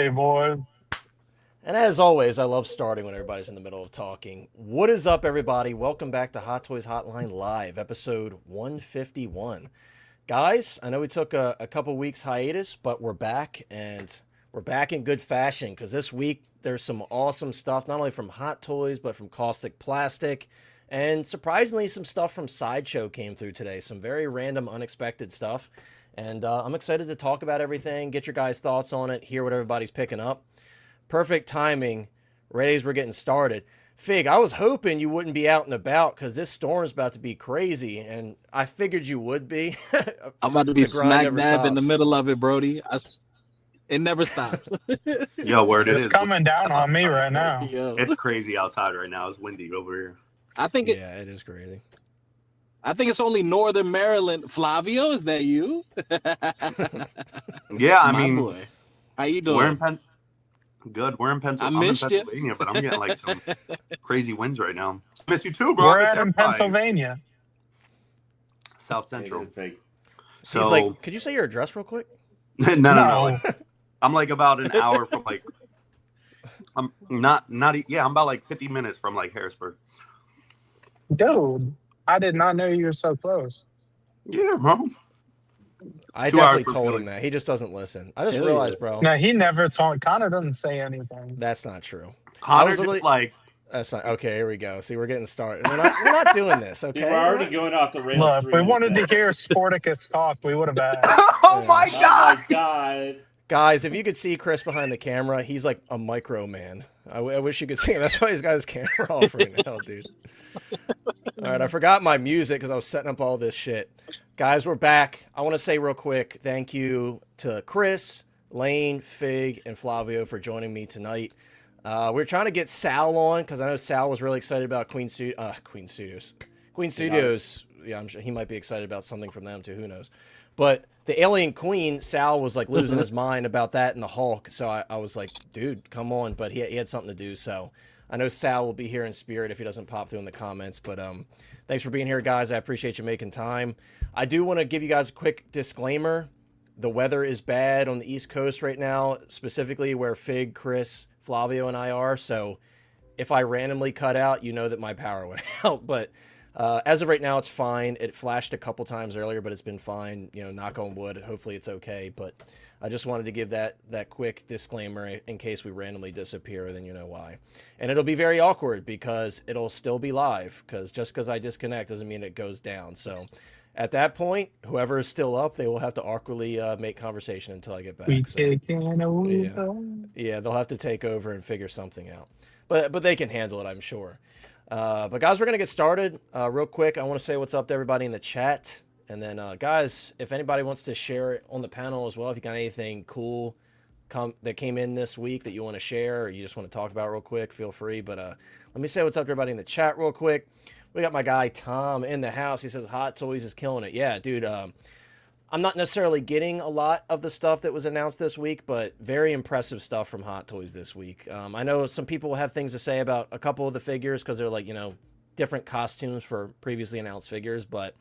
Friday, boy. And as always, I love starting when everybody's in the middle of talking. What is up, everybody? Welcome back to Hot Toys Hotline Live, episode 151. Guys, I know we took a couple weeks hiatus, but we're back, and we're back in good fashion because this week there's some awesome stuff, not only from Hot Toys, but from Kaustic Plastik. And surprisingly, some stuff from Sideshow came through today. Some very random, unexpected stuff. And I'm excited to talk about everything, get your guys' thoughts on it, hear what everybody's picking up. Perfect timing, right as we're getting started. Fig, I was hoping you wouldn't be out and about because this storm's about to be crazy, and I figured you would be. I'm about to be smack dab in the middle of it, Brody. It never stops. Yo, word it It's is. coming down on me right now. Yo. It's crazy outside right now. It's windy over here. I think yeah, it is crazy. I think it's only Northern Maryland. Flavio, is that you? Yeah, I My mean, boy. How you doing? we're in Good. We're in Pennsylvania. I missed you. Pennsylvania, but I'm getting like some crazy winds right now. I miss you too, bro. We're I miss out in everybody. Pennsylvania. South Central. So He's like, could you say your address real quick? no. I'm like about an hour from like. I'm not. Yeah, I'm about like 50 minutes from like Harrisburg. Dude, I did not know you were so close. Yeah, bro. I 2 hours definitely for told Philly. him that. He just doesn't listen. I just Hell realized, yeah. bro, No, he never told. Connor doesn't say anything. that's not true. Connor was just really- like. That's not okay. Here we go. See, we're getting started. We're not doing this, okay? We're already going off the rails. Look, 3 we minutes wanted to in. hear Sporticus talk. We would have asked. Oh my Oh god. my god. Guys, if you could see Chris behind the camera, he's like a micro man. I wish you could see him. That's why he's got his camera off right now, dude. All right, I forgot my music because I was setting up all this shit. Guys, we're back. I want to say real quick, thank you to Chris, Lane, Fig, and Flavio for joining me tonight. We're trying to get Sal on because I know Sal was really excited about Queen Studios. Yeah, I'm sure he might be excited about something from them too. Who knows? But the Alien Queen, Sal was like losing his mind about that and the Hulk. So I was like, dude, come on. But he had something to do. So I know Sal will be here in spirit if he doesn't pop through in the comments. But thanks for being here, guys. I appreciate you making time. I do want to give you guys a quick disclaimer. The weather is bad on the East Coast right now, specifically where Fig, Chris, Flavio, and I are. So if I randomly cut out, you know that my power went out. But as of right now, it's fine. It flashed a couple times earlier, but it's been fine. You know, knock on wood. Hopefully it's okay. But I just wanted to give that quick disclaimer in case we randomly disappear, then you know why. And it'll be very awkward because it'll still be live. Because just because I disconnect doesn't mean it goes down. So at that point, whoever is still up, they will have to awkwardly make conversation until I get back. We So, taking over. yeah, they'll have to take over and figure something out. But they can handle it, I'm sure. But guys, we're going to get started real quick. I want to say what's up to everybody in the chat. And then, guys, if anybody wants to share it on the panel as well, if you got anything cool that came in this week that you want to share or you just want to talk about real quick, feel free. But let me say what's up to everybody in the chat real quick. We got my guy Tom in the house. He says Hot Toys is killing it. Yeah, dude. I'm not necessarily getting a lot of the stuff that was announced this week, but very impressive stuff from Hot Toys this week. I know some people will have things to say about a couple of the figures because they're like, you know, different costumes for previously announced figures. But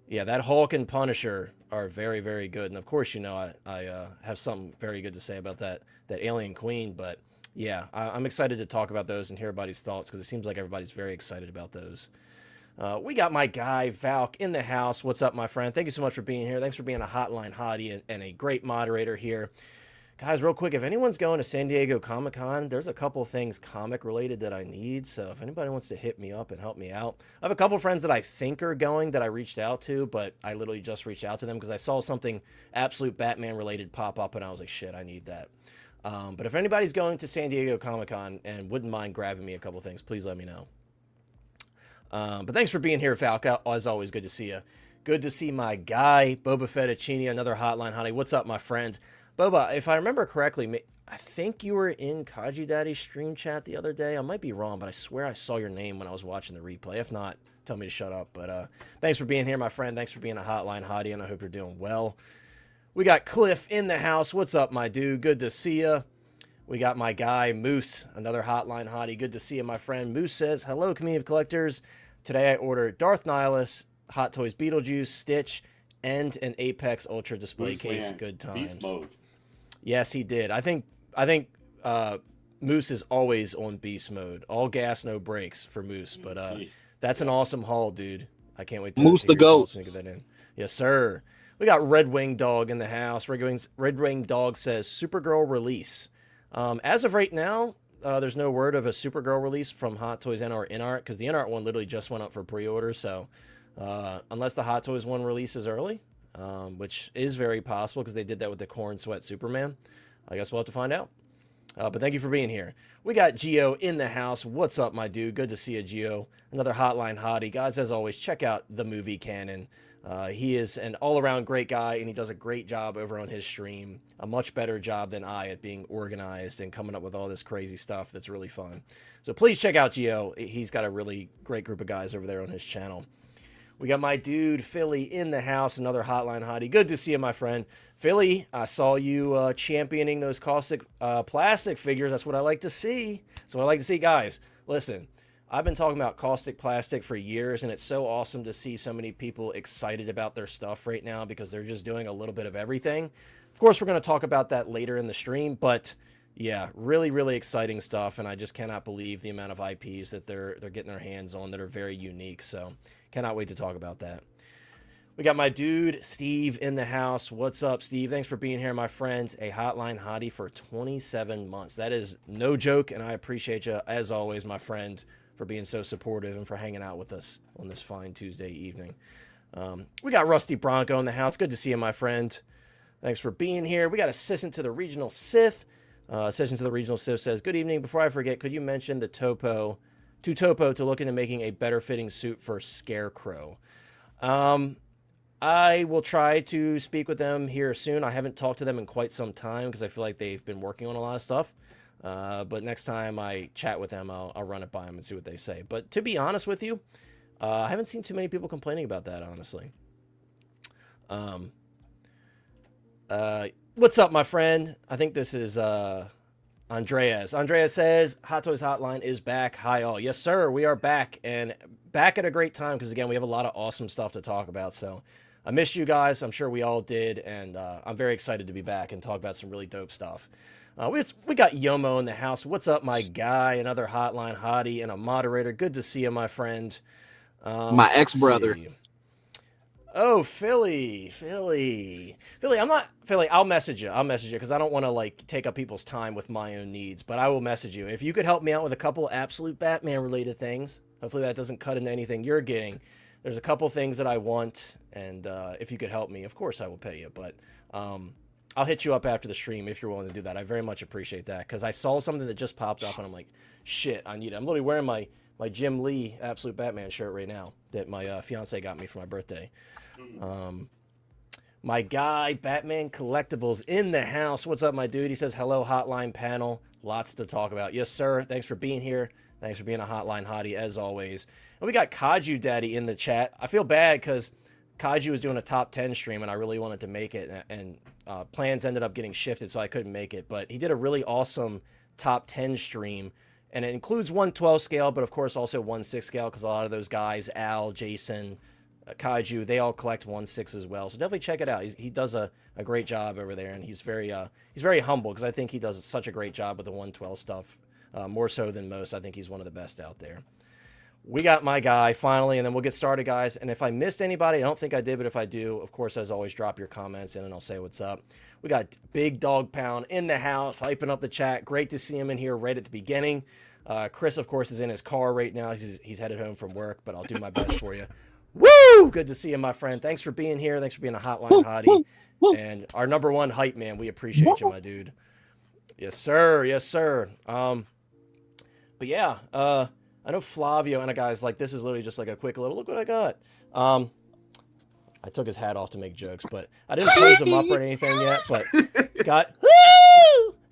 yeah, that Hulk and Punisher are very, very good. And of course, you know, I have something very good to say about that Alien Queen. But yeah, I'm excited to talk about those and hear everybody's thoughts because it seems like everybody's very excited about those. We got my guy, Valk, in the house. What's up, my friend? Thank you so much for being here. Thanks for being a hotline hottie and a great moderator here. Guys, real quick, if anyone's going to San Diego Comic-Con, there's a couple things comic-related that I need. So if anybody wants to hit me up and help me out. I have a couple friends that I think are going that I reached out to, but I literally just reached out to them because I saw something absolute Batman-related pop up, and I was like, shit, I need that. But if anybody's going to San Diego Comic-Con and wouldn't mind grabbing me a couple things, please let me know. But thanks for being here, Falco. As always, good to see you. Good to see my guy, Boba Fettuccine, another hotline honey. What's up, my friend? Boba, if I remember correctly, I think you were in Kaji Daddy's stream chat the other day. I might be wrong, but I swear I saw your name when I was watching the replay. If not, tell me to shut up. But thanks for being here, my friend. Thanks for being a hotline hottie, and I hope you're doing well. We got Cliff in the house. What's up, my dude? Good to see you. We got my guy, Moose, another hotline hottie. Good to see you, my friend. Moose says, hello, community of collectors. Today I ordered Darth Nihilus, Hot Toys Beetlejuice, Stitch, and an Apex Ultra display Bruce case. Wayne, Good beast times. mode. Yes, he did. I think I think Moose is always on beast mode. All gas, no brakes for Moose. But that's an awesome haul, dude. I can't wait to Moose the GOAT. get that in. Yes, sir. We got Red Wing Dog in the house. Red Wing Dog says Supergirl release. As of right now, there's no word of a Supergirl release from Hot Toys and or InArt, because the InArt one literally just went up for pre-order. So unless the Hot Toys one releases early, which is very possible because they did that with the Corn Sweat Superman, I guess we'll have to find out. But thank you for being here. We got Gio in the house. What's up, my dude? Good to see you, Gio. Another Hotline hottie. Guys, as always, check out the movie Canon. He is an all-around great guy, and he does a great job over on his stream. A much better job than I at being organized and coming up with all this crazy stuff that's really fun. So please check out Gio. He's got a really great group of guys over there on his channel. We got my dude, Philly, in the house. Another Hotline hottie. Good to see you, my friend. Philly, I saw you championing those Kaustic Plastik figures. That's what I like to see. That's what I like to see. Guys, listen. I've been talking about Kaustic Plastik for years, and it's so awesome to see so many people excited about their stuff right now because they're just doing a little bit of everything. Of course, we're going to talk about that later in the stream, but yeah, really, really exciting stuff, and I just cannot believe the amount of IPs that they're getting their hands on that are very unique, so cannot wait to talk about that. We got my dude, Steve, in the house. What's up, Steve? Thanks for being here, my friend. A Hotline hottie for 27 months. That is no joke, and I appreciate you, as always, my friend, for being so supportive and for hanging out with us on this fine Tuesday evening. We got Rusty Bronco in the house. Good to see you, my friend. Thanks for being here. We got Assistant to the Regional Sith. Assistant to the Regional Sith says, good evening. Before I forget, could you mention the Topo to look into making a better fitting suit for Scarecrow? I will try to speak with them here soon. I haven't talked to them in quite some time because I feel like they've been working on a lot of stuff. But next time I chat with them, I'll run it by them and see what they say. But to be honest with you, I haven't seen too many people complaining about that, honestly. What's up, my friend? I think this is Andreas. Andreas says, Hot Toys Hotline is back. Hi, all. Yes, sir. We are back, and back at a great time because, again, we have a lot of awesome stuff to talk about. So I missed you guys. I'm sure we all did, and I'm very excited to be back and talk about some really dope stuff. We got Yomo in the house. What's up, my guy? Another Hotline hottie and a moderator. Good to see you, my friend. My ex-brother. Oh, Philly. I'll message you because I don't want to like take up people's time with my own needs, but I will message you. If you could help me out with a couple absolute Batman related things, hopefully that doesn't cut into anything you're getting. There's a couple things that I want, and if you could help me, of course I will pay you, but I'll hit you up after the stream if you're willing to do that. I very much appreciate that because I saw something that just popped up and I'm like, shit, I need it. I'm literally wearing my Jim Lee Absolute Batman shirt right now that my fiance got me for my birthday. My guy, Batman Collectibles, in the house. What's up, my dude? He says, hello, Hotline panel. Lots to talk about. Yes, sir. Thanks for being here. Thanks for being a Hotline hottie, as always. And we got Kaju Daddy in the chat. I feel bad because Kaju was doing a top 10 stream, and I really wanted to make it, and plans ended up getting shifted, so I couldn't make it. But he did a really awesome top 10 stream, and it includes 1/12 scale, but of course also 1/6 scale, because a lot of those guys, Al, Jason, Kaiju, they all collect 1/6 as well. So definitely check it out. He does a great job over there, and he's very humble, because I think he does such a great job with the 1/12 stuff, more so than most. I think he's one of the best out there. We got my guy, finally, and then we'll get started, guys. And if I missed anybody, I don't think I did, but if I do, of course, as always, drop your comments in and I'll say what's up. We got Big Dog Pound in the house, hyping up the chat. Great to see him in here right at the beginning. Chris, of course, is in his car right now. He's headed home from work, but I'll do my best for you. Woo! Good to see you, my friend. Thanks for being here. Thanks for being a Hotline hottie. And our #1 hype man, we appreciate you, my dude. Yes, sir. Yes, sir. But yeah, I know Flavio and a guy's like, this is literally just like a quick little, look what I got. I took his hat off to make jokes, but I didn't pose him up or anything yet, but got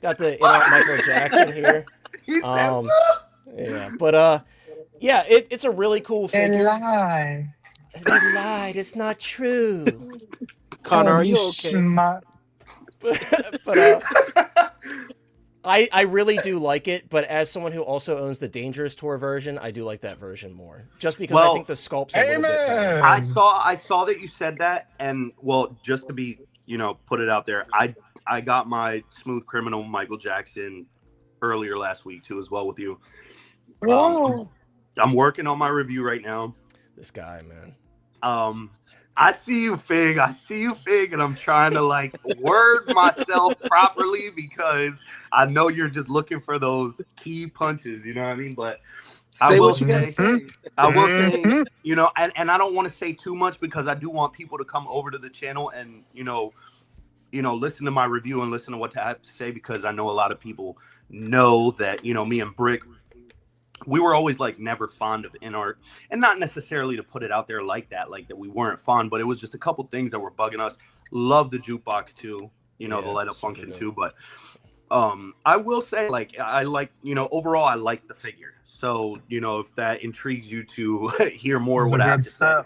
the Michael Jackson here. Yeah, but yeah, it's a really cool figure. They lied. They lied. It's not true. Connor, are you okay? But I really do like it, but as someone who also owns the Dangerous Tour version, I do like that version more. Just because I think the sculpt's a little bit better. I saw that you said that, and well, just to be, put it out there, I got my Smooth Criminal Michael Jackson earlier last week too, as well with you. I'm working on my review right now. This guy, man. I see you, Fig. And I'm trying to like word myself properly because I know you're just looking for those key punches. You know what I mean? But Say what you gotta say. I will say, you know, and I don't want to say too much because I do want people to come over to the channel and you know, listen to my review and listen to what I have to say because I know a lot of people know that, you know, me and Brick, we were always like never fond of in art, and not necessarily to put it out there like that we weren't fond, but it was just a couple things that were bugging us. Love the jukebox too, you know, the light up function too. But I will say, like, I like, you know, overall I like the figure. So, you know, if that intrigues you to hear more what I have to say,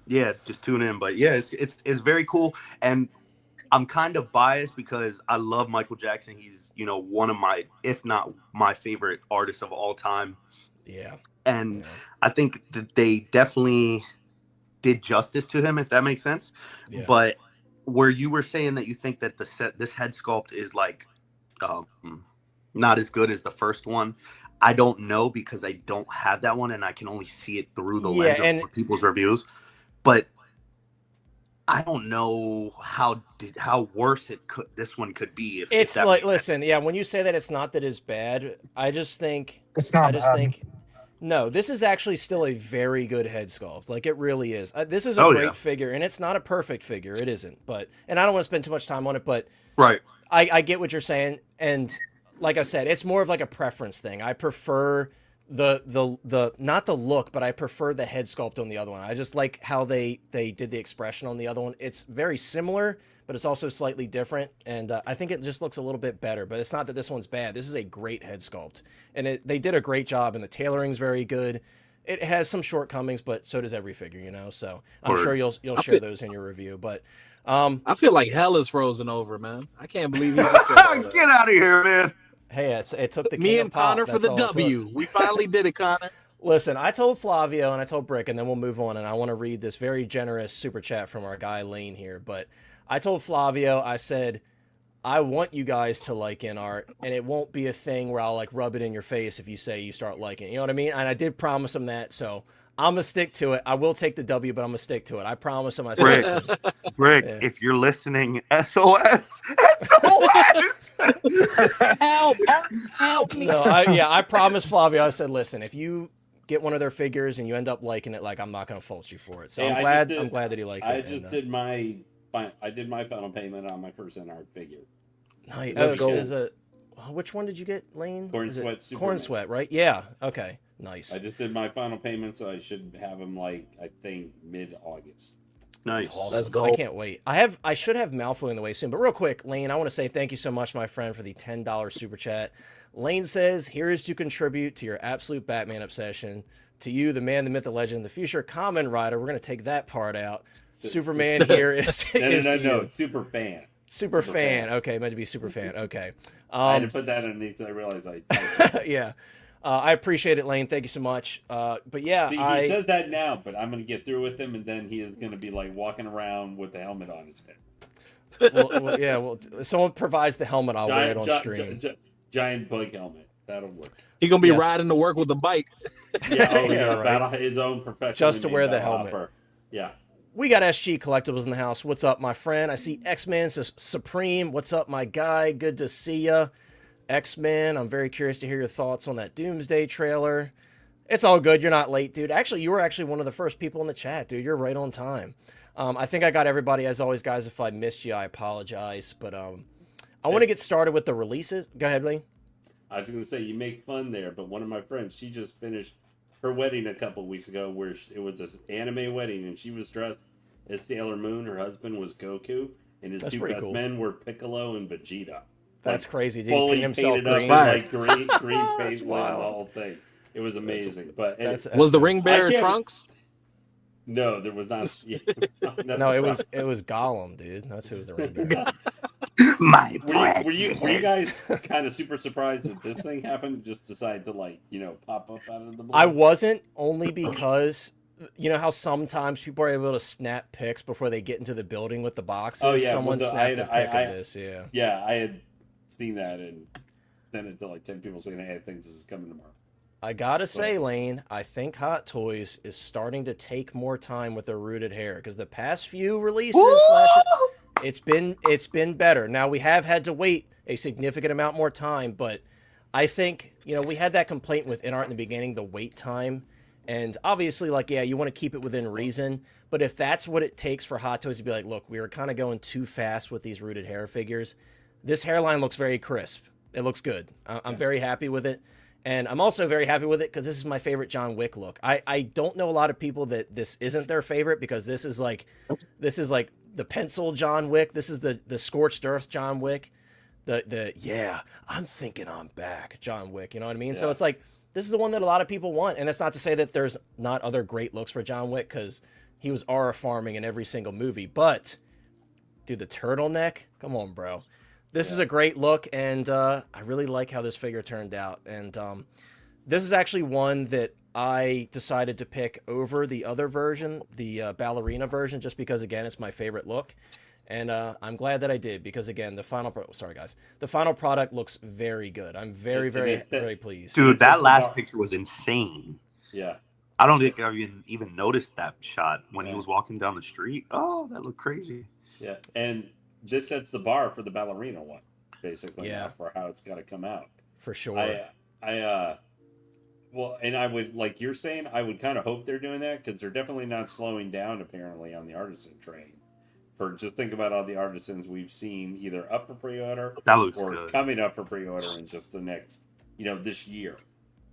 yeah, just tune in. But yeah, it's very cool, and I'm kind of biased because I love Michael Jackson. He's, you know, one of my, if not my favorite artists of all time. Yeah. And I think that they definitely did justice to him, if that makes sense. Yeah. But where you were saying that you think that this head sculpt is like not as good as the first one, I don't know because I don't have that one and I can only see it through the lens of people's reviews. But I don't know how worse this one could be. If it's like, listen, yeah, when you say that it's not that it's bad, I just think no, this is actually still a very good head sculpt. Like it really is. This is a great figure, and it's not a perfect figure. It isn't, and I don't want to spend too much time on it, but right, I get what you're saying, and like I said, it's more of like a preference thing. I prefer the not the look, but I prefer the head sculpt on the other one. I just like how they did the expression on the other one. It's very similar, but it's also slightly different, and I think it just looks a little bit better. But it's not that this one's bad. This is a great head sculpt, and they did a great job, and the tailoring's very good. It has some shortcomings, but so does every figure, you know. So I'm sure you'll share those in your review. But I feel like hell is frozen over, man. I can't believe you just said all that. Get out of here, man. Hey, it took the me and Connor for the W. We finally did it, Connor. Listen, I told Flavio and I told Brick, and then we'll move on. And I want to read this very generous super chat from our guy Lane here. But I told Flavio, I said, I want you guys to like in art, and it won't be a thing where I'll like rub it in your face if you say you start liking it. You know what I mean? And I did promise him that, so I'm gonna stick to it. I will take the W, but I'm gonna stick to it. I promise him. Rick, if you're listening, SOS, help me. No, I promised Flavio. I said, listen, if you get one of their figures and you end up liking it, like I'm not gonna fault you for it. So I'm glad that he likes it. I just did my final payment on my first art figure. Nice. Let's go. Which one did you get, Lane? Corn Sweat. Corn Sweat, right? Yeah. Okay. Nice. I just did my final payment, so I should have them like I think mid-August. Nice. Awesome. Let's go. I can't wait. I should have Malfoy in the way soon. But real quick, Lane, I want to say thank you so much, my friend, for the $10 super chat. Lane says, here is to contribute to your absolute Batman obsession. To you, the man, the myth, the legend, the future Kamen Rider. We're going to take that part out. Superman here is no, super fan. Super fan. Okay, meant to be super fan. Okay. I had to put that underneath. I realized yeah. I appreciate it, Lane. Thank you so much. But yeah, see, he says that now, but I'm going to get through with him, and then he is going to be like walking around with the helmet on his head. Well, someone provides the helmet. I'll wear it on stream. Giant bug helmet. That'll work. He's going to be riding to work with a bike. Yeah, right. His own professional. Just to wear the helmet. Hopper. Yeah. We got SG Collectibles in the house. What's up, my friend? I see X-Men Supreme. What's up, my guy? Good to see ya. X-Men, I'm very curious to hear your thoughts on that Doomsday trailer. It's all good. You're not late, dude. Actually, you were actually one of the first people in the chat, dude. You're right on time. I think I got everybody. As always, guys, if I missed you, I apologize. But I want to get started with the releases. Go ahead, Lee. I was going to say, you make fun there, but one of my friends, she just finished her wedding a couple weeks ago where it was an anime wedding, and she was dressed as Sailor Moon. Her husband was Goku, and his two best men were Piccolo and Vegeta. That's crazy. Did Fully he paint himself green? Like green paint on the whole thing. It was amazing. Was the ring bearer Trunks? No, there was not. Yeah, no, it was Gollum, dude. That's who was the ring bearer. My were you guys kind of super surprised that this thing happened? Just decided to pop up out of the blue? I wasn't, only because you know how sometimes people are able to snap pics before they get into the building with the boxes? Oh yeah, Someone snapped a pic of this, yeah. Yeah, I had seen that and sent it to like 10 people saying, "Hey, I think this is coming tomorrow." I gotta say, Lane, I think Hot Toys is starting to take more time with their rooted hair because the past few releases, it's been better. Now we have had to wait a significant amount more time, but I think, you know, we had that complaint with InArt in the beginning, the wait time, and obviously, like, yeah, you want to keep it within reason, but if that's what it takes for Hot Toys to be like, look, we were kind of going too fast with these rooted hair figures, this hairline looks very crisp. It looks good. I'm very happy with it. And I'm also very happy with it because this is my favorite John Wick look. I don't know a lot of people that this isn't their favorite because this is like the pencil John Wick. This is the scorched earth John Wick. Yeah, I'm thinking I'm back John Wick. You know what I mean? Yeah. So it's like, this is the one that a lot of people want. And that's not to say that there's not other great looks for John Wick because he was aura farming in every single movie. But, dude, the turtleneck? Come on, bro. This is a great look, and I really like how this figure turned out. And this is actually one that I decided to pick over the other version, the ballerina version, just because, again, it's my favorite look. And I'm glad that I did because, again, the final product looks very good. I'm very pleased. Dude, that last picture was insane. Yeah. I don't think I even noticed that shot when he was walking down the street. Oh, that looked crazy. Yeah, and this sets the bar for the ballerina one, basically, for how it's got to come out. For sure. Well, and I would, like you're saying, I would kind of hope they're doing that because they're definitely not slowing down, apparently, on the artisan train. For just think about all the artisans we've seen either up for pre-order or coming up for pre-order in just the next, this year.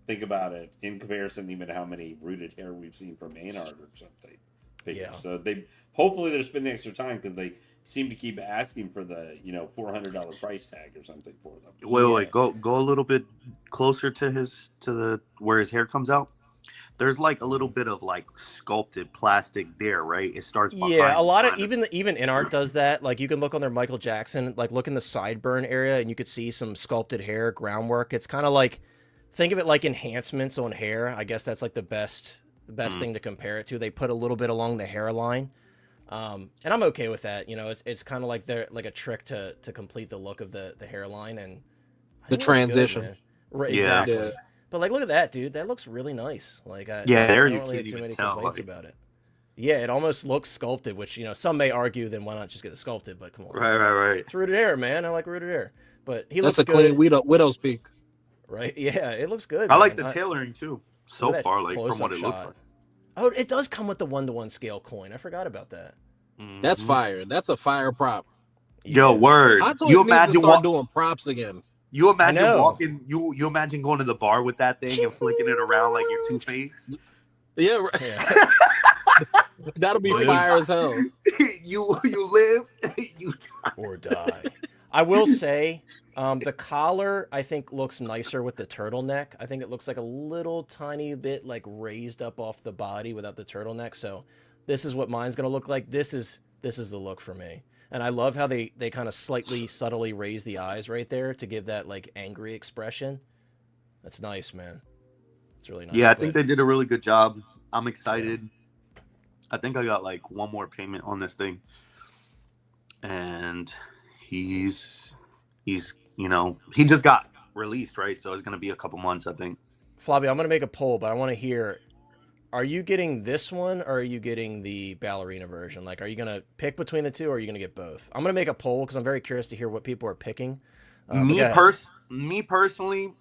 Think about it in comparison, even to how many rooted hair we've seen from ANART or something. Yeah. So hopefully they're spending extra time because they seem to keep asking for the $400 price tag or something for them. Wait, go a little bit closer to where his hair comes out. There's like a little bit of like sculpted plastic there, right? It starts behind. Yeah, a lot of even InArt does that. Like you can look on their Michael Jackson, like look in the sideburn area, and you could see some sculpted hair groundwork. It's kind of like, think of it like enhancements on hair. I guess that's like the best thing to compare it to. They put a little bit along the hairline. And I'm okay with that. It's kind of like they're like a trick to complete the look of the hairline and the transition. Good, right, exactly. Yeah. But like, look at that, dude. That looks really nice. Like, I don't really have too many complaints about it. Yeah, it almost looks sculpted, which some may argue, then why not just get it sculpted? But come on, right. It's rooted hair, man. I like rooted hair. But that's a clean widow's peak, right? Yeah, it looks good. I like the tailoring too. So far, like from what it looks like. Oh, it does come with the 1-to-1 scale coin. I forgot about that. Mm-hmm. That's fire. That's a fire prop. Yo, word. You imagine doing props again. You imagine walking. You imagine going to the bar with that thing and flicking it around like your Two-Face. Yeah, right. Yeah. That'll be fire as hell. You live, you die. Or die. I will say, the collar I think looks nicer with the turtleneck. I think it looks like a little tiny bit like raised up off the body without the turtleneck. So this is what mine's gonna look like. This is the look for me. And I love how they kind of subtly raise the eyes right there to give that like angry expression. That's nice, man. It's really nice. Yeah, I think they did a really good job. I'm excited. Yeah. I think I got like one more payment on this thing. And he's he just got released, right? So it's going to be a couple months, I think. Flavio, I'm going to make a poll, but I want to hear, are you getting this one or are you getting the ballerina version? Like, are you going to pick between the two or are you going to get both? I'm going to make a poll because I'm very curious to hear what people are picking. Me personally,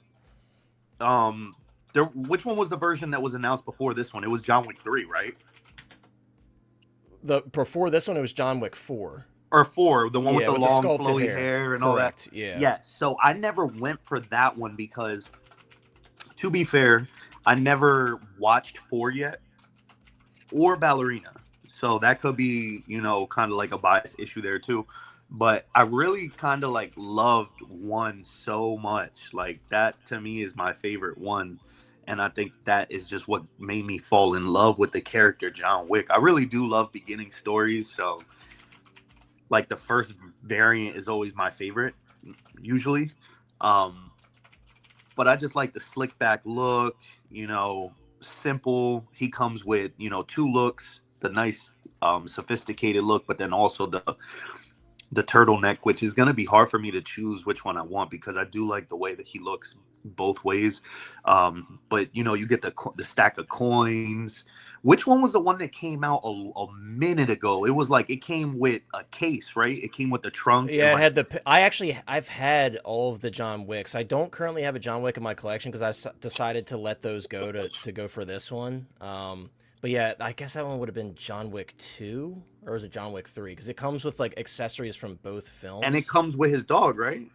which one was the version that was announced before this one? It was John Wick 3, right? Before this one, it was John Wick 4. Or 4, the one with the long flowy hair and all that. Yeah. So I never went for that one because, to be fair, I never watched 4 yet or Ballerina. So that could be, kind of like a bias issue there too. But I really kind of like loved 1 so much. Like that to me is my favorite one. And I think that is just what made me fall in love with the character John Wick. I really do love beginning stories. So like the first variant is always my favorite, usually. But I just like the slick back look, simple. He comes with, you know, 2 looks, the nice sophisticated look, but then also the turtleneck, which is going to be hard for me to choose which one I want because I do like the way that he looks both ways. But you know, you get the stack of coins. Which one was the one that came out a minute ago? It was like it came with a case, right? It came with the trunk. Yeah, it had I've had all of the John Wicks. I don't currently have a John Wick in my collection because I decided to let those go to go for this one. But yeah, I guess that one would have been John Wick 2, or was it John Wick 3? Because it comes with like accessories from both films. And it comes with his dog, right?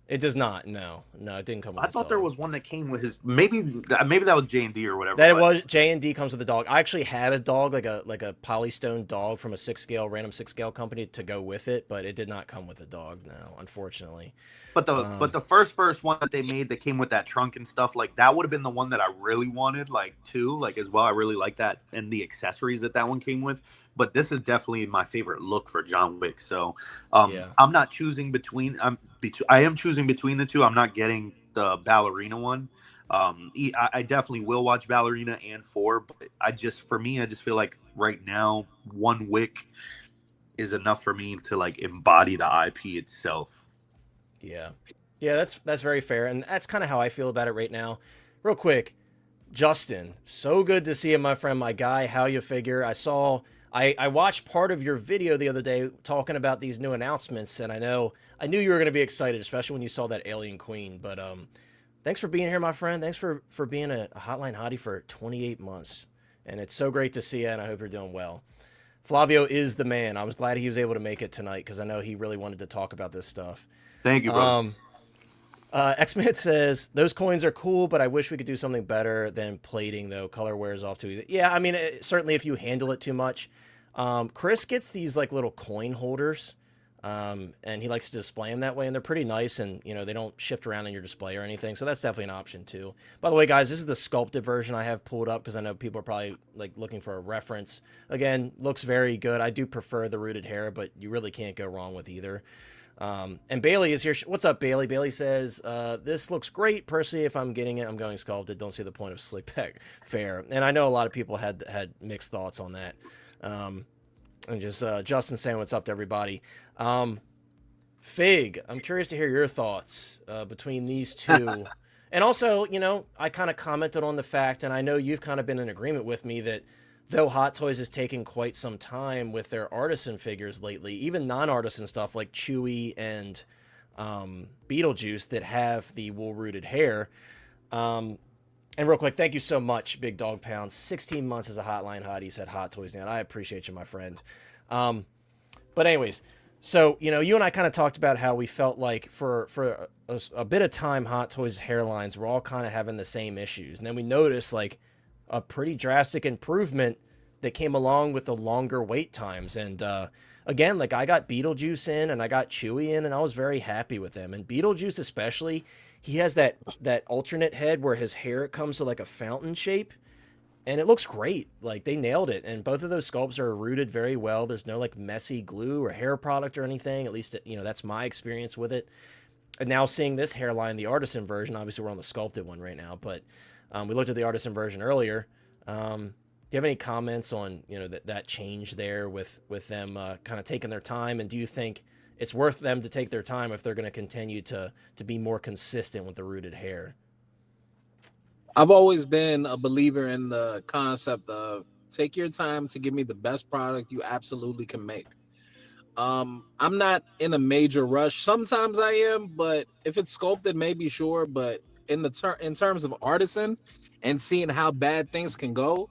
It does not. No, it didn't come with I his thought dog. there was one that came with his, maybe that was J&D or whatever. That was J&D comes with a dog. I actually had a dog, like a polystone dog from a random 6 scale company to go with it, but it did not come with a dog, no, unfortunately. But the first one that they made that came with that trunk and stuff, like that would have been the one that I really wanted, like too, like as well. I really like that and the accessories that one came with. But this is definitely my favorite look for John Wick. So I'm not choosing between. I am choosing between the two. I'm not getting the ballerina one. I definitely will watch Ballerina and 4, but I just feel like right now 1 Wick is enough for me to like embody the IP itself. Yeah, that's very fair, and that's kind of how I feel about it right now. Real quick, Justin, so good to see you, my friend, my guy. How you figure? I watched part of your video the other day talking about these new announcements, and I knew you were going to be excited, especially when you saw that Alien Queen. But thanks for being here, my friend. Thanks for being a Hotline Hottie for 28 months, and it's so great to see you, and I hope you're doing well. Flavio is the man. I was glad he was able to make it tonight because I know he really wanted to talk about this stuff. Thank you, bro. X-Man says, those coins are cool, but I wish we could do something better than plating, though. Color wears off too easy. Yeah, I mean, certainly if you handle it too much. Chris gets these like little coin holders, and he likes to display them that way, and they're pretty nice, and you know they don't shift around in your display or anything, so that's definitely an option too. By the way, guys, this is the sculpted version I have pulled up because I know people are probably like looking for a reference. Again, looks very good. I do prefer the rooted hair, but you really can't go wrong with either. And Bailey is here. What's up, Bailey? Bailey says, this looks great. Personally, if I'm getting it, I'm going sculpted. Don't see the point of slick back. Fair. And I know a lot of people had mixed thoughts on that. And just Justin saying what's up to everybody. Fig, I'm curious to hear your thoughts between these two. And also, you know, I kind of commented on the fact, and I know you've kind of been in agreement with me that though Hot Toys has taken quite some time with their artisan figures lately, even non-artisan stuff like Chewie and Beetlejuice that have the wool-rooted hair. And real quick, thank you so much, Big Dog Pound. 16 months as a Hotline Hottie, said Hot Toys Now. I appreciate you, my friend. But anyways, so, you know, you and I kind of talked about how we felt like for a bit of time, Hot Toys hairlines were all kind of having the same issues. And then we noticed, like, a pretty drastic improvement that came along with the longer wait times. And again, like I got Beetlejuice in and I got Chewie in, and I was very happy with them. And Beetlejuice especially, he has that alternate head where his hair comes to like a fountain shape, and it looks great. Like they nailed it. And both of those sculpts are rooted very well. There's no like messy glue or hair product or anything. At least, you know, that's my experience with it. And now seeing this hairline, the artisan version, obviously we're on the sculpted one right now, but we looked at the artisan version earlier. Do you have any comments on, you know, that change there with them kind of taking their time? And do you think it's worth them to take their time if they're going to continue to be more consistent with the rooted hair? I've always been a believer in the concept of take your time to give me the best product you absolutely can make. I'm not in a major rush. Sometimes I am, but if it's sculpted, maybe sure. But in terms of artisan and seeing how bad things can go,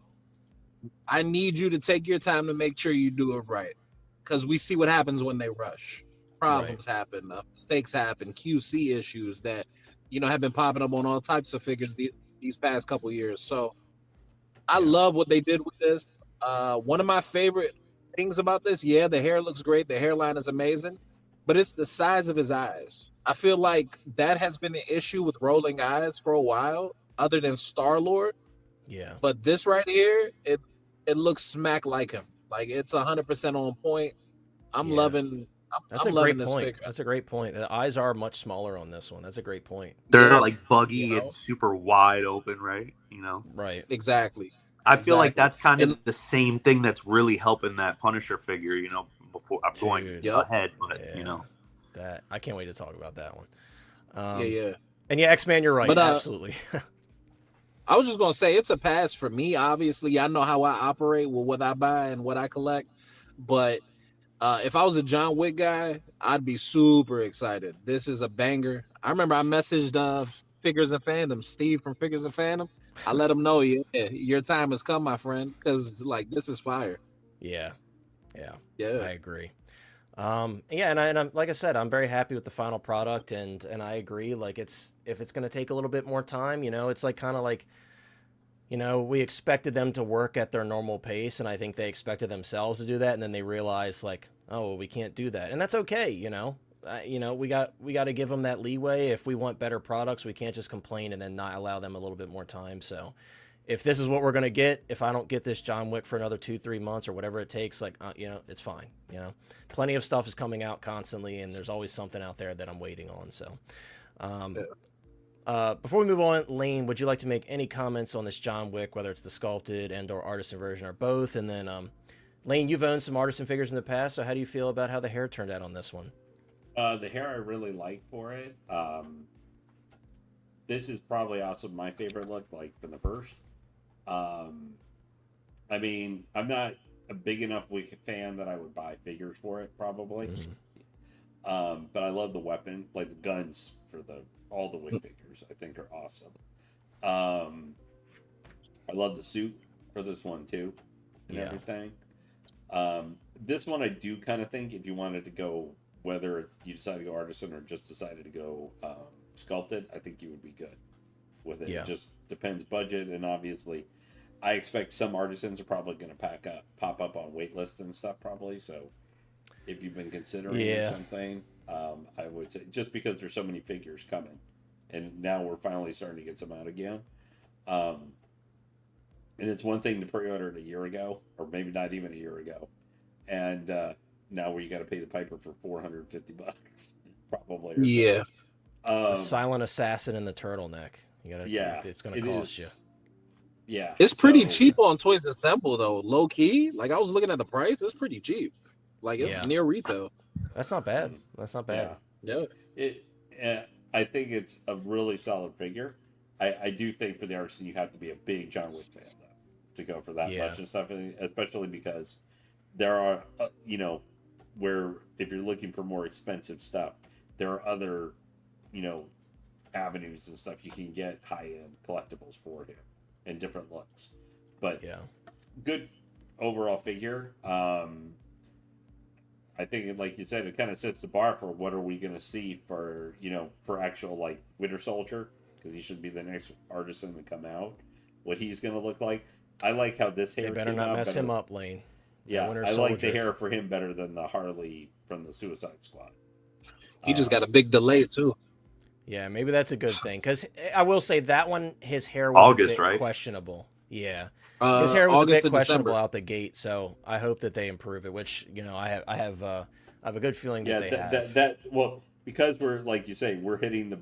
I need you to take your time to make sure you do it right, because we see what happens when they rush. Problems happen, mistakes happen, QC issues that, you know, have been popping up on all types of figures these past couple years. So I love what they did with this. One of my favorite things about this, the hair looks great, the hairline is amazing, but it's the size of his eyes. I feel like that has been an issue with rolling eyes for a while, other than Star-Lord. Yeah. But this right here, it looks smack like him. Like it's 100% on point. I'm loving That's I'm a loving great this point. figure. That's a great point. The eyes are much smaller on this one. That's a great point. They're Yeah, like buggy you know? and super wide open, right? You know, Right. Exactly. I feel like Exactly. that's kind And of the same thing that's really helping that Punisher figure. You know, before I'm going Dude. Yep. ahead, but Yeah. you know, That I can't wait to talk about that one. yeah. And yeah, X-Man, you're right. But Absolutely. I was just gonna say it's a pass for me. Obviously, I know how I operate with what I buy and what I collect. But if I was a John Wick guy, I'd be super excited. This is a banger. I remember I messaged Figures and Fandom, Steve from Figures and Fandom. I let him know, yeah, your time has come, my friend, because like this is fire. Yeah. Yeah. Yeah. I agree. Yeah, and I'm like I said, I'm very happy with the final product, and I agree. Like if it's gonna take a little bit more time, it's like kind of like, we expected them to work at their normal pace, and I think they expected themselves to do that, and then they realized like, oh, well, we can't do that, and that's okay. We got to give them that leeway. If we want better products, we can't just complain and then not allow them a little bit more time. So if this is what we're gonna get, if I don't get this John Wick for another 2-3 months or whatever it takes, like it's fine. Plenty of stuff is coming out constantly, and there's always something out there that I'm waiting on. So, before we move on, Lane, would you like to make any comments on this John Wick, whether it's the sculpted and/or artisan version or both? And then, Lane, you've owned some artisan figures in the past, so how do you feel about how the hair turned out on this one? The hair I really like for it. This is probably also my favorite look, like from the first. I mean, I'm not a big enough Wick fan that I would buy figures for it, probably. But I love the weapon, like the guns for all the Wick figures. I think are awesome. I love the suit for this one too, and everything. This one I do kind of think if you wanted to go, whether it's you decide to go artisan or just decided to go sculpted, I think you would be good with it. It just depends budget, and obviously I expect some artisans are probably going to pop up on wait lists and stuff probably. So if you've been considering something, I would say just because there's so many figures coming, and now we're finally starting to get some out again. And it's one thing to pre-order it a year ago, or maybe not even a year ago, and now where you got to pay the piper for $450, probably. Yeah. The silent assassin in the turtleneck. It's going to cost you. Yeah, it's pretty cheap on Toys Assemble though. Low key, like I was looking at the price, it's pretty cheap. Like it's near retail. That's not bad. That's not bad. Yeah. I think it's a really solid figure. I do think for the artisan you have to be a big John Wick fan though to go for that much and stuff, especially because there are where if you're looking for more expensive stuff, there are other avenues and stuff you can get high-end collectibles for him and different looks. But good overall figure. I think, like you said, it kind of sets the bar for what are we going to see for actual like Winter Soldier, because he should be the next artisan to come out. What he's going to look like. I like how this hair. They better not mess him up, Lane. Yeah, I like the hair for him better than the Harley from the Suicide Squad. He just got a big delay too. Yeah, maybe that's a good thing, because I will say that one, his hair was a bit questionable. Yeah, his hair was August a bit questionable December. out the gate, so I hope that they improve it. Which I have a good feeling that they have. Well, because we're like you say, we're hitting the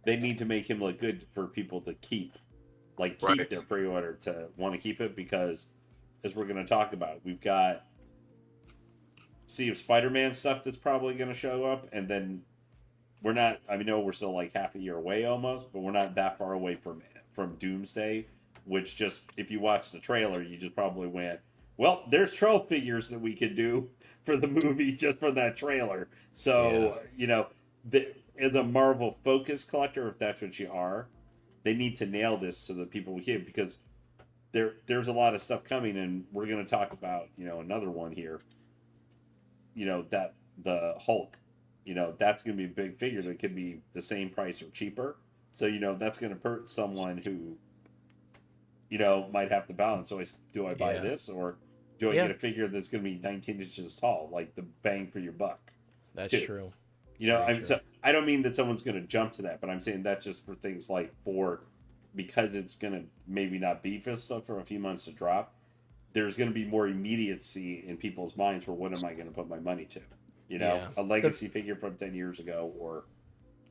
they need to make him look good for people to keep their pre-order to want to keep it, because as we're going to talk about, we've got Sea of Spider-Man stuff that's probably going to show up, and then we're not. I know we're still like half a year away almost, but we're not that far away from Doomsday. Which just, if you watch the trailer, you just probably went, well, there's troll figures that we could do for the movie just from that trailer. So as a Marvel focus collector, if that's what you are, they need to nail this so that people will hear, because there's a lot of stuff coming, and we're going to talk about another one here. That the Hulk. That's going to be a big figure that could be the same price or cheaper. So, that's going to hurt someone who, might have to balance. So do I buy this, or do I get a figure that's going to be 19 inches tall, like the bang for your buck? That's too. True. So I don't mean that someone's going to jump to that, but I'm saying that's just for things because it's going to maybe not be for stuff for a few months to drop. There's going to be more immediacy in people's minds for what am I going to put my money to? You know, Yeah. a legacy figure from 10 years ago, or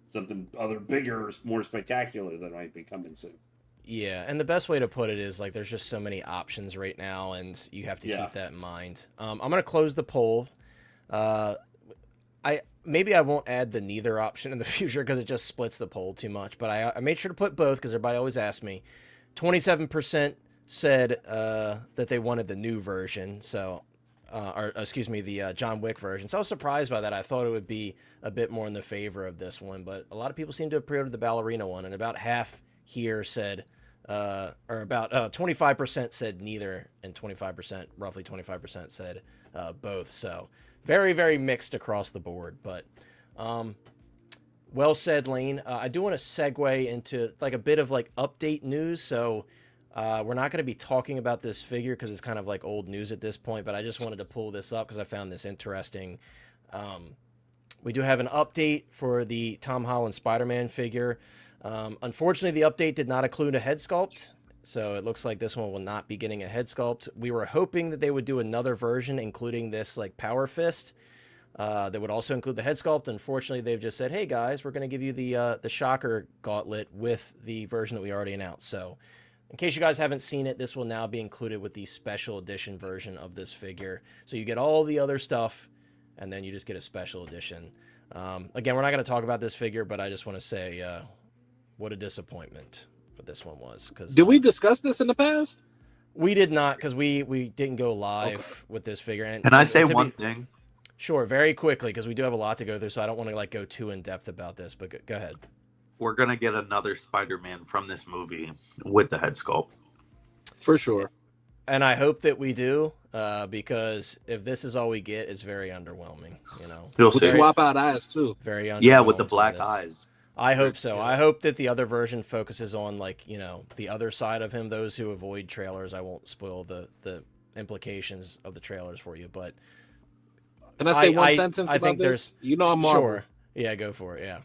something other bigger, more spectacular that might be coming soon. Yeah, and the best way to put it is like there's just so many options right now, and you have to Yeah. keep that in mind. I'm gonna close the poll. I won't add the neither option in the future because it just splits the poll too much. But I made sure to put both because everybody always asks me. 27% said that they wanted the new version, so or excuse me, the John Wick version. So I was surprised by that. I thought it would be a bit more in the favor of this one, but a lot of people seem to have pre-ordered the ballerina one, and about half here said. Or about 25% said neither, and 25%, roughly 25%, said both. So very, very mixed across the board. But well said, Lane. I do want to segue into like a bit of like update news. So we're not going to be talking about this figure because it's kind of like old news at this point. But I just wanted to pull this up because I found this interesting. We do have an update for the Tom Holland Spider-Man figure. Unfortunately, the update did not include a head sculpt, so it looks like this one will not be getting a head sculpt. We were hoping that they would do another version, including this like power fist, that would also include the head sculpt. Unfortunately, they've just said, "Hey guys, we're going to give you the Shocker gauntlet with the version that we already announced." So, in case you guys haven't seen it, this will now be included with the special edition version of this figure. So you get all the other stuff, and then you just get a special edition. Again, we're not going to talk about this figure, but I just want to say. What a disappointment this one was. Did we discuss this in the past? We did not, because we didn't go live with this figure. And Can I say one thing? Sure, very quickly, because we do have a lot to go through, so I don't want to like go too in depth about this. But go ahead. We're gonna get another Spider-Man from this movie with the head sculpt. For sure. And I hope that we do, because if this is all we get, it's very underwhelming. You know, You'll We'll see. swap out eyes too. very underwhelming. Yeah, with the with black this. eyes. I hope so. Yeah. I hope that the other version focuses on like, you know, the other side of him. Those who avoid trailers, I won't spoil the implications of the trailers for you, but Can I say one sentence I about think this? You know I'm Marvel. sure. Yeah, go for it. Yeah.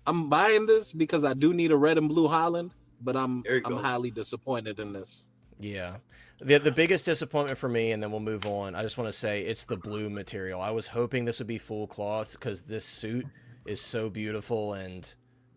I'm buying this because I do need a red and blue Holland, but I'm There you go. highly disappointed in this. Yeah. The biggest disappointment for me, and then we'll move on, I just want to say it's the blue material. I was hoping this would be full cloth because this suit is so beautiful, and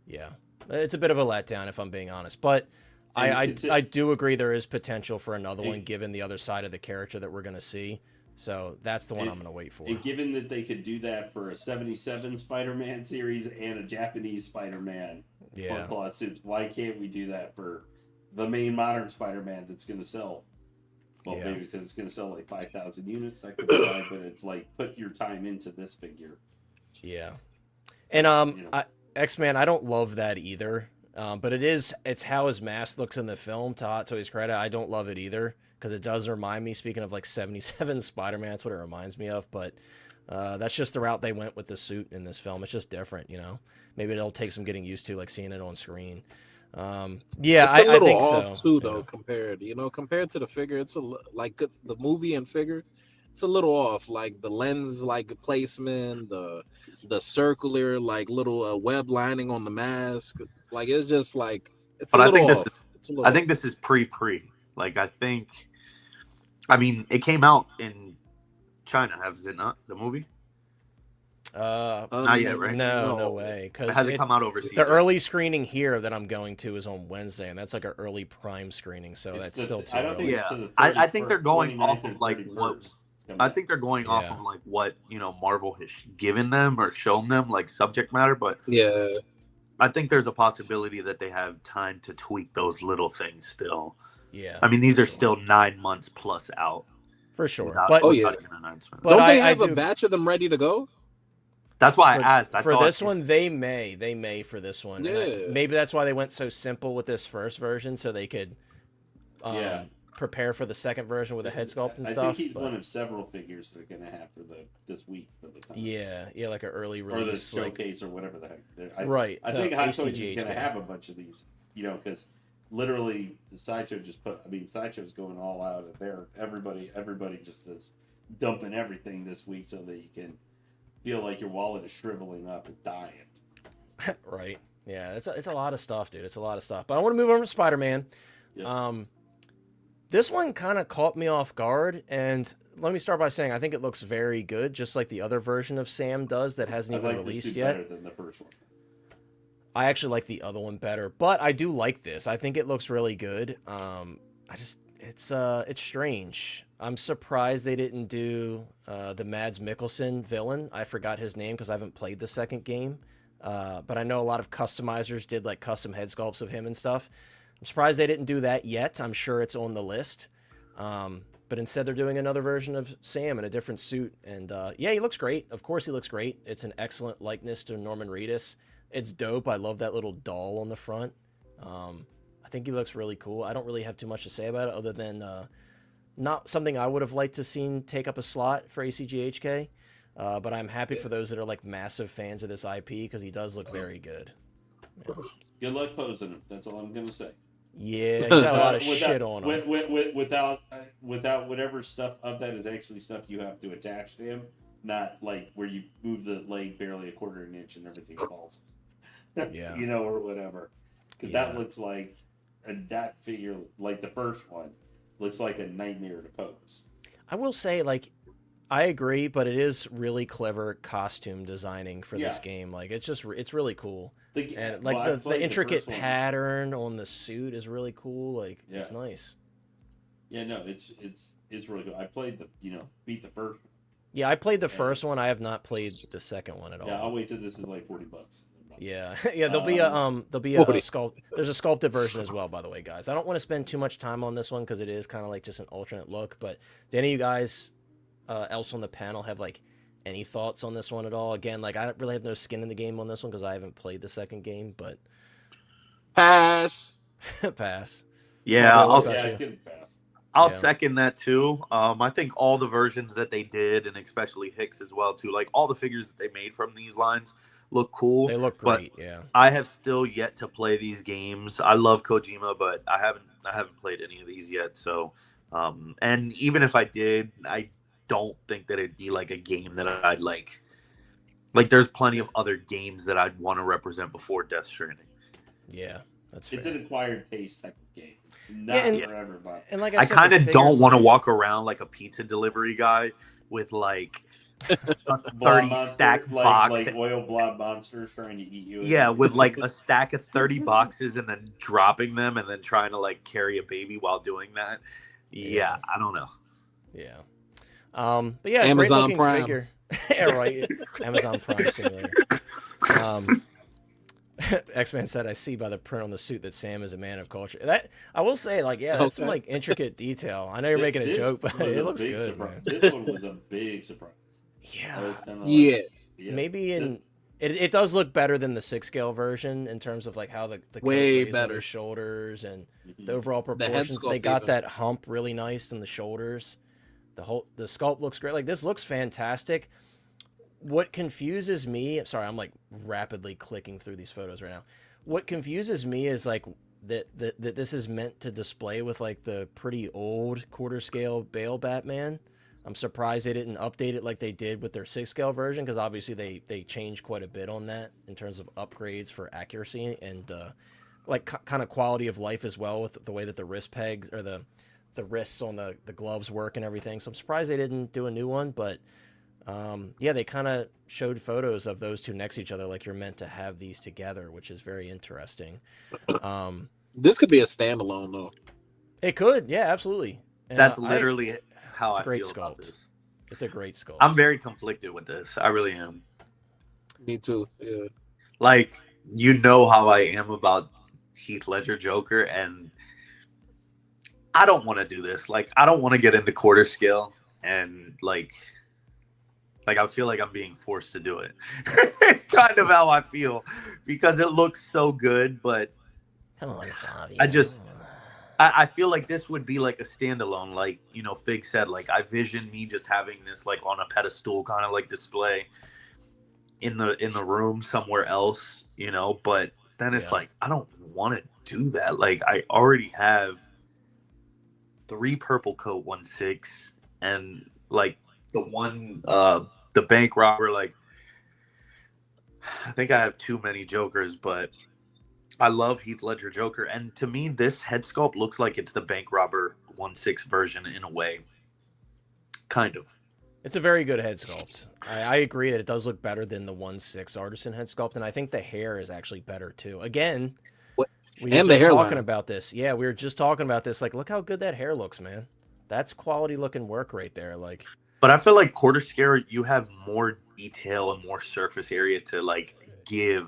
yeah, it's a bit of a letdown if I'm being honest. But I do agree there is potential for another one given the other side of the character that we're going to see. So that's the one I'm going to wait for. And given that they could do that for a 77 Spider-Man series and a Japanese Spider-Man Yeah. cloth suits, why can't we do that for the main modern Spider-Man that's going to sell? Well, Yeah. maybe because it's going to sell like 5,000 units, that could be why, but it's like, put your time into this figure. Yeah. And You know. X-Men, I don't love that either. But it's how his mask looks in the film. To Hot Toys credit, I don't love it either because it does remind me. Speaking of like 77 Spider-Man, that's what it reminds me of. But that's just the route they went with the suit in this film. It's just different, you know. Maybe it'll take some getting used to, like seeing it on screen. Yeah, It's a little I think off so. too, though. Compared to the figure, it's like the movie and figure. It's a little off, like the lens, like placement, the circular, like little web lining on the mask. Like it's just like it's. But a I little think off. this It's a little I think this is pre. Like I mean, it came out in China, has it not? The movie? Not yet, right? No way. It Because hasn't come out overseas. the early screening here that I'm going to is on Wednesday, and that's like an early prime screening, so that's still too I don't early. think Yeah. it's to the I think they're 31st, going off 29th, of, like, or what- 31st. It's coming I out. think they're going off Yeah. of like what Marvel has given them or shown them, like subject matter. But Yeah, I think there's a possibility that they have time to tweak those little things still. Yeah, I mean, these are still 9 months plus out. for sure. without- But Oh, yeah. without an announcement. But don't they I have a do- batch of them ready to go? That's why I for, asked. I for thought this one, they may for this one. And Yeah. maybe that's why they went so simple with this first version, so they could Yeah. prepare for the second version with a head sculpt and I stuff. think he's but- one of several figures they're going to have for this week for the comics. yeah, like an early Or the release, like showcase or whatever the heck. right. I the think Hot Toys is ACGHK. going to have a bunch of these, because literally the Sideshow Sideshow's going all out of there. Everybody just is dumping everything this week so that you can feel like your wallet is shriveling up and dying. Right. Yeah, it's a lot of stuff, dude. It's a lot of stuff. But I want to move over to Spider-Man. Yeah. This one kind of caught me off guard, and let me start by saying I think it looks very good, just like the other version of Sam does that hasn't I even like this released suit yet. better than the first one. I actually like the other one better, but I do like this. I think it looks really good. It's strange. I'm surprised they didn't do the Mads Mikkelsen villain. I forgot his name because I haven't played the second game. But I know a lot of customizers did like custom head sculpts of him and stuff. I'm surprised they didn't do that yet. I'm sure it's on the list. But instead they're doing another version of Sam in a different suit. And yeah, he looks great. Of course he looks great. It's an excellent likeness to Norman Reedus. It's dope. I love that little doll on the front. I think he looks really cool. I don't really have too much to say about it other than not something I would have liked to seen take up a slot for ACGHK. But I'm happy for those that are like massive fans of this IP because he does look very good. Yeah. Good luck posing him. That's all I'm gonna say. Yeah, he's got a lot of shit on him. Without whatever stuff of that is actually stuff you have to attach to him, not like where you move the leg barely a quarter of an inch and everything falls. Yeah. You know, or whatever. Because that looks like that figure, like the first one, looks like a nightmare to pose. I will say, like, I agree, but it is really clever costume designing for this game. Like, it's really cool. And like the intricate pattern on the suit is really cool. Like, it's nice. Yeah, no, it's really cool. I played beat the first one. Yeah, I played the first one. I have not played the second one at all. Yeah, I'll wait till this is like $40. Yeah, yeah. There'll be a sculpt. There's a sculpted version as well, by the way, guys. I don't want to spend too much time on this one because it is kind of like just an alternate look. But do any of you guys else on the panel have like any thoughts on this one at all? Again, like I really have no skin in the game on this one because I haven't played the second game. But pass. Pass. Yeah, I can pass. I'll second that too. I think all the versions that they did, and especially Hicks as well too, like all the figures that they made from these lines look cool. They look great, yeah. I have still yet to play these games. I love Kojima, but I haven't played any of these yet. So, and even if I did, I don't think that it'd be like a game that I'd like. Like, there's plenty of other games that I'd want to represent before Death Stranding. Yeah, that's fair. It's an acquired taste type of game. Not for everybody. And like I said, kind of don't want to walk around like a pizza delivery guy with like a 30 stack box, like oil blob monsters trying to eat you. Yeah, with like a stack of 30 boxes and then dropping them and then trying to like carry a baby while doing that. Yeah, I don't know. Yeah. But yeah, Amazon great looking Prime. figure. Yeah, right. Amazon Prime Simulator. X-Man said, "I see by the print on the suit that Sam is a man of culture." That I will say, like, yeah, that's some like intricate detail. I know you're making a joke, but it looks good, man. This one was a big surprise. Yeah, Maybe it does look better than the 6-scale version in terms of like how the way coat lays on better the shoulders and the overall proportions. sculpt They got even. that hump really nice in the shoulders. The sculpt looks great. Like, this looks fantastic. What confuses me, sorry, I'm like rapidly clicking through these photos right now. What confuses me is like that this is meant to display with like the pretty old quarter scale Bale Batman. I'm surprised they didn't update it like they did with their 6-scale version, because obviously they changed quite a bit on that in terms of upgrades for accuracy and like kind of quality of life as well, with the way that the wrist pegs or the wrists on the gloves work and everything. So I'm surprised they didn't do a new one, but yeah, they kind of showed photos of those two next to each other, like you're meant to have these together, which is very interesting. This could be a standalone, though. It could, yeah, absolutely. And, That's literally how I feel about this. It's a great sculpt. I'm very conflicted with this. I really am. Me too. Yeah. Like, you know how I am about Heath Ledger Joker, and I don't want to do this. Like, I don't want to get into quarter scale, and like I feel like I'm being forced to do it. It's kind of how I feel, because it looks so good, but come on, Flavio. I feel like this would be like a standalone, like, you know, Fig said, like, I vision me just having this like on a pedestal kind of like display in the room somewhere else, you know, but then it's like, I don't want to do that. Like, I already have 3 purple coat 1/6 and like the one the bank robber. Like, I think I have too many Jokers, but I love Heath Ledger Joker, and to me this head sculpt looks like it's the bank robber 1/6 version in a way. kind of. It's a very good head sculpt. I agree that it does look better than the 1/6 Artisan head sculpt, and I think the hair is actually better too. Again, What? we were And the just hairline. talking about this. Yeah, we were just talking about this. Like, look how good that hair looks, man. That's quality looking work right there. Like, But I feel like quarter scale, you have more detail and more surface area to like give.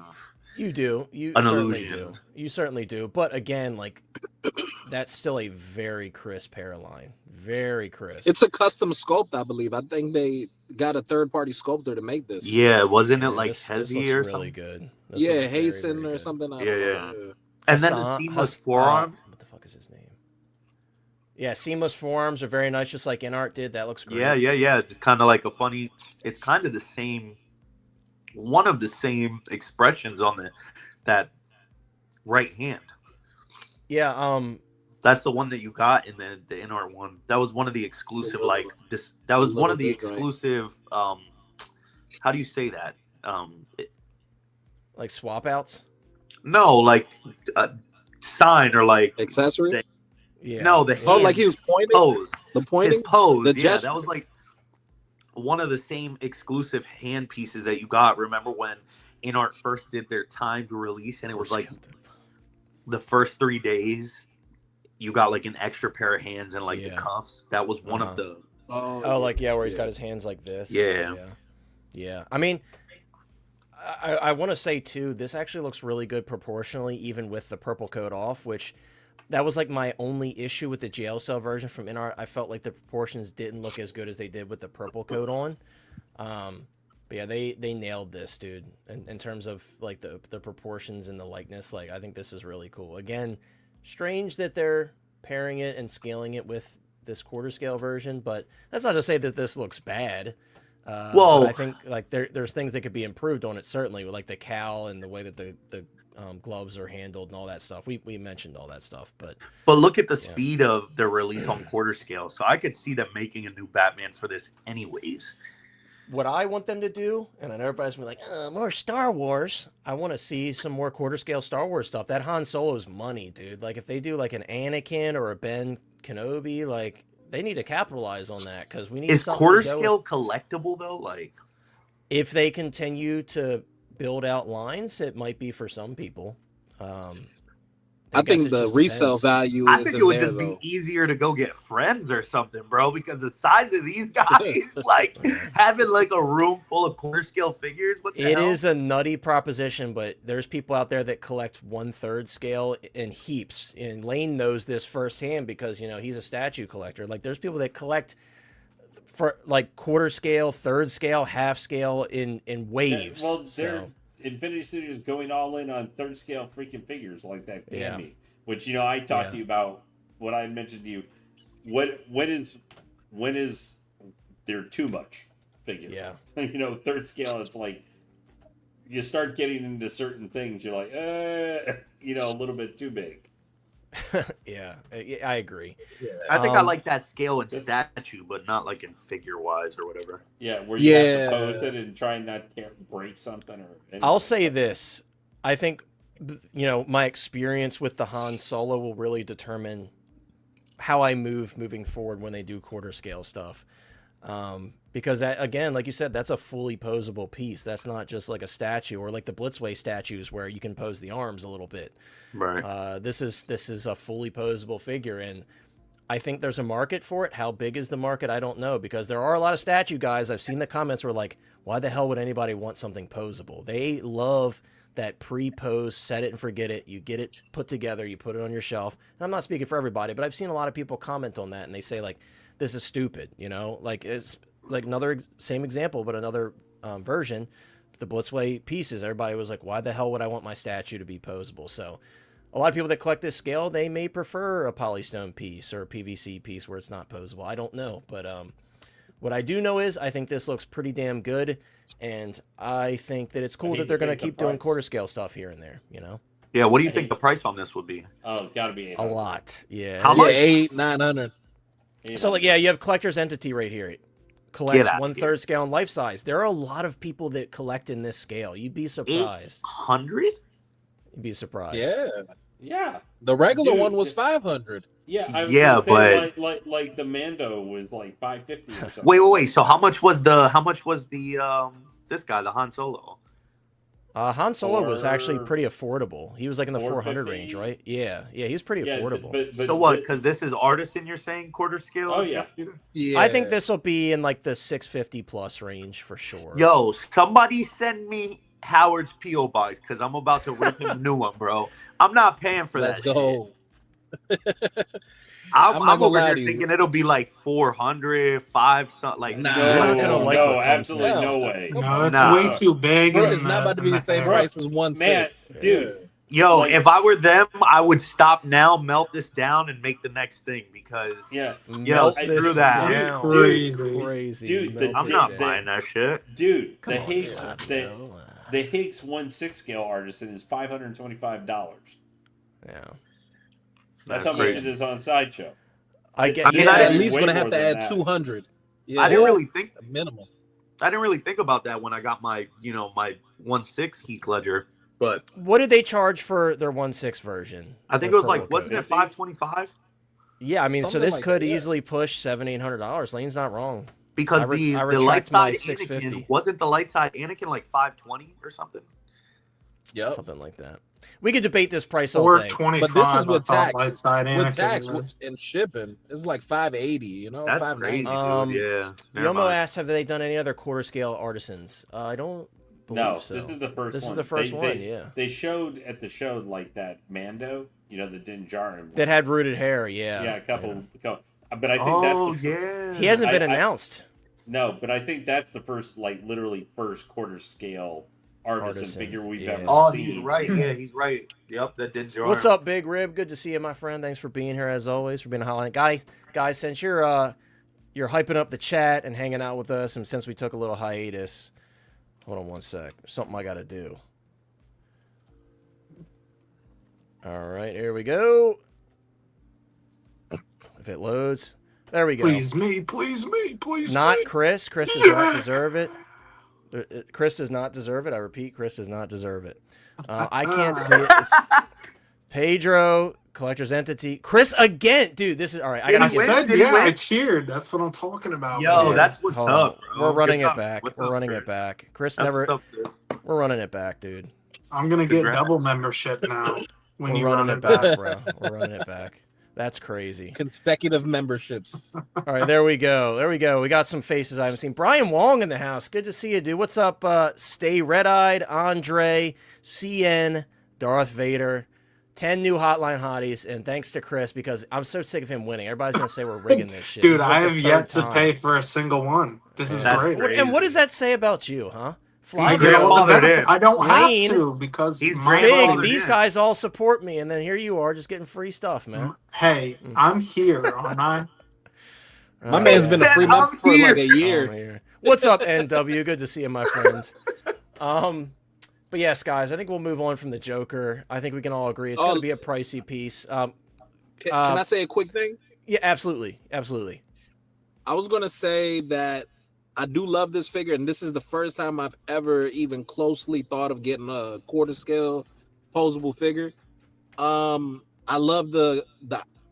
you do. You An certainly illusion. do. You certainly do. But again, like, that's still a very crisp hairline. Very crisp. It's a custom sculpt, I believe. I think they got a third-party sculptor to make this. Yeah, wasn't it Yeah, like this Hezi looks or really something? good. This Yeah, looks very, Hasten very or good. something. I Yeah, don't yeah. know. And then the Hassan- seamless Has- forearms. what the fuck is his name? Yeah, seamless forearms are very nice, just like InArt did. That looks great. Yeah. It's kind of like a funny. It's kind of the same. One of the same expressions on that right hand. Yeah. That's the one that you got in the InArt one. That was one of the exclusive, little- like this. That was one of the little bit, right? exclusive. How do you say that? Like swap outs. No, like sign or like Accessory? Yeah. no, the Oh, hand like he was pointing? pose. The His pointing? pose. The Yeah, gesture? that was like one of the same exclusive hand pieces that you got. Remember when InArt first did their timed release, and it was like the first 3 days you got like an extra pair of hands and like the Yeah. cuffs. That was one Uh-huh. of the Oh, like where he's got his hands like this. Yeah. Yeah. I mean, I want to say too, this actually looks really good proportionally, even with the purple coat off, which that was like my only issue with the jail cell version from InArt. I felt like the proportions didn't look as good as they did with the purple coat on. But yeah, they nailed this, dude. In terms of like the proportions and the likeness, like I think this is really cool. Again, strange that they're pairing it and scaling it with this quarter scale version, but that's not to say that this looks bad. Well- but I think like there's things that could be improved on it, certainly, with like the cowl and the way that the gloves are handled and all that stuff. We mentioned all that stuff, but look at the Yeah. speed of the release on quarter scale. So I could see them making a new Batman for this anyways. what I want them to do, and I know everybody's gonna be like, more Star Wars. I want to see some more quarter scale Star Wars stuff. That Han Solo's money, dude. Like if they do like an Anakin or a Ben Kenobi, like they need to capitalize on that because we need Is something quarter to go scale with. collectible though? Like If they continue to build out lines, it might be for some people. I guess think it the just resale depends. value I is think in it would there, just though. be easier to go get friends or something, bro, because the size of these guys, like having like a room full of quarter scale figures. What the It hell? is a nutty proposition, but there's people out there that collect 1/3 scale in heaps. And Lane knows this firsthand because, you know, he's a statue collector. Like there's people that collect for like quarter scale, third scale, half scale in waves. Well, they're So Infinity Studios going all in on third scale freaking figures like that Yeah. Gammy, which I talked Yeah. to you about. What I mentioned to you, when is there too much figure? yeah. Third scale. It's like you start getting into certain things. You're like, a little bit too big. Yeah, I agree. I think I Um, like that scale in statue, but not like in figure wise or whatever. Yeah, where you Yeah. have to pose it and try not to break something or. I'll say this. I think, my experience with the Han Solo will really determine how I moving forward when they do quarter scale stuff. Because that, again, like you said, that's a fully posable piece. That's not just like a statue or like the Blitzway statues where you can pose the arms a little bit. Right. This is a fully posable figure, and I think there's a market for it. How big is the market? I don't know, because there are a lot of statue guys. I've seen the comments where like, why the hell would anybody want something posable? They love that pre-pose, set it and forget it. You get it put together, you put it on your shelf. And I'm not speaking for everybody, but I've seen a lot of people comment on that, and they say like, this is stupid, like it's like another same example, but another version. The Blitzway pieces, everybody was like, why the hell would I want my statue to be posable? So a lot of people that collect this scale, they may prefer a polystone piece or a PVC piece where it's not posable. I don't know, but what I do know is I think this looks pretty damn good, and I think that it's cool need that to they're going to think the keep doing price. quarter scale stuff here and there, Yeah. What do you think the price on this would be? Oh, gotta be A 800. lot. Yeah. How Yeah, much? 800-900. So like, yeah, you have collector's entity right here. It collects Get out of 1/3 scale and life size. There are a lot of people that collect in this scale. You'd be surprised. 800? You'd be surprised. Yeah. Yeah. The regular Dude, one was 500. Yeah, I was Yeah, gonna say, but like the Mando was like $550 or something. wait. So how much was the this guy, the Han Solo? Han Solo was actually pretty affordable. He was like in the 400 range, 450? right? Yeah, he was pretty affordable. But So what? Because this is Artisan, you're saying quarter scale? Oh, yeah. Yeah. I think this will be in like the 650 plus range for sure. Yo, somebody send me Howard's P.O. box because I'm about to rip him a new one, bro. I'm not paying for Let's that go. I'm not gonna over lie here to you. thinking it'll be like 400, 5 something like Nah. You're not gonna like what comes absolutely next. no way. No, it's Nah. way too big. Bro, and it's not about to be the same hair. price as 1.6. Man, dude. Yo, Like- if I were them, I would stop now, melt this down, and make the next thing because Yeah, Melt screw this that. down. Crazy. Crazy. Dude, Melt I'm it not down. buying that shit. dude. Come The on, Higgs, man. the Higgs 1/6 scale Artisan is $525. Yeah. That's how much crazy. it is on Sideshow. I get. I mean, You're I at didn't- least way gonna more have to than add that. 200. Yeah, I didn't really think minimum. about that when I got my my 1.6 Heat Ledger, but What did they charge for their 1.6 version? I think The it was like promo wasn't code? it 525? Yeah, I mean, so Something this like could that, yeah. easily push $700-800. Lane's not wrong. Because I the light retract my side 650. Anakin wasn't the light side Anakin like 520 or something. Yep. Something like that. We could debate this price all day. 425. But this is with I thought tax. light side With Anakin tax was. and shipping, it's like 580. You know, That's 590. crazy, Um, dude. Yeah. Never Yomo mind. asked, have they done any other quarter scale artisans? I don't believe No, so. this is the first This one. is the first They- one, they- yeah. They showed at the show like that Mando, that didn't jar him. That had rooted hair, yeah. Yeah, a couple. But I think Oh that's yeah. He hasn't been I- announced. no, but I think that's the first, like literally first quarter scale artisan Artisan, figure we've yeah. ever Oh, seen. he's right. Yeah, he's right. Yep, that did jar. What's up, Big Rib? Good to see you, my friend. Thanks for being here as always, for being a hotline guy. Guys, since you're hyping up the chat and hanging out with us, and since we took a little hiatus, hold on one sec. There's something I got to do. All right, here we go. If it loads, there we go. Please me, please me, please Not me. Chris. Chris does not deserve it. Chris does not deserve it. I repeat, Chris does not deserve it. I can't see it. It's Pedro, collector's entity. Chris again, dude. This is all right. I Did gotta he I get. win? said, Did he yeah, win? I cheered. That's what I'm talking about. Yo, man. that's what's Hold up, on. bro. We're running Good it stuff. back. What's We're up, running Chris? it back. Chris That's never. what's up, Chris. We're running it back, dude. I'm gonna get Congrats. double membership now when We're you running run it back, bro. We're running it back. That's crazy. Consecutive memberships. All right, there we go. There we go. We got some faces I haven't seen. Brian Wong in the house. Good to see you, dude. What's up? Stay Red-Eyed, Andre, CN, Darth Vader, 10 new Hotline Hotties, and thanks to Chris because I'm so sick of him winning. Everybody's going to say we're rigging this shit. Dude, This is I like have the yet third to time. pay for a single one. This is That's great. great. And what does that say about you, huh? Fly He's I don't- grandfathered in. I don't Lane, have to because he's my Fig, grandfathered these in. guys all support me, and then here you are just getting free stuff, man. Hey, I'm here, aren't I? My man's been a free I'm member for like a I'm year. here. What's up, NW? Good to see you, my friend. But yes, guys, I think we'll move on from the Joker. I think we can all agree it's going to be a pricey piece. Can I say a quick thing? Yeah, absolutely, absolutely. I was gonna say that I do love this figure, and this is the first time I've ever even closely thought of getting a quarter scale posable figure. I love the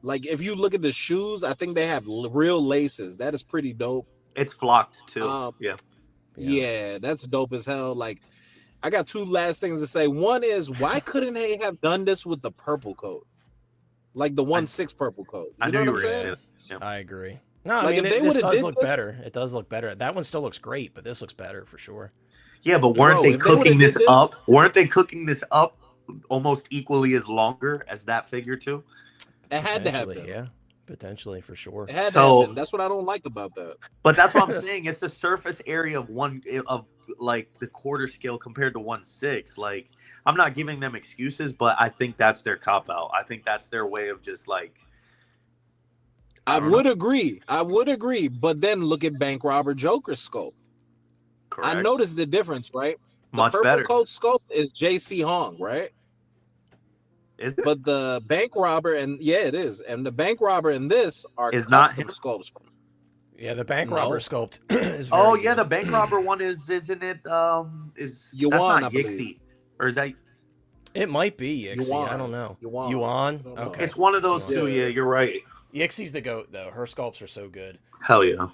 like if you look at the shoes, I think they have real laces. That is pretty dope. It's flocked too. Yeah. Yeah. Yeah, that's dope as hell. Like, I got two last things to say. One is, why couldn't they have done this with the purple coat? Like the 1.6 purple coat. I know knew you what were I'm gonna saying? say that. I agree. No, I Like, mean, if they this would've does did look this- better. It does look better. That one still looks great, but this looks better for sure. Yeah, but weren't Bro, they if they would've cooking did this this- up? Weren't they cooking this up almost equally as longer as that figure too? It had to Potentially, happen. yeah. Potentially, for sure. It had So- to happen. That's what I don't like about that. But that's what I'm saying. It's the surface area of like the quarter scale compared to 1.6. Like, I'm not giving them excuses, but I think that's their cop out. I think that's their way of just like. I don't would agree. I would agree. But then look at Bank Robber Joker's sculpt. Correct. I noticed the difference, right? The Much purple better. coat sculpt is JC Hong, right? Is it? But the bank robber and it is. And the bank robber in this are Is not custom him? sculpts. Yeah, the bank No. robber sculpt is very Oh yeah, good. the bank robber one isn't it? Is Yuan, that's I not believe. Yixi, or is that? It might be Yixi. Yuan. I don't know. Yuan. Yuan? I don't know. Okay. It's one of those Yuan. two. Yeah, you're right. Yixi's the goat, though. Her sculpts are so good. Hell yeah.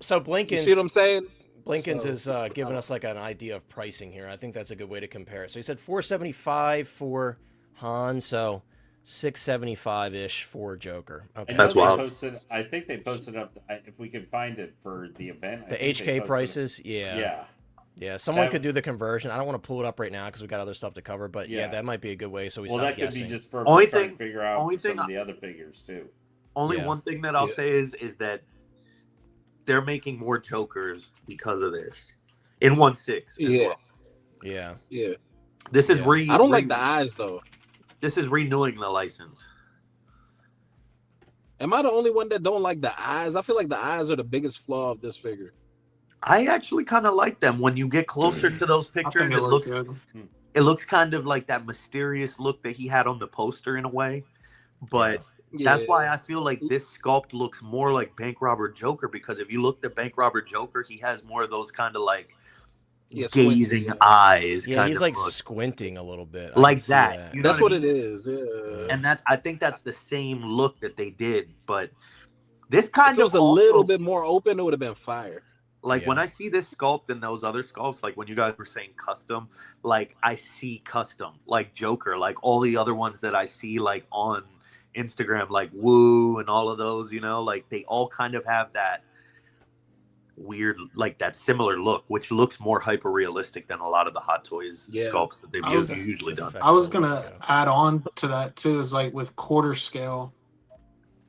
So You Blinken's, see what I'm saying? Blinkens So- is giving us like an idea of pricing here. I think that's a good way to compare it. So he said $475 for Han, so $675-ish for Joker. Okay. I know That's they wild. Posted, I think they posted up, if we can find it for the event. I The think they HK posted- prices, yeah. Yeah. Yeah, someone That- could do the conversion. I don't want to pull it up right now because we got other stuff to cover, but yeah, Yeah. that might be a good way so we Well, stop that could guessing. be just for Only trying thing- to figure out only some thing of the other figures, too. Only Yeah. one thing that I'll Yeah. say is that they're making more Jokers because of this in 1/6. Yeah. Well. Yeah. Yeah. This is Yeah. I don't like the eyes though. This is renewing the license. Am I the only one that don't like the eyes? I feel like the eyes are the biggest flaw of this figure. I actually kind of like them. When you get closer to those I pictures, think it looks good. it looks kind of like that mysterious look that he had on the poster in a way. But that's why I feel like this sculpt looks more like Bank Robber Joker, because if you look at Bank Robber Joker, he has more of those kind of like gazing squinty, eyes. Yeah, kind he's of like look. squinting a little bit. I Like can see that. You know That's what what I it mean? is. Yeah. And I think that's the same look that they did. But this kind If it was of a little also- bit more open, it would have been fire. Like when Yeah. I see this sculpt and those other sculpts, like when you guys were saying custom, like I see custom, like Joker, like all the other ones that I see like on Instagram, like Woo and all of those, you know, like they all kind of have that weird, like that similar look, which looks more hyper realistic than a lot of the Hot Toys Yeah. sculpts that they've I was- usually done. I was gonna add on to that too, is like with quarter scale,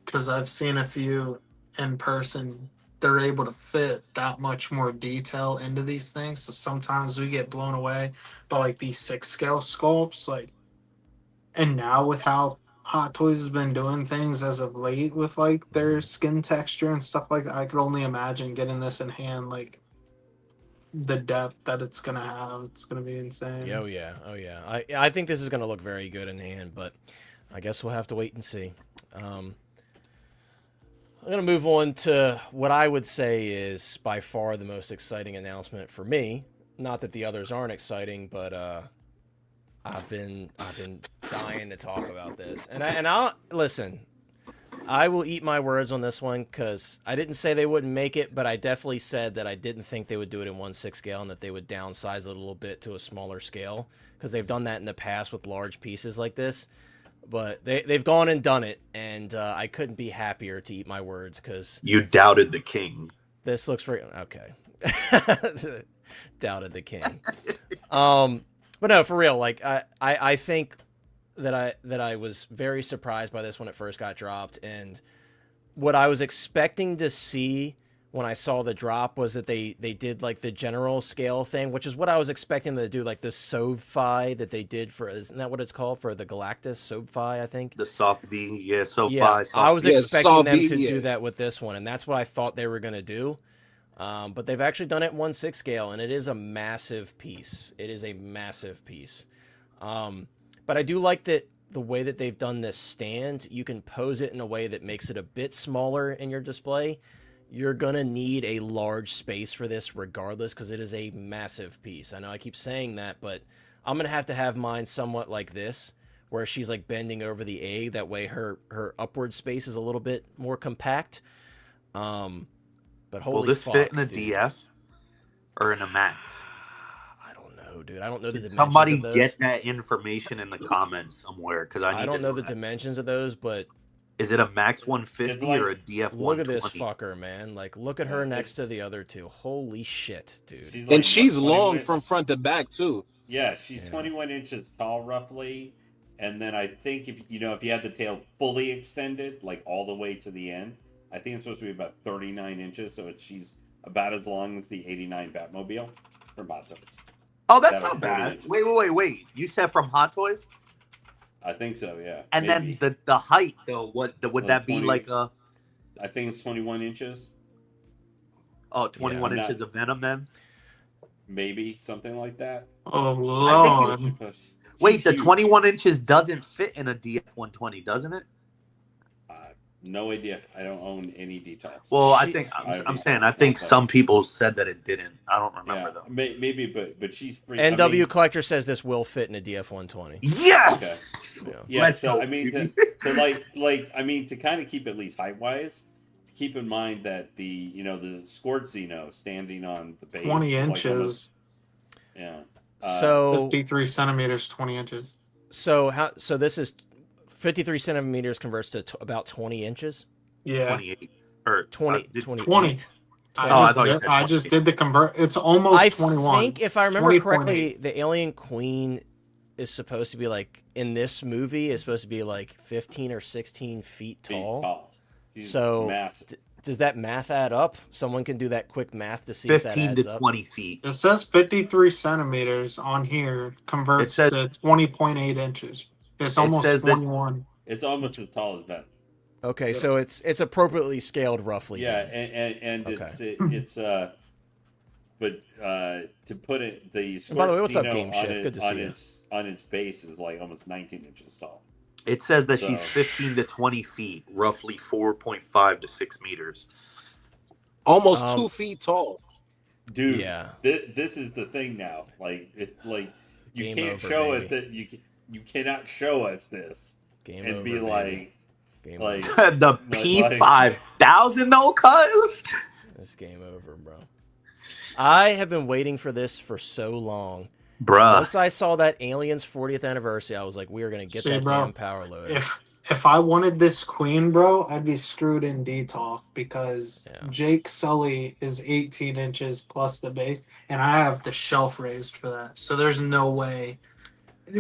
because I've seen a few in person. They're able to fit that much more detail into these things. So sometimes we get blown away by like these 6 scale sculpts. Like, and now with how Hot Toys has been doing things as of late with like their skin texture and stuff like that, I could only imagine getting this in hand, like the depth that it's gonna have. It's gonna be insane. Oh yeah. I think this is gonna look very good in hand, but I guess we'll have to wait and see. I'm going to move on to what I would say is by far the most exciting announcement for me. Not that the others aren't exciting, but I've been dying to talk about this. And I'll listen. I will eat my words on this one because I didn't say they wouldn't make it, but I definitely said that I didn't think they would do it in 1/6 scale and that they would downsize it a little bit to a smaller scale because they've done that in the past with large pieces like this. But they've gone and done it, and I couldn't be happier to eat my words because You doubted the king. this looks very okay. Doubted the king. But no, for real. Like I think that I was very surprised by this when it first got dropped, and what I was expecting to see when I saw the drop was that they did like the general scale thing, which is what I was expecting them to do, like the SOBFI that they did for, isn't that what it's called, for the Galactus SOBFI, I think? The soft V, yeah, so Yeah, soft I was Yeah, expecting soft them V, to yeah. do that with this one, and that's what I thought they were going to do. But they've actually done it in 1/6 scale, and it is a massive piece. It is a massive piece. But I do like that the way that they've done this stand, you can pose it in a way that makes it a bit smaller in your display. You're going to need a large space for this regardless because it is a massive piece. I know I keep saying that, but I'm going to have mine somewhat like this, where she's like bending over the A. That way her upward space is a little bit more compact. But holy Will this fuck, fit in a dude. DF or in a max? I don't know, dude. I don't know the Did dimensions somebody of those. get that information in the comments somewhere? Because I I don't know the that. dimensions of those, but Is it a max 150 It's like- or a DF 120? look at this fucker, man. Like, look at her next to the other two. Holy shit, dude. And she's what, long 21 from front to back too. Yeah, she's Yeah. 21 inches tall roughly, and then I think if you had the tail fully extended, like all the way to the end, I think it's supposed to be about 39 inches. So she's about as long as the '89 Batmobile from Hot Toys. Oh, that's That'll not put it bad. in. Wait. You said from Hot Toys? I think so, yeah. And Maybe. then the height, though, would Like that be 20 like a I think it's 21 inches, 21 Yeah, inches of Venom then? maybe something like that. Oh I think lord. Wait, She's the huge. 21 inches doesn't fit in a DF 120, doesn't it? No idea. I don't own any details. Well, I She- think I I'm saying I think some people said that it didn't. I don't remember though. Maybe, but she's free. NW Collector says this will fit in a DF-120. Yes. Yeah. Yeah, Let's so go, I mean, baby. to kind of keep at least height wise, keep in mind that the scored Xeno standing on the base, 20 is like inches, almost- yeah. So 53 centimeters, 20 inches. so this is 53 centimeters converts to about 20 inches. Yeah. 28 or 20, did- 20. 20. Oh, I thought you said I just 28. did the convert. It's almost I 21. think if I It's remember 20.8. correctly, the Alien Queen is supposed to be like in this movie is supposed to be like 15 or 16 feet tall. She's So massive. does that math add up? Someone can do that quick math to see if that 15 adds to up. 20 feet. It says 53 centimeters on here converts It says- to 20.8 inches. It's It almost says that- 21. It's almost as tall as Ben. Okay, so it's appropriately scaled roughly. Yeah, then. and Okay. but to put it, the And by the way, what's up, Scorpino Game Shift? Good to see you. on its base is like almost 19 inches tall. It says that she's So- 15 to 20 feet, roughly 4.5 to 6 meters. Almost Um, 2 feet tall. Dude, Yeah. this is the thing now. You Game can't over, show baby. it that you cannot show us this Game and over, be baby. like Game like over. The P5000 though, cuz. It's game over, bro. I have been waiting for this for so long. Bruh. Once I saw that Aliens 40th anniversary, I was like, we are gonna get See, that bro, damn power loader. If I wanted this queen, bro, I'd be screwed in DTOF because Yeah. Jake Sully is 18 inches plus the base, and I have the shelf raised for that. So there's no way.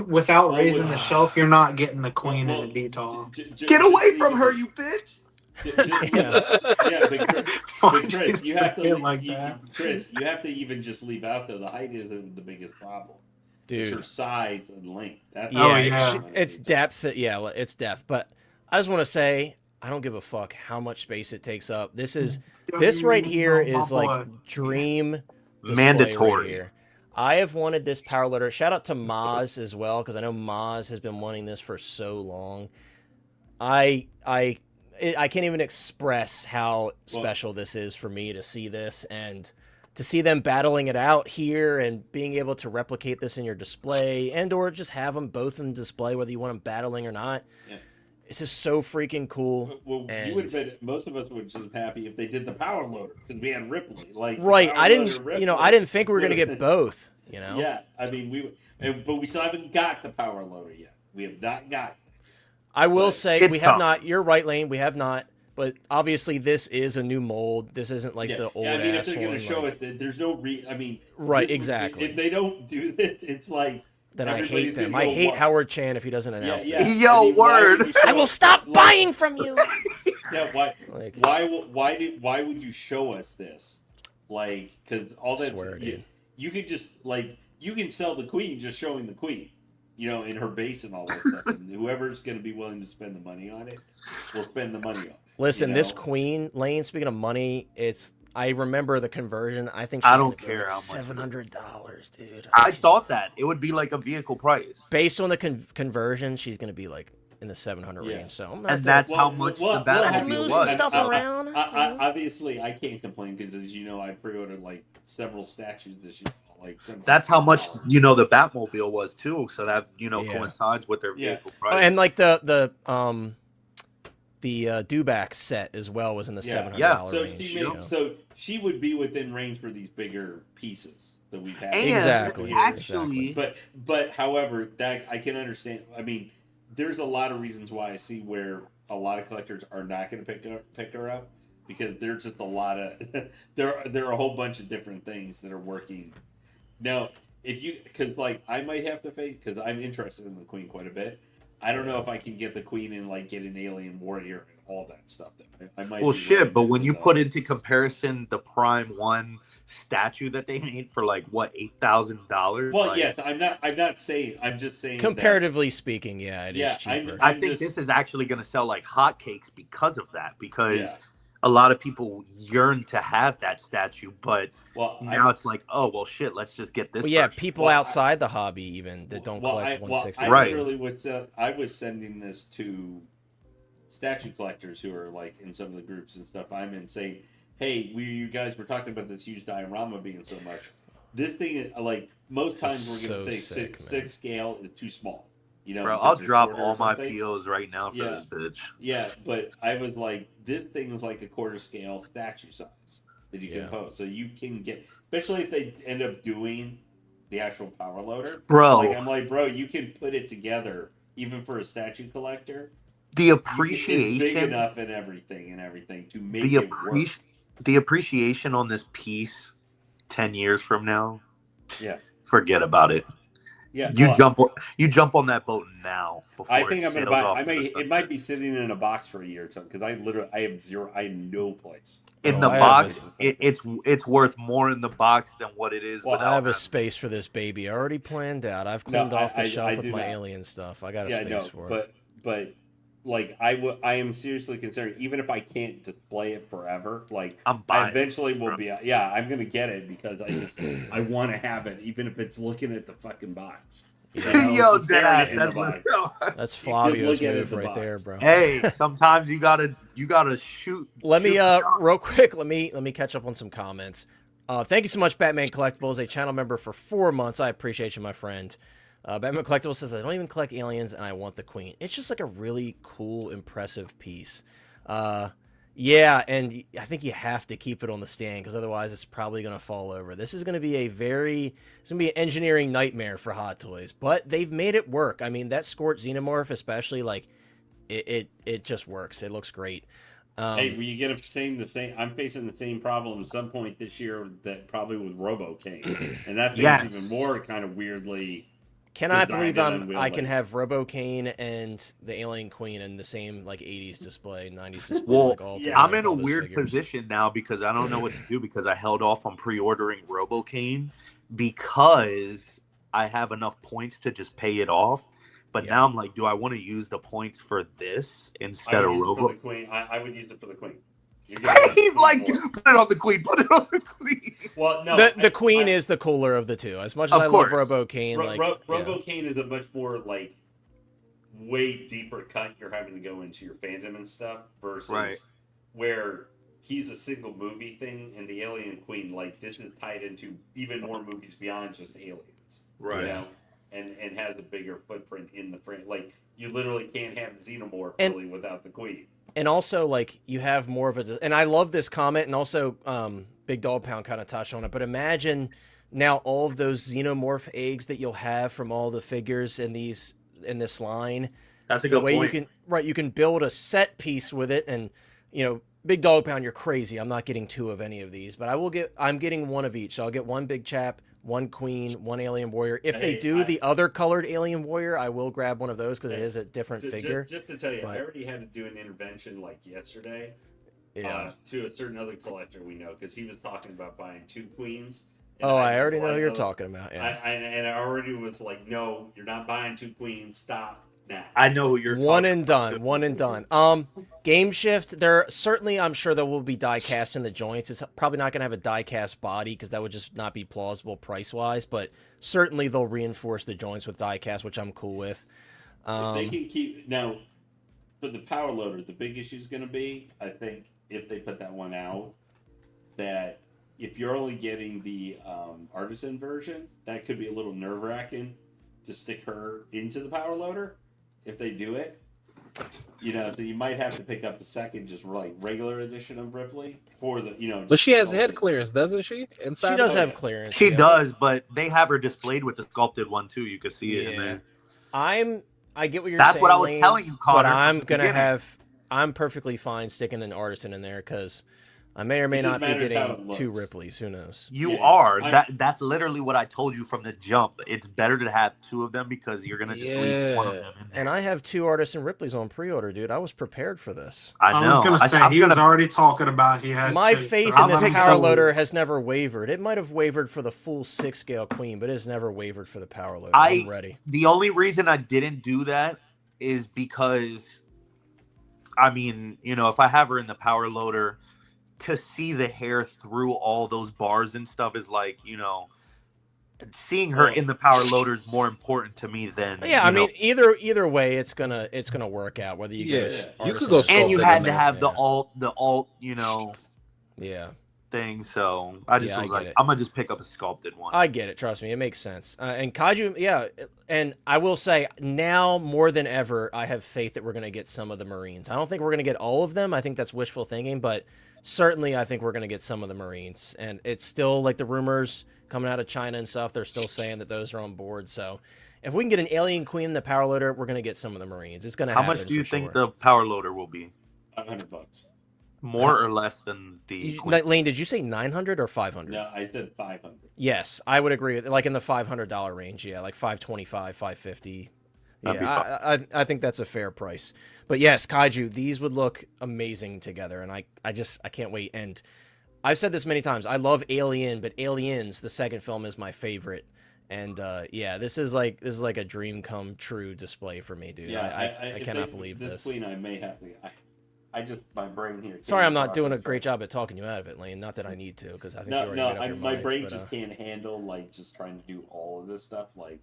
Without raising the shelf, you're not getting the queen in a DTOF. Get away from her, you bitch. Yeah, but Why'd Chris, you you have say to it like that? Chris, you have to even just leave out though the height isn't the biggest problem. It's her Dude. size and length. That's Oh, Yeah, yeah. it's depth. Yeah, it's depth. But I just want to say, I don't give a fuck how much space it takes up. This right here is like dream display Mandatory. right here. I have wanted this power loader. Shout out to Moz as well, because I know Moz has been wanting this for so long. I can't even express how special this is for me to see this and to see them battling it out here and being able to replicate this in your display and or just have them both in display, whether you want them battling or not. Yeah. It's just so freaking cool. Well, you would have been. Most of us would have been happy if they did the power loader because we had Ripley. Like Right. the I power loader didn't, Ripley I didn't think we were going to would've get been- both, you know? Yeah, I mean but we still haven't got the power loader yet. We have not got it. I will But say it's we have tough. not. You're right, Lane. We have not. But obviously, this is a new mold. This isn't like Yeah. the old I mean, if ass they're going one. to show like- it, there's no I mean, Right, this would- exactly. If they don't do this, it's like then I hate everybody's them. gonna I go, hate "What?" Howard Chan if he doesn't announce Yeah, it. Yo, I mean, why word. would you show I will it? stop Like- buying from you. Yeah, why? Like- Why would you show us this? Like, because all that Swear, dude. you could just like you can sell the queen just showing the queen, in her base and all that stuff. And whoever's going to be willing to spend the money on it will spend the money on it. Listen, you this know? queen Lane. Speaking of money, I remember the conversion. I think she's I don't gonna be care like how much it is. $700, dude. I thought that it would be like a vehicle price. based on the conversion, she's gonna be like in the 700 Yeah. range. So I'm And not that's how much the I Batmobile can move some was. stuff around. Obviously, I can't complain because, as you know, I pre-ordered like several statues this year. Like That's how much the Batmobile was too. So that Yeah. coincides with their Yeah. vehicle Oh, price. and like the Dewback set as well was in the $700 So range. she you know? so she would be within range for these bigger pieces that we've had. And Exactly. actually, But however, that I can understand. I mean, there's a lot of reasons why I see where a lot of collectors are not going to pick her up because there's just a lot of there are a whole bunch of different things that are working. Now, because like I might have to face because I'm interested in the Queen quite a bit. I don't know if I can get the Queen and like get an Alien Warrior and all that stuff. I might. well, be shit. willing But to when do you that. put into comparison the Prime One statue that they made for like what $8,000. Well, yes, I'm not saying. I'm just saying. that- Comparatively speaking, yeah, it is Yeah, cheaper. I I'm think just- this is actually going to sell like hotcakes because of that. Because Yeah. a lot of people yearn to have that statue, but Well, now it's like, oh well, shit. Let's just get this. Well, yeah, version. people Well, outside the hobby even that don't collect 160. I Right. literally was. I was sending this to statue collectors who are like in some of the groups and stuff I'm in saying, "Hey, you guys were talking about this huge diorama being so much. This thing, like most times, we're gonna say six scale is too small. You know, Bro, because I'll they're drop shorter or all my something. POs right now for Yeah. this bitch. Yeah, but I was like, this thing is like a quarter scale statue size that you can post, so you can get, especially if they end up doing the actual power loader. Bro, Like I'm like, bro, you can put it together even for a statue collector. the It's big appreciation, enough and everything to make it work. the appreciation on this piece 10 years from now, Yeah, forget about it. yeah. You jump on that boat now. Before I think it I'm gonna sails buy. off I into may. the It sunset. might be sitting in a box for a year or something because I have zero. I have no place. In the box. It's worth more in the box than what it is. Well, I have a space for this baby already planned out. I've cleaned off the shelf with my alien stuff. I got a space for it. But like I am seriously considering, even if I can't display it forever, like I eventually will be. Yeah, I'm gonna get it because I want to have it, even if it's looking at the fucking box. You know, Yo, that's Flavio's move right there, bro. Hey, sometimes you gotta shoot. Let me real quick. Let me catch up on some comments. Thank you so much, Batman Collectibles, a channel member for 4 months. I appreciate you, my friend. Batman Collectibles says, I don't even collect aliens and I want the queen. It's just like a really cool, impressive piece. Yeah, and I think you have to keep it on the stand because otherwise it's probably going to fall over. This is going to be it's going to be an engineering nightmare for Hot Toys, but they've made it work. I mean, that Skort Xenomorph especially, like, it just works. It looks great. Hey, were you gonna say the same? I'm facing the same problem at some point this year that probably with Robo King, and that thing's even more kind of weirdly. Cannot believe I can have Robo-Kane and the Alien Queen in the same like 80s display, 90s display. Well, like all I'm in a weird position now because I don't know what to do because I held off on pre-ordering Robo-Kane because I have enough points to just pay it off. But now I'm like, do I want to use the points for this instead of Robo? For the Queen. I would use it for the Queen. He's like, put it on the Queen. Put it on the Queen. Well, no, the Queen is the cooler of the two. As much as I love Robo-Kane, Robo-Kane is a much more like way deeper cut. You're having to go into your fandom and stuff versus where he's a single movie thing, and the Alien Queen, like this is tied into even more movies beyond just aliens, right? You know? And has a bigger footprint in the frame. Like you literally can't have the Xenomorph really without the Queen. And also, like, you have more of a... And I love this comment, and also Big Dog Pound kind of touched on it, but imagine now all of those Xenomorph eggs that you'll have from all the figures in this line. That's a good point. You can build a set piece with it, and, you know, Big Dog Pound, you're crazy. I'm not getting 2 of any of these, but I'm getting 1 of each. So I'll get 1 Big Chap, 1 Queen, 1 Alien Warrior. If they do the other colored Alien Warrior, I will grab one of those because it is a different figure. Just to tell you, I already had to do an intervention like yesterday to a certain other collector we know because he was talking about buying 2 Queens. I already know who you're talking about. Yeah. And I already was like, no, you're not buying 2 Queens. Stop. Nah. I know who you're one and done. One and done. Game Shift, I'm sure there will be die cast in the joints. It's probably not going to have a die cast body because that would just not be plausible price wise, but certainly they'll reinforce the joints with die cast, which I'm cool with. If they can keep now for the power loader, the big issue is going to be, I think, if they put that one out, that if you're only getting the artisan version, that could be a little nerve wracking to stick her into the power loader. If they do it, you know, so you might have to pick up a second, just like regular edition of Ripley for the, you know. But she has head clearance, doesn't she? Inside she does have clearance. She does, but they have her displayed with the sculpted one too. You can see it in there. I get what you're saying. That's what I was telling you, Connor. But I'm perfectly fine sticking an artisan in there because I may or may not be getting 2 Ripleys. Who knows? You are. That's literally what I told you from the jump. It's better to have 2 of them because you're gonna just leave one of them in there. And I have 2 Artisan Ripleys on pre-order, dude. I was prepared for this. I know. I was gonna say he was already talking about he had. My faith in this power loader has never wavered. It might have wavered for the full 6 scale Queen, but it has never wavered for the power loader. I'm ready. The only reason I didn't do that is because, I mean, you know, if I have her in the power loader, to see the hair through all those bars and stuff is like, you know, seeing her Well- in the power loader is more important to me than Yeah, I you know, mean, either way, it's gonna work out. Whether you Yeah, go you could artisan go or sculpted and you in had to there. have the Yeah. alt, you know, Yeah, thing. So I just Yeah, I was get like, it. I'm gonna just pick up a sculpted one. I get it. Trust me, it makes sense. And Kaiju, yeah, and I will say now more than ever, I have faith that we're gonna get some of the Marines. I don't think we're gonna get all of them. I think that's wishful thinking, but certainly I think we're gonna get some of the Marines. And it's still like the rumors coming out of China and stuff. They're still saying that those are on board. So if we can get an Alien Queen in the power loader, we're gonna get some of the Marines. It's gonna How happen. much do you for think sure. the power loader will be? $500. More or less than the Queen? Lane, did you say 900 or 500? No, I said 500. Yes, I would agree with like in the $500 range. Yeah, like 525, 550. That'd be Yeah, I think that's a fair price. But yes, Kaiju, these would look amazing together, and I can't wait. And I've said this many times. I love Alien, but Aliens, the second film, is my favorite. And yeah, this is like a dream come true display for me, dude. Yeah, I if cannot believe this. Queen, I may have to. I just my brain here. Sorry, I'm not can't doing a process great it. job at talking you out of it, Lane. Not that I need to, because I think you No, already no, made up your my minds, brain but, just can't handle like just trying to do all of this stuff. Like,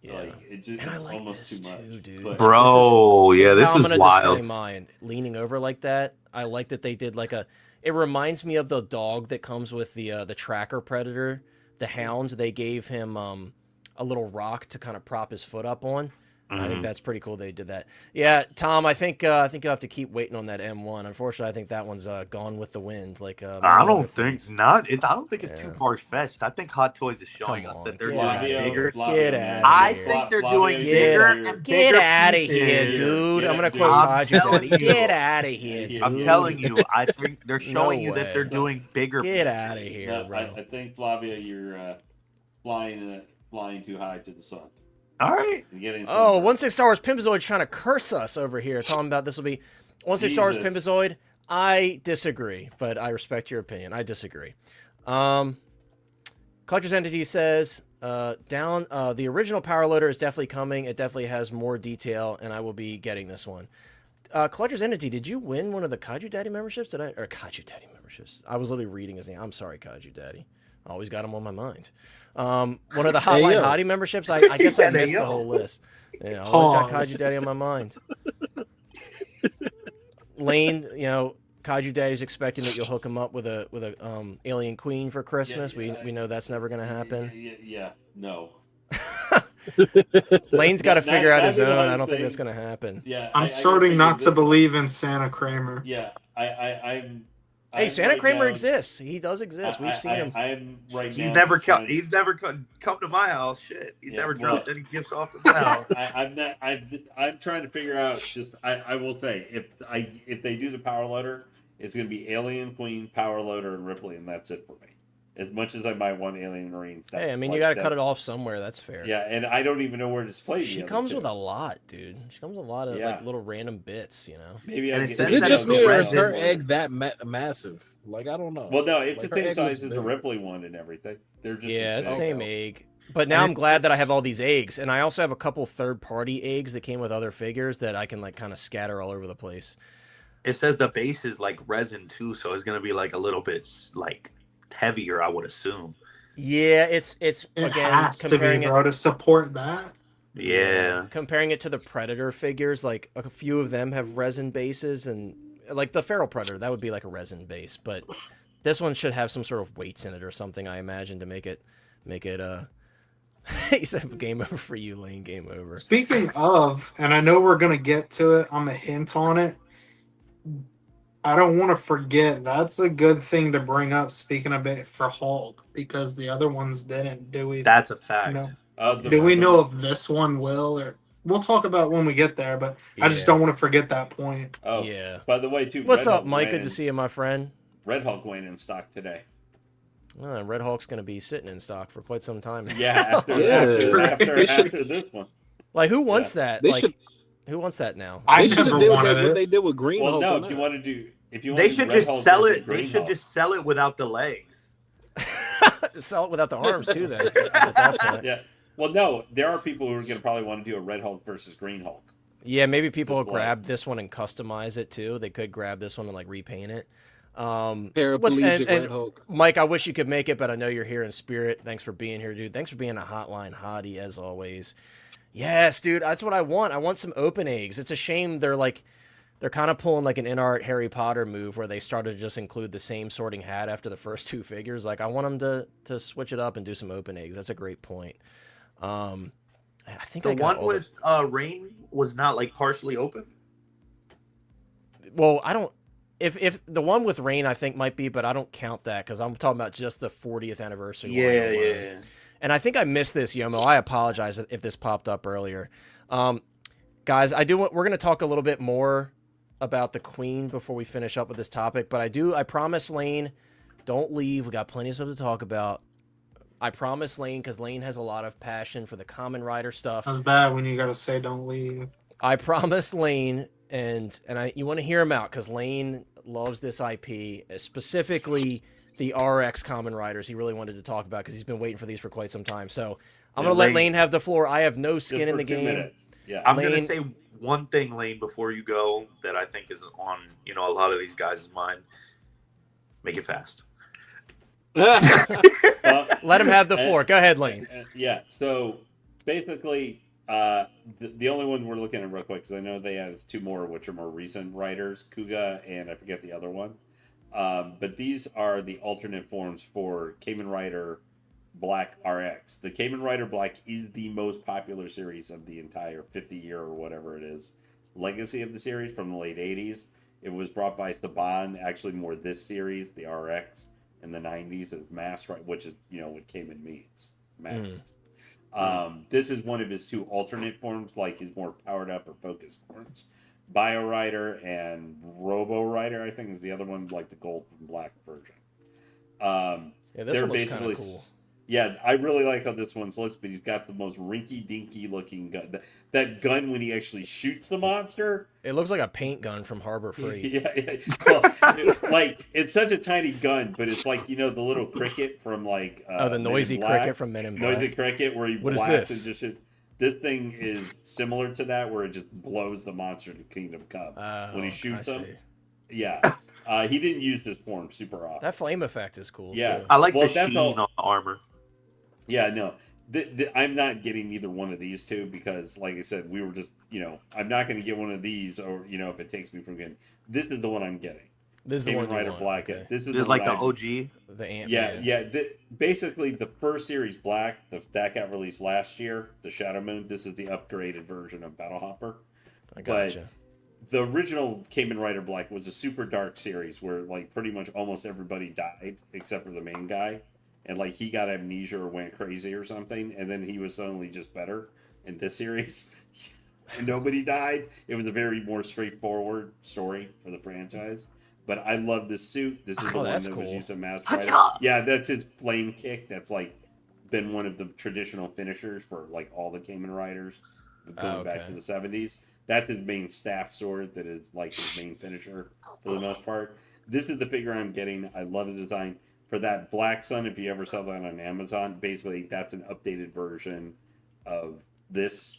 yeah. like it just And I it's like almost this too much, too, dude. But Bro, yeah, this how I'm is gonna display wild. mine, leaning over like that. I like that they did like a. It reminds me of the dog that comes with the tracker predator, the hound. They gave him a little rock to kind of prop his foot up on. I think that's pretty cool they did that. Yeah, Tom, I think you'll have to keep waiting on that M1. Unfortunately, I think that one's gone with the wind. Like I many other don't think things. not. I don't think it's too Yeah. far fetched. I think Hot Toys is showing Come us on, that they're get doing outta Flavio, here. bigger. Flavio, Get man. outta I here. think they're Flavio, doing get bigger outta here. and Get bigger out of here, pieces. dude! Get I'm gonna out- quote I'm Kaiju telling Daddy. you. Get out of here, dude! I'm telling you, I think they're showing you that way. they're doing bigger Get pieces. outta here. No, bro. I think Flavia, you're flying too high to the sun. All right. You're getting Oh, sunburned. 16 Star Wars Pimpozoid trying to curse us over here, talking about this will be 16 Star Wars Jesus. Pimpozoid. I disagree, but I respect your opinion. I disagree. Collector's Entity says, the original power loader is definitely coming. It definitely has more detail, and I will be getting this one. Collector's Entity, did you win one of the Kaiju Daddy memberships? Or Kaiju Daddy memberships? I was literally reading his name. I'm sorry, Kaiju Daddy. I always got him on my mind. One of the Hotline yo. Hottie memberships. I guess I said, "Hey, missed the yo." whole list. Yeah, I always got Pause. Kaiju Daddy on my mind. Lane, Kaiju Daddy's expecting that you'll hook him up with a Alien Queen for Christmas. Yeah, we know that's never gonna happen. Yeah, no. Lane's got to That- figure out that'd his be the own. one I don't think thing. that's gonna happen. Yeah, I'm I starting gotta not figure to this out. believe in Santa Kramer. Yeah, I'm. Hey, I'm Santa right Kramer now- exists. He does exist. We've seen him. I'm right now. He's never just come. trying- He's never come to my house. Shit. He's Yeah, never well- dropped any gifts off at my house. I'm not. I'm trying to figure out. Just I will say if they do the power loader, it's going to be Alien Queen, power loader, and Ripley, and that's it for me. As much as I might want Alien Marines. Hey, I mean, you got to cut it off somewhere. That's fair. Yeah, and I don't even know where to display. She comes with a lot, dude. She comes with a lot of Yeah. like little random bits, Maybe And I it get says Is it that just it's me a or is her resin. egg that massive? Like, I don't know. Well, no, it's Like, the her same egg size looks as the big. Ripley one and everything. They're just Yeah, as it's the big. same egg. But now I'm glad that I have all these eggs, and I also have a couple third-party eggs that came with other figures that I can like kind of scatter all over the place. It says the base is like resin too, so it's gonna be like a little bit like heavier, I would assume. Yeah, it's It again has to be, comparing it bro, to support that. Yeah. comparing it to the Predator figures. Like a few of them have resin bases, and like the Feral Predator, that would be like a resin base, but this one should have some sort of weights in it or something, I imagine, to make it he said game over for you, Lane, game over. Speaking of, and I know we're gonna get to it, I'm a hint on it. I don't want to forget. That's a good thing to bring up. Speaking of it for Hulk, because the other ones didn't. Do we? That's a fact. No. Do we know if this one will? Or we'll talk about it when we get there. But I just Yeah. don't want to forget that point. Oh, Yeah. By the way, too. What's Red up, Hulk Mike? went Good to in- see you, my friend. Red Hulk went in stock today. Red Hulk's gonna be sitting in stock for quite some time. Yeah, after, Yeah. after, They should- after this one. Like who wants that? They like should- who wants that now? I They should never have did wanted what it. they did with Green Well, Hulk. no, and if you that. want to do, They should just sell it. They should just sell it without the legs. Sell it without the arms too. Then at that point. Yeah. Well, no, there are people who are going to probably want to do a Red Hulk versus Green Hulk. Yeah, maybe people will Display. grab this one and customize it too. They could grab this one and like repaint it. Paraplegic and Red Hulk. Mike, I wish you could make it, but I know you're here in spirit. Thanks for being here, dude. Thanks for being a hotline hottie as always. Yes, dude, that's what I want. I want some open eggs. It's a shame they're kind of pulling like an in-art Harry Potter move where they started to just include the same sorting hat after the first two figures. Like I want them to switch it up and do some open eggs. That's a great point. I think The I got one with Rain was not like partially open. Well, I don't. If the one with Rain, I think might be, but I don't count that because I'm talking about just the 40th anniversary. Yeah. And I think I missed this, Yomo. I apologize if this popped up earlier. Guys, we're going to talk a little bit more about the Queen before we finish up with this topic, but I promise Lane, don't leave. We got plenty of stuff to talk about. I promise Lane, because Lane has a lot of passion for the Kamen Rider stuff. That's bad when you gotta say don't leave. I promise Lane, and you want to hear him out because Lane loves this IP, specifically the RX Kamen Riders. He really wanted to talk about because he's been waiting for these for quite some time. So I'm gonna let Lane have the floor. I have no skin in the game. Minutes. Yeah, I'm gonna say one thing, Lane, before you go, that I think is on a lot of these guys' mind. Make it fast. Let him have the floor. Go ahead, Lane. Yeah. So basically, the only one we're looking at real quick because I know they added two more, which are more recent writers, Kuga and I forget the other one. But these are the alternate forms for Kamen Rider Black RX. The Kamen Rider Black is the most popular series of the entire 50-year or whatever it is legacy of the series from the late 80s. It was brought by Saban, actually more this series, the RX, in the 90s as masked, which is what Kamen means, masked. This is one of his two alternate forms, like his more powered up or focused forms. Bio Rider and Robo Rider, I think, is the other one, like the gold and black version. This one looks kind of cool. Yeah, I really like how this one's looks, but he's got the most rinky-dinky looking gun. That gun when he actually shoots the monster. It looks like a paint gun from Harbor Freight. Yeah. Well, it's such a tiny gun, but it's like, the little cricket from like... the noisy cricket from Men in Black. Noisy cricket where he blasts and just shoots. This thing is similar to that, where it just blows the monster to Kingdom Come when he shoots him. Yeah, he didn't use this form super often. That flame effect is cool. Yeah, too. I like the sheen on the armor. Yeah, no, I'm not getting either one of these two because, like I said, we were just, I'm not going to get one of these, or if it takes me from getting. This is the one I'm getting. This is the one you want. Black. Okay. This is like the OG. The Ant. Yeah. Basically, the first series Black that got released last year, the Shadow Moon. This is the upgraded version of Battle Hopper. I gotcha. But the original Kamen Rider Black was a super dark series where like pretty much almost everybody died except for the main guy, and like he got amnesia or went crazy or something, and then he was suddenly just better in this series. And nobody died. It was a very more straightforward story for the franchise. But I love this suit. This is the one that was used in Masked Rider. Yeah, that's his flame kick. That's like been one of the traditional finishers for like all the Kamen Riders going back to the 70s. That's his main staff sword that is like his main finisher for the most part. This is the figure I'm getting. I love the design. For that Black Sun, if you ever saw that on Amazon, basically that's an updated version of this.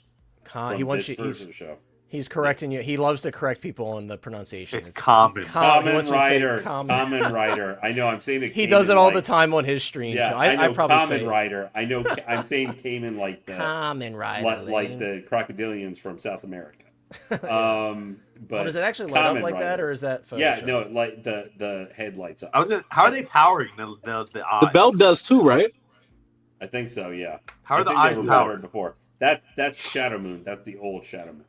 He wants you. He's correcting you. He loves to correct people on the pronunciation. It's Kamen Rider. Kamen Rider. I know. I'm saying it. He does it all the time on his stream. Yeah, I probably Kamen say Rider. I know. I'm saying Kamen like the Kamen Rider, like the crocodilians from South America. But does it actually light up like that, or is that Photoshop? Yeah, no, like the headlights up. How are they powering the eyes? The belt does too, right? I think so. Yeah. How are the eyes powered before? That's Shadow Moon. That's the old Shadow Moon.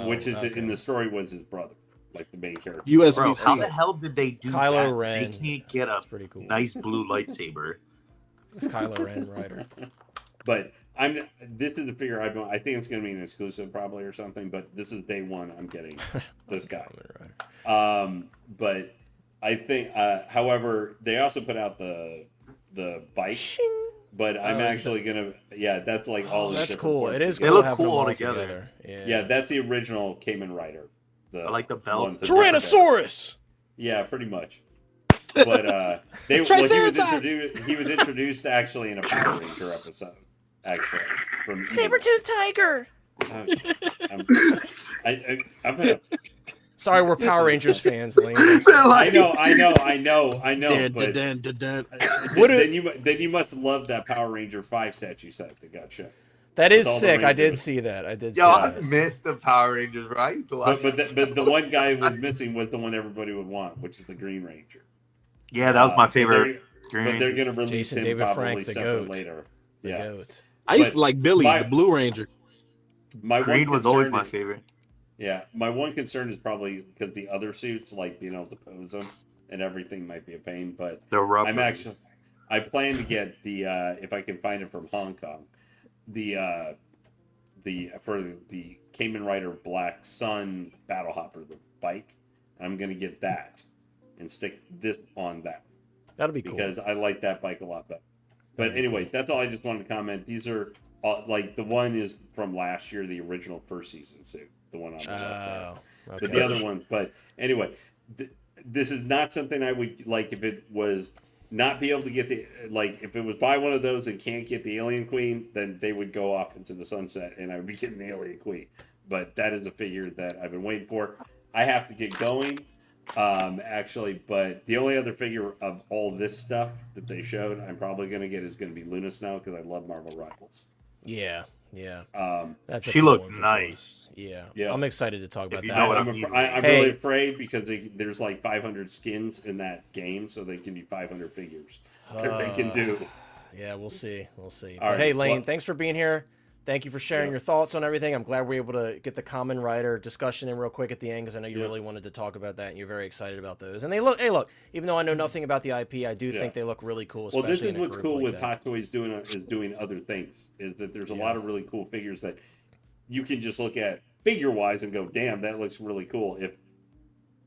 Which is in the story was his brother, like the main character. USB. How the hell did they do Kylo that? Ren. They can't get a pretty cool. Nice blue lightsaber. It's Kylo Ren Rider. But this is a figure I think it's going to be an exclusive probably or something. But this is day one. I'm getting this guy. But I think, however, they also put out the bike. Shing. But I'm actually gonna, that's like all. That's cool. It is. They cool look cool all together. Yeah, that's the original Kamen Rider. I like the belt. Tyrannosaurus. Yeah, pretty much. But he was introduced actually in a Power Ranger episode. Actually, from Saber-toothed tiger. I'm gonna. Sorry, we're Power Rangers fans, Lane. I know. But then you must love that Power Ranger 5 statue set that got shipped. That is sick. I did see that. Yo, I missed the Power Rangers, bro. I used to watch. But the one guy was missing was the one everybody would want, which is the Green Ranger. Yeah, that was my favorite. But they're gonna release Jason him David probably Frank, the separate goat. later. The Yeah. goat. I used to like Billy, the Blue Ranger. Creed was always my favorite. Yeah, my one concern is probably because the other suits, like being able to pose them and everything, might be a pain. But The rubber. I plan to get the if I can find it from Hong Kong, the for the Kamen Rider Black Sun Battle Hopper, the bike. I'm gonna get that and stick this on that. That'll be cool. Because I like that bike a lot better. But anyway, that's all I just wanted to comment. These are like the one is from last year, the original first season suit, the one on the left there. Okay. But the other one, but anyway, this is not something I would like if it was not be able to get the, like if it was buy one of those and can't get the Alien Queen, then they would go off into the sunset and I would be getting the Alien Queen. But that is a figure that I've been waiting for. I have to get going, actually, but the only other figure of all this stuff that they showed I'm probably going to get is going to be Luna Snow because I love Marvel Rivals. Yeah. That's she looked nice. Yeah. Yeah. I'm excited to talk about you that. know what I'm really afraid because there's like 500 skins in that game, so they can be 500 figures that they can do. Yeah, we'll see. But right, hey, Lane, well, thanks for being here. Thank you for sharing your thoughts on everything. I'm glad we were able to get the Kamen Rider discussion in real quick at the end because I know you really wanted to talk about that and you're very excited about those. And they look, even though I know nothing about the IP, I do think they look really cool. Well, this is in a what's group cool like with that. Hot Toys doing other things is that there's a lot of really cool figures that you can just look at figure wise and go, damn, that looks really cool. If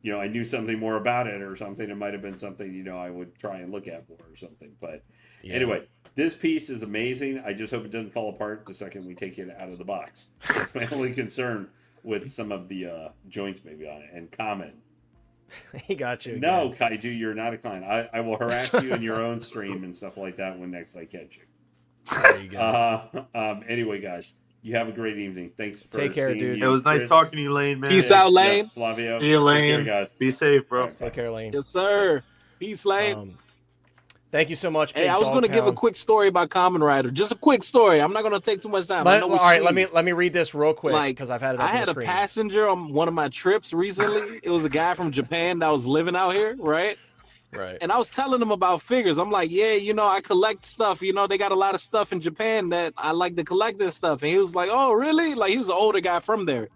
I knew something more about it or something, it might have been something I would try and look at more or something. But anyway, this piece is amazing. I just hope it doesn't fall apart the second we take it out of the box. That's my only concern with some of the joints maybe on it. And comment. He got you. No, Kaiju, you're not a client. I will harass you in your own stream and stuff like that when next I catch you. There you go. Anyway, guys, you have a great evening. Thanks for Take care, seeing dude. you, It was nice Chris. talking to you, Lane, man. Peace out, Lane. Yeah, Flavio. See you, Lane. Take care, guys. Be safe, bro. Take care, Lane. Yes, sir. Peace, Lane. Thank you so much. Hey, I was going to give a quick story about Kamen Rider. Just a quick story. I'm not going to take too much time. All right, let me read this real quick because I've had it up I on had the a screen. passenger on one of my trips recently. It was a guy from Japan that was living out here, right? Right. And I was telling him about figures. I'm like, yeah, I collect stuff. They got a lot of stuff in Japan that I like to collect this stuff. And he was like, oh, really? Like, he was an older guy from there.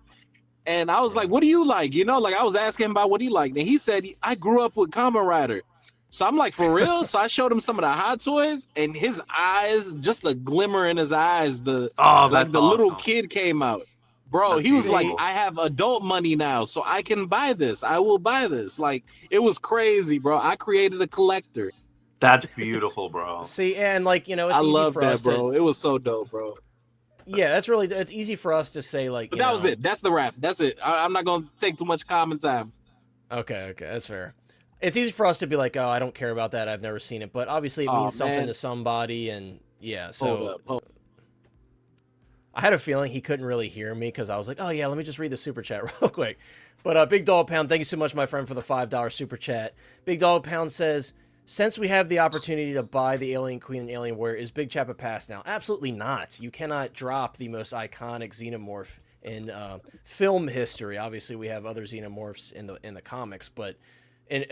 And I was like, what do you like? I was asking him about what he liked. And he said, I grew up with Kamen Rider. So I'm like, for real? So I showed him some of the Hot Toys, and his eyes, just the glimmer in his eyes, the little kid came out. Bro, he was like, I have adult money now, so I can buy this. I will buy this. Like, it was crazy, bro. I created a collector. That's beautiful, bro. See, and it's I easy love for that, us bro. It was so dope, bro. Yeah, it's easy for us to say But that was it. That's the wrap. That's it. I'm not going to take too much common time. Okay, that's fair. It's easy for us to be like, oh, I don't care about that. I've never seen it. But obviously it means something to somebody. And yeah, so I had a feeling he couldn't really hear me because I was like, oh, yeah, let me just read the super chat real quick. But Big Dog Pound, thank you so much, my friend, for the $5 super chat. Big Dog Pound says, since we have the opportunity to buy the Alien Queen and Alien Warrior, is Big Chap a pass now? Absolutely not. You cannot drop the most iconic xenomorph in film history. Obviously, we have other xenomorphs in the comics, but in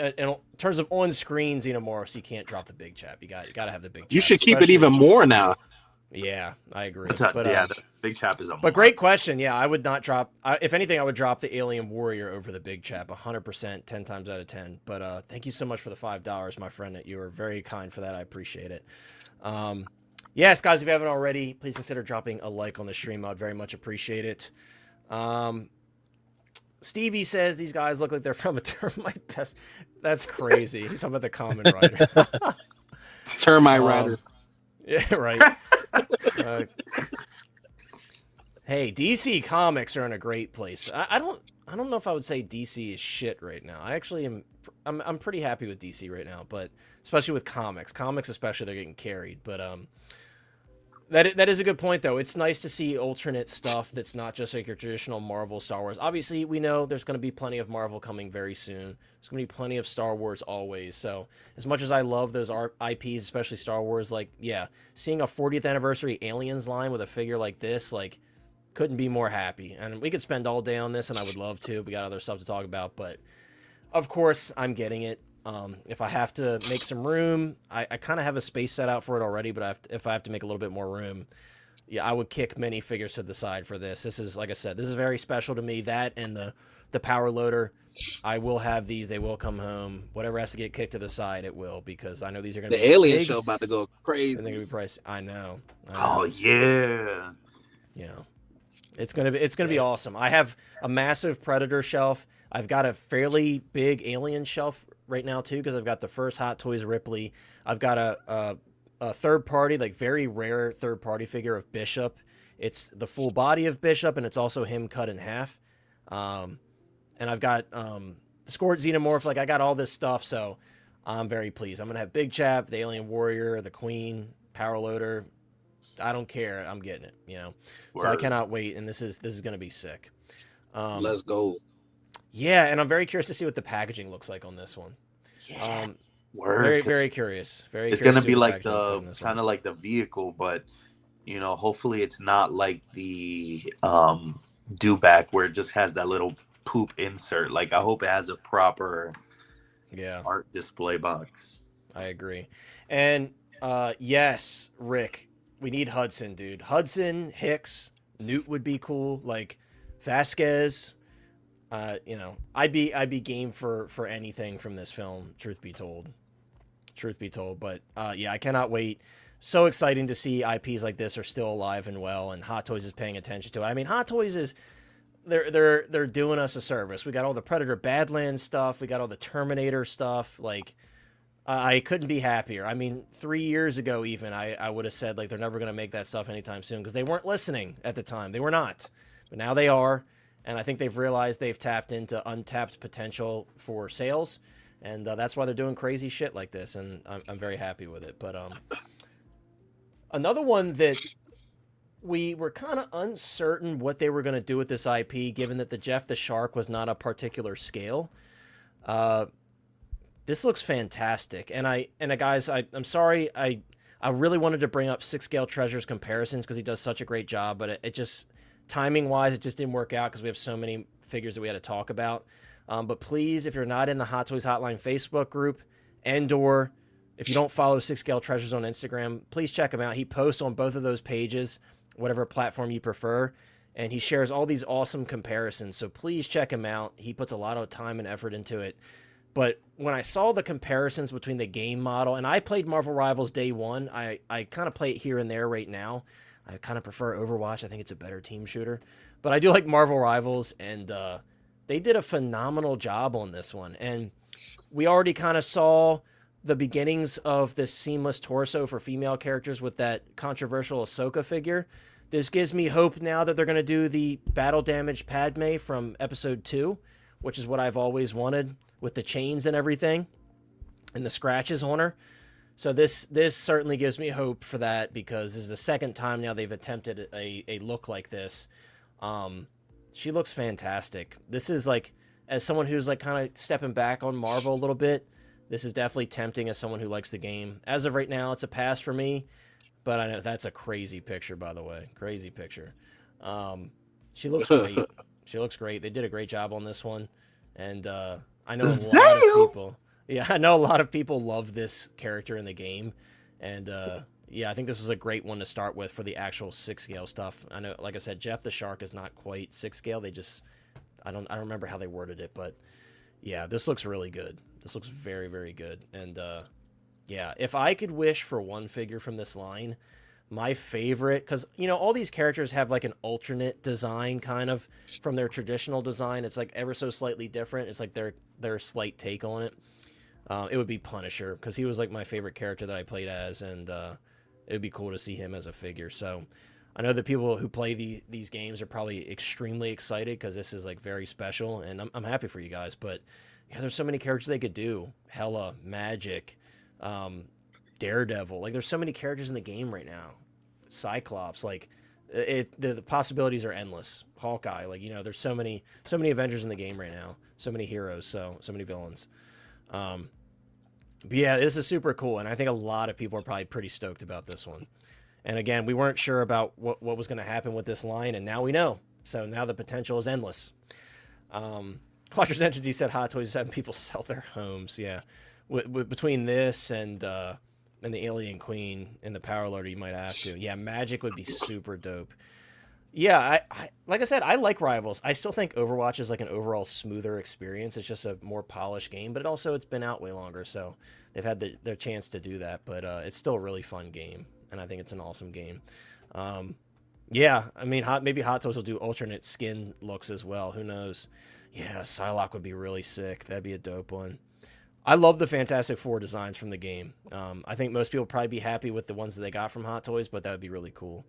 terms of on-screen xenomorphs, you can't drop the Big Chap. You got to have the Big Chap. You should keep it even more now. Yeah, I agree. The Big Chap is a But great question. Yeah, I would not drop. If anything, I would drop the Alien Warrior over the Big Chap 100%, 10 times out of 10. But thank you so much for the $5, my friend. You were very kind for that. I appreciate it. Yes, guys, if you haven't already, please consider dropping a like on the stream. I'd very much appreciate it. Stevie says these guys look like they're from a termite test. That's crazy. He's talking about the Kamen Rider. Termite Rider. Yeah, right. Hey, DC Comics are in a great place. I don't know if I would say DC is shit right now. I actually I'm pretty happy with DC right now, but especially with comics. Comics especially, they're getting carried. But That is a good point, though. It's nice to see alternate stuff that's not just like your traditional Marvel Star Wars. Obviously, we know there's going to be plenty of Marvel coming very soon. There's going to be plenty of Star Wars always. So, as much as I love those IPs, especially Star Wars, like, yeah, seeing a 40th anniversary Aliens line with a figure like this, like, couldn't be more happy. And we could spend all day on this, and I would love to. We got other stuff to talk about, but of course, I'm getting it. If I have to make some room, I kind of have a space set out for it already, but if I have to make a little bit more room, yeah, I would kick many figures to the side for this. This is, like I said, this is very special to me. That and the power loader, I will have these. They will come home. Whatever has to get kicked to the side, it will, because I know these are going to be the Alien big, show about to go and crazy. they're going to be pricey. I know. Oh yeah. Yeah. It's gonna be awesome. I have a massive Predator shelf. I've got a fairly big Alien shelf right now too, because I've got the first Hot Toys Ripley. I've got a third party, like very rare third party figure of Bishop. It's the full body of Bishop, and it's also him cut in half. And I've got the Scored Xenomorph. Like, I got all this stuff, so I'm very pleased. I'm gonna have Big Chap, the Alien Warrior, the Queen, Power Loader. I don't care. I'm getting it, you know. Word. So I cannot wait, and this is going to be sick. Let's go. Yeah, and I'm very curious to see what the packaging looks like on this one. Yeah. Word. Very, very curious. Very. It's curious gonna to be see what like packaging looks the on this kind one. of like the vehicle, but you know, hopefully it's not like the Dewback where it just has that little poop insert. Like, I hope it has a proper art display box. I agree. And yes, Rick, we need Hudson, dude. Hudson, Hicks, Newt would be cool. Like Vasquez. You know, I'd be game for anything from this film, truth be told. But yeah, I cannot wait. So exciting to see IPs like this are still alive and well, and Hot Toys is paying attention to it. I mean, Hot Toys is they're doing us a service. We got all the Predator Badlands stuff, we got all the Terminator stuff. Like, I couldn't be happier. I mean, 3 years ago even, I would have said, like, they're never going to make that stuff anytime soon, because they weren't listening at the time. They were not. But now they are, and I think they've realized they've tapped into untapped potential for sales, and that's why they're doing crazy shit like this, and I'm very happy with it. But another one that we were kind of uncertain what they were going to do with this IP, given that the Jeff the Shark was not a particular scale. This looks fantastic, and guys, I'm sorry, I really wanted to bring up 6-Scale Treasures comparisons because he does such a great job, but it just, timing wise, it just didn't work out because we have so many figures that we had to talk about. But please, if you're not in the Hot Toys Hotline Facebook group, and/or if you don't follow 6-Scale Treasures on Instagram, please check him out. He posts on both of those pages, whatever platform you prefer, and he shares all these awesome comparisons. So please check him out. He puts a lot of time and effort into it. But when I saw the comparisons between the game model, and I played Marvel Rivals day one, I kind of play it here and there right now. I kind of prefer Overwatch. I think it's a better team shooter. But I do like Marvel Rivals, and they did a phenomenal job on this one. And we already kind of saw the beginnings of this seamless torso for female characters with that controversial Ahsoka figure. This gives me hope now that they're going to do the battle damage Padme from episode 2, which is what I've always wanted, with the chains and everything and the scratches on her. So this certainly gives me hope for that, because this is the second time now they've attempted a look like this. She looks fantastic. This is, like, as someone who's like kind of stepping back on Marvel a little bit, this is definitely tempting as someone who likes the game. As of right now, it's a pass for me, but I know that's a crazy picture, by the way. Crazy picture. She looks great. She looks great. They did a great job on this one. And I know a lot of people. Yeah, I know a lot of people love this character in the game. And yeah, I think this was a great one to start with for the actual 6-scale stuff. I know, like I said, Jeff the Shark is not quite 6-scale. They just, I don't remember how they worded it, but yeah, this looks really good. This looks very, very good. And yeah, if I could wish for one figure from this line, my favorite, because, you know, all these characters have like an alternate design kind of from their traditional design. It's like ever so slightly different. It's like their slight take on it. It would be Punisher, because he was like my favorite character that I played as, and it would be cool to see him as a figure. So I know the people who play these games are probably extremely excited, because this is like very special, and I'm happy for you guys. But yeah, there's so many characters they could do. Hela, Magic, Daredevil. Like, there's so many characters in the game right now. Cyclops, like the possibilities are endless. Hawkeye, like, you know, there's so many Avengers in the game right now, so many heroes, so many villains. But yeah, this is super cool, and I think a lot of people are probably pretty stoked about this one. And again, we weren't sure about what was going to happen with this line, and now we know. So now the potential is endless. Collector's Entity said Hot Toys is having people sell their homes. Yeah, between this and the Alien Queen and the Power Loader, you might have to. Yeah, Magic would be super dope. Yeah, I like I said, I like Rivals. I still think Overwatch is like an overall smoother experience. It's just a more polished game, but it's been out way longer, so they've had their chance to do that. But it's still a really fun game, and I think it's an awesome game. Yeah, I mean, maybe Hot Toys will do alternate skin looks as well. Who knows? Yeah, Psylocke would be really sick. That'd be a dope one. I love the Fantastic Four designs from the game. I think most people would probably be happy with the ones that they got from Hot Toys, but that would be really cool.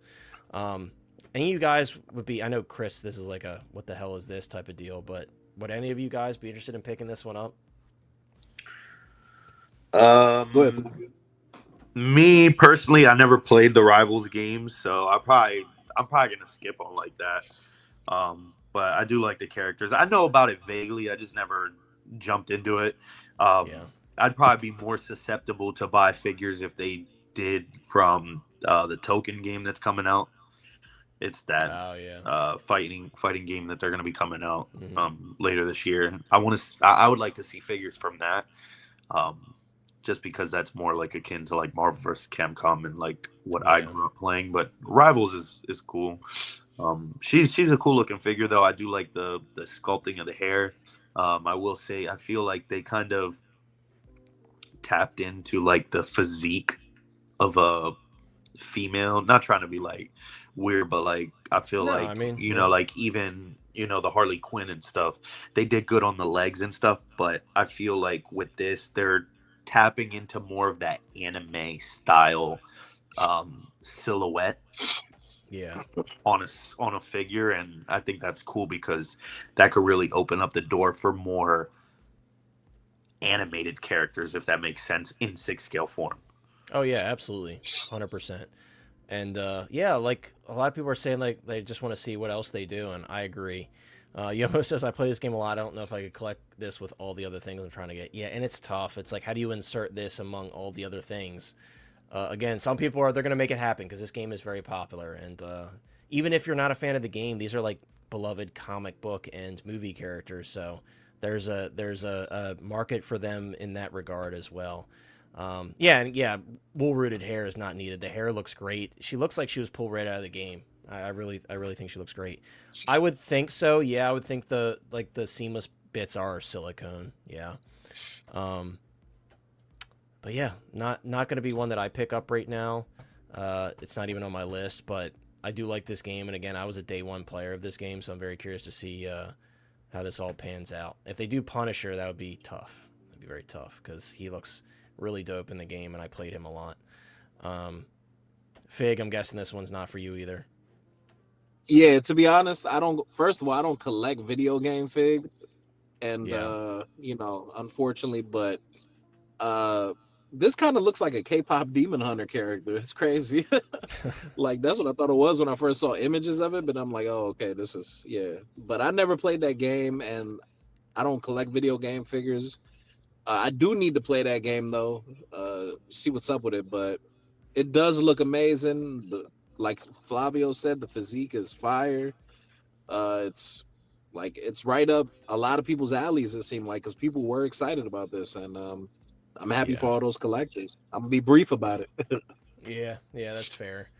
Any of you guys would be, I know Chris, this is like a what the hell is this type of deal, but would any of you guys be interested in picking this one up? Go ahead. Me personally, I never played the Rivals games, so I'm probably gonna skip on like that. But I do like the characters. I know about it vaguely. I just never jumped into it. Yeah. I'd probably be more susceptible to buy figures if they did from the Token game that's coming out. It's that fighting game that they're going to be coming out later this year. I would like to see figures from that, just because that's more like akin to like Marvel vs. Capcom and like what I grew up playing. But Rivals is cool. She's a cool looking figure though. I do like the sculpting of the hair. I will say I feel like they kind of tapped into like the physique of a female. Not trying to be like weird, but like I feel know, like even the Harley Quinn and stuff, they did good on the legs and stuff, but I feel like with this they're tapping into more of that anime style silhouette on a figure, and I think that's cool because that could really open up the door for more animated characters, if that makes sense, in 6-scale form. Oh yeah, absolutely, 100%. And like a lot of people are saying, like they just want to see what else they do, and I agree. Yomo says I play this game a lot. I don't know if I could collect this with all the other things I'm trying to get. Yeah, and it's tough. It's like, how do you insert this among all the other things? Again, some people they're going to make it happen because this game is very popular, and even if you're not a fan of the game, these are like beloved comic book and movie characters. So there's a market for them in that regard as well. Wool-rooted hair is not needed. The hair looks great. She looks like she was pulled right out of the game. I really think she looks great. I would think so. Yeah, I would think the seamless bits are silicone. Yeah. But yeah, not going to be one that I pick up right now. It's not even on my list, but I do like this game. And again, I was a day one player of this game, so I'm very curious to see how this all pans out. If they do Punisher, that would be tough. That'd be very tough because he looks really dope in the game, and I played him a lot. Fig, I'm guessing this one's not for you either. Yeah, to be honest, first of all, I don't collect video game figs, and unfortunately, but this kind of looks like a K-pop Demon Hunter character. It's crazy. Like that's what I thought it was when I first saw images of it, but I'm like, oh, okay, this is But I never played that game, and I don't collect video game figures. I do need to play that game though, see what's up with it, but it does look amazing. Like Flavio said, the physique is fire. It's right up a lot of people's alleys, it seemed like, because people were excited about this, and I'm happy for all those collectors. I'm gonna be brief about it. yeah, that's fair.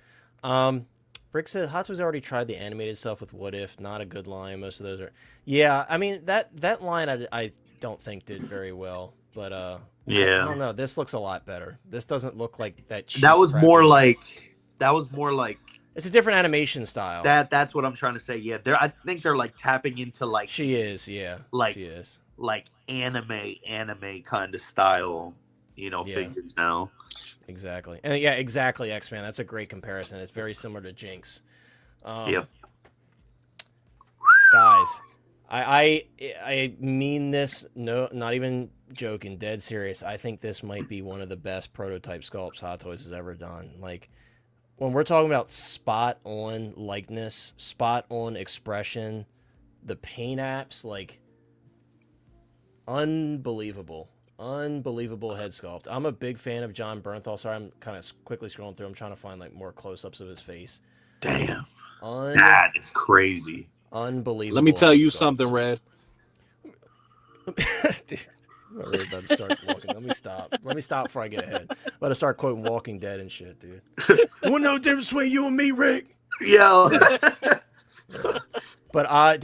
Brick said Hot Toys already tried the animated stuff with What If. Not a good line. Most of those are. Yeah, I mean that line I don't think did very well. But I don't know. This looks a lot better. This doesn't look like that. That was more like. It's a different animation style. That's what I'm trying to say. Yeah, I think they're like tapping into like. She is, yeah. Like she is. Like anime kind of style, figures now. Exactly, and exactly. X-Man. That's a great comparison. It's very similar to Jinx. Yep. Guys. I mean this, no, not even joking, dead serious. I think this might be one of the best prototype sculpts Hot Toys has ever done. Like, when we're talking about spot on likeness, spot on expression, the paint apps, like unbelievable head sculpt. I'm a big fan of John Bernthal. Sorry, I'm kind of quickly scrolling through. I'm trying to find like more close-ups of his face. Damn, that is crazy. Unbelievable. Let me tell you something, Red. Dude, I'm really about to start walking. Let me stop before I get ahead. I'm about to start quoting Walking Dead and shit, dude. You want to know the difference between you and me, Rick? Yo. But I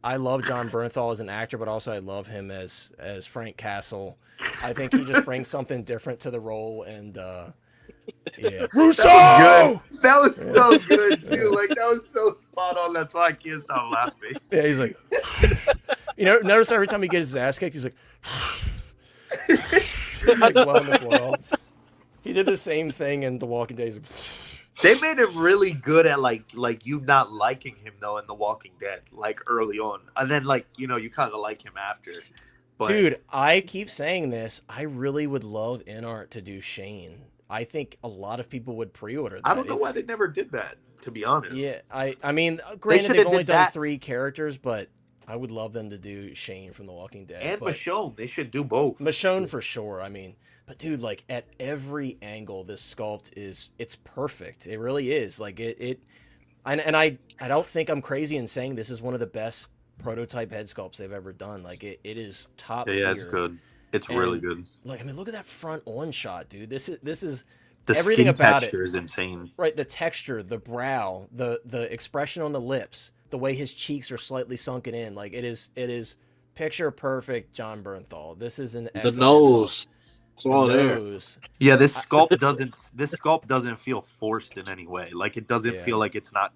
love John Bernthal as an actor, but also I love him as Frank Castle. I think he just brings something different to the role, and yeah. Russo! That was so good too. Like that was so spot on. That's why I can't stop laughing. Yeah, he's like, notice every time he gets his ass kicked, he's like, he's like blowing the blow. He did the same thing in The Walking Dead. They made it really good at like you not liking him though in The Walking Dead, like early on, and then like you kind of like him after. But... Dude, I keep saying this. I really would love InArt to do Shane. I think a lot of people would pre-order that. I don't know why they never did that, to be honest. Yeah, I mean, granted they've only done 3 characters, but I would love them to do Shane from The Walking Dead. And Michonne, they should do both. Michonne for sure. I mean, but dude, like at every angle, this sculpt it's perfect. It really is. Like I don't think I'm crazy in saying this is one of the best prototype head sculpts they've ever done. Like it is top tier. Yeah, it's good. It's really good. Like I mean, look at that front on shot, dude. This is the everything about texture is insane. Right, the texture, the brow, the expression on the lips, the way his cheeks are slightly sunken in. Like it is picture perfect John Bernthal. This is an the nose. It's all there. Yeah, this sculpt doesn't feel forced in any way. Like it doesn't feel like it's not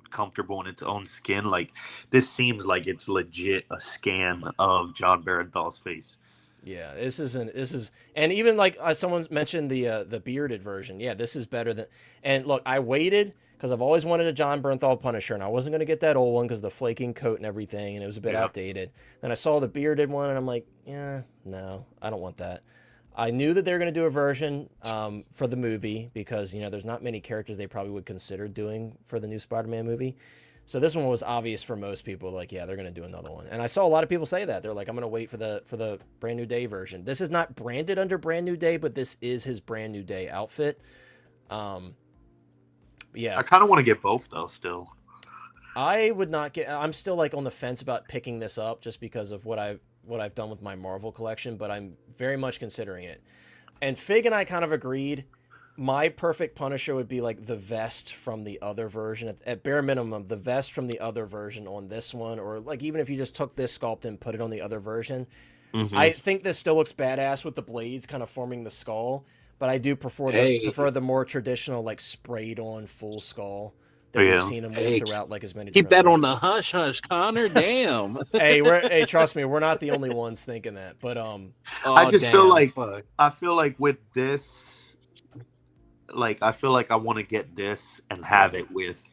comfortable in its own skin. Like this seems like it's legit a scan of John Berenthal's face. Yeah, this is and even like someone mentioned the bearded version. Yeah, this is better than. And look, I waited because I've always wanted a John Bernthal Punisher, and I wasn't going to get that old one because the flaking coat and everything, and it was a bit outdated. Then I saw the bearded one, and I'm like, yeah, no, I don't want that. I knew that they were going to do a version for the movie because there's not many characters they probably would consider doing for the new Spider-Man movie. So this one was obvious for most people. Like, yeah, they're going to do another one. And I saw a lot of people say that. They're like, I'm going to wait for the Brand New Day version. This is not branded under Brand New Day, but this is his Brand New Day outfit. Yeah. I kind of want to get both, though, still. I would not get... I'm still, like, on the fence about picking this up just because of what I've done with my Marvel collection, but I'm very much considering it. And Fig and I kind of agreed... My perfect Punisher would be like the vest from the other version. At bare minimum, the vest from the other version on this one, or like even if you just took this sculpt and put it on the other version. Mm-hmm. I think this still looks badass with the blades kind of forming the skull, but I do prefer the more traditional like sprayed on full skull that we've seen him with throughout like as many. Keep that on the hush hush, Connor. Damn. Hey, trust me, we're not the only ones thinking that. But I just feel like with this. Like I feel like I want to get this and have it with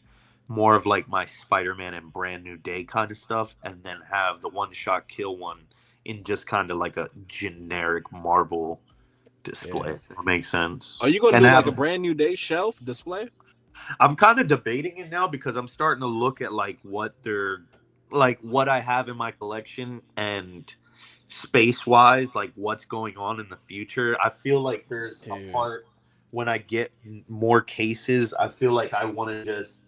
more of like my Spider-Man and Brand New Day kind of stuff, and then have the one-shot kill one in just kind of like a generic Marvel display. If that makes sense. Are you going to do like a Brand New Day shelf display? I'm kind of debating it now because I'm starting to look at like what I have in my collection and space-wise, like what's going on in the future. I feel like there's a part. When I get more cases, I feel like I want to just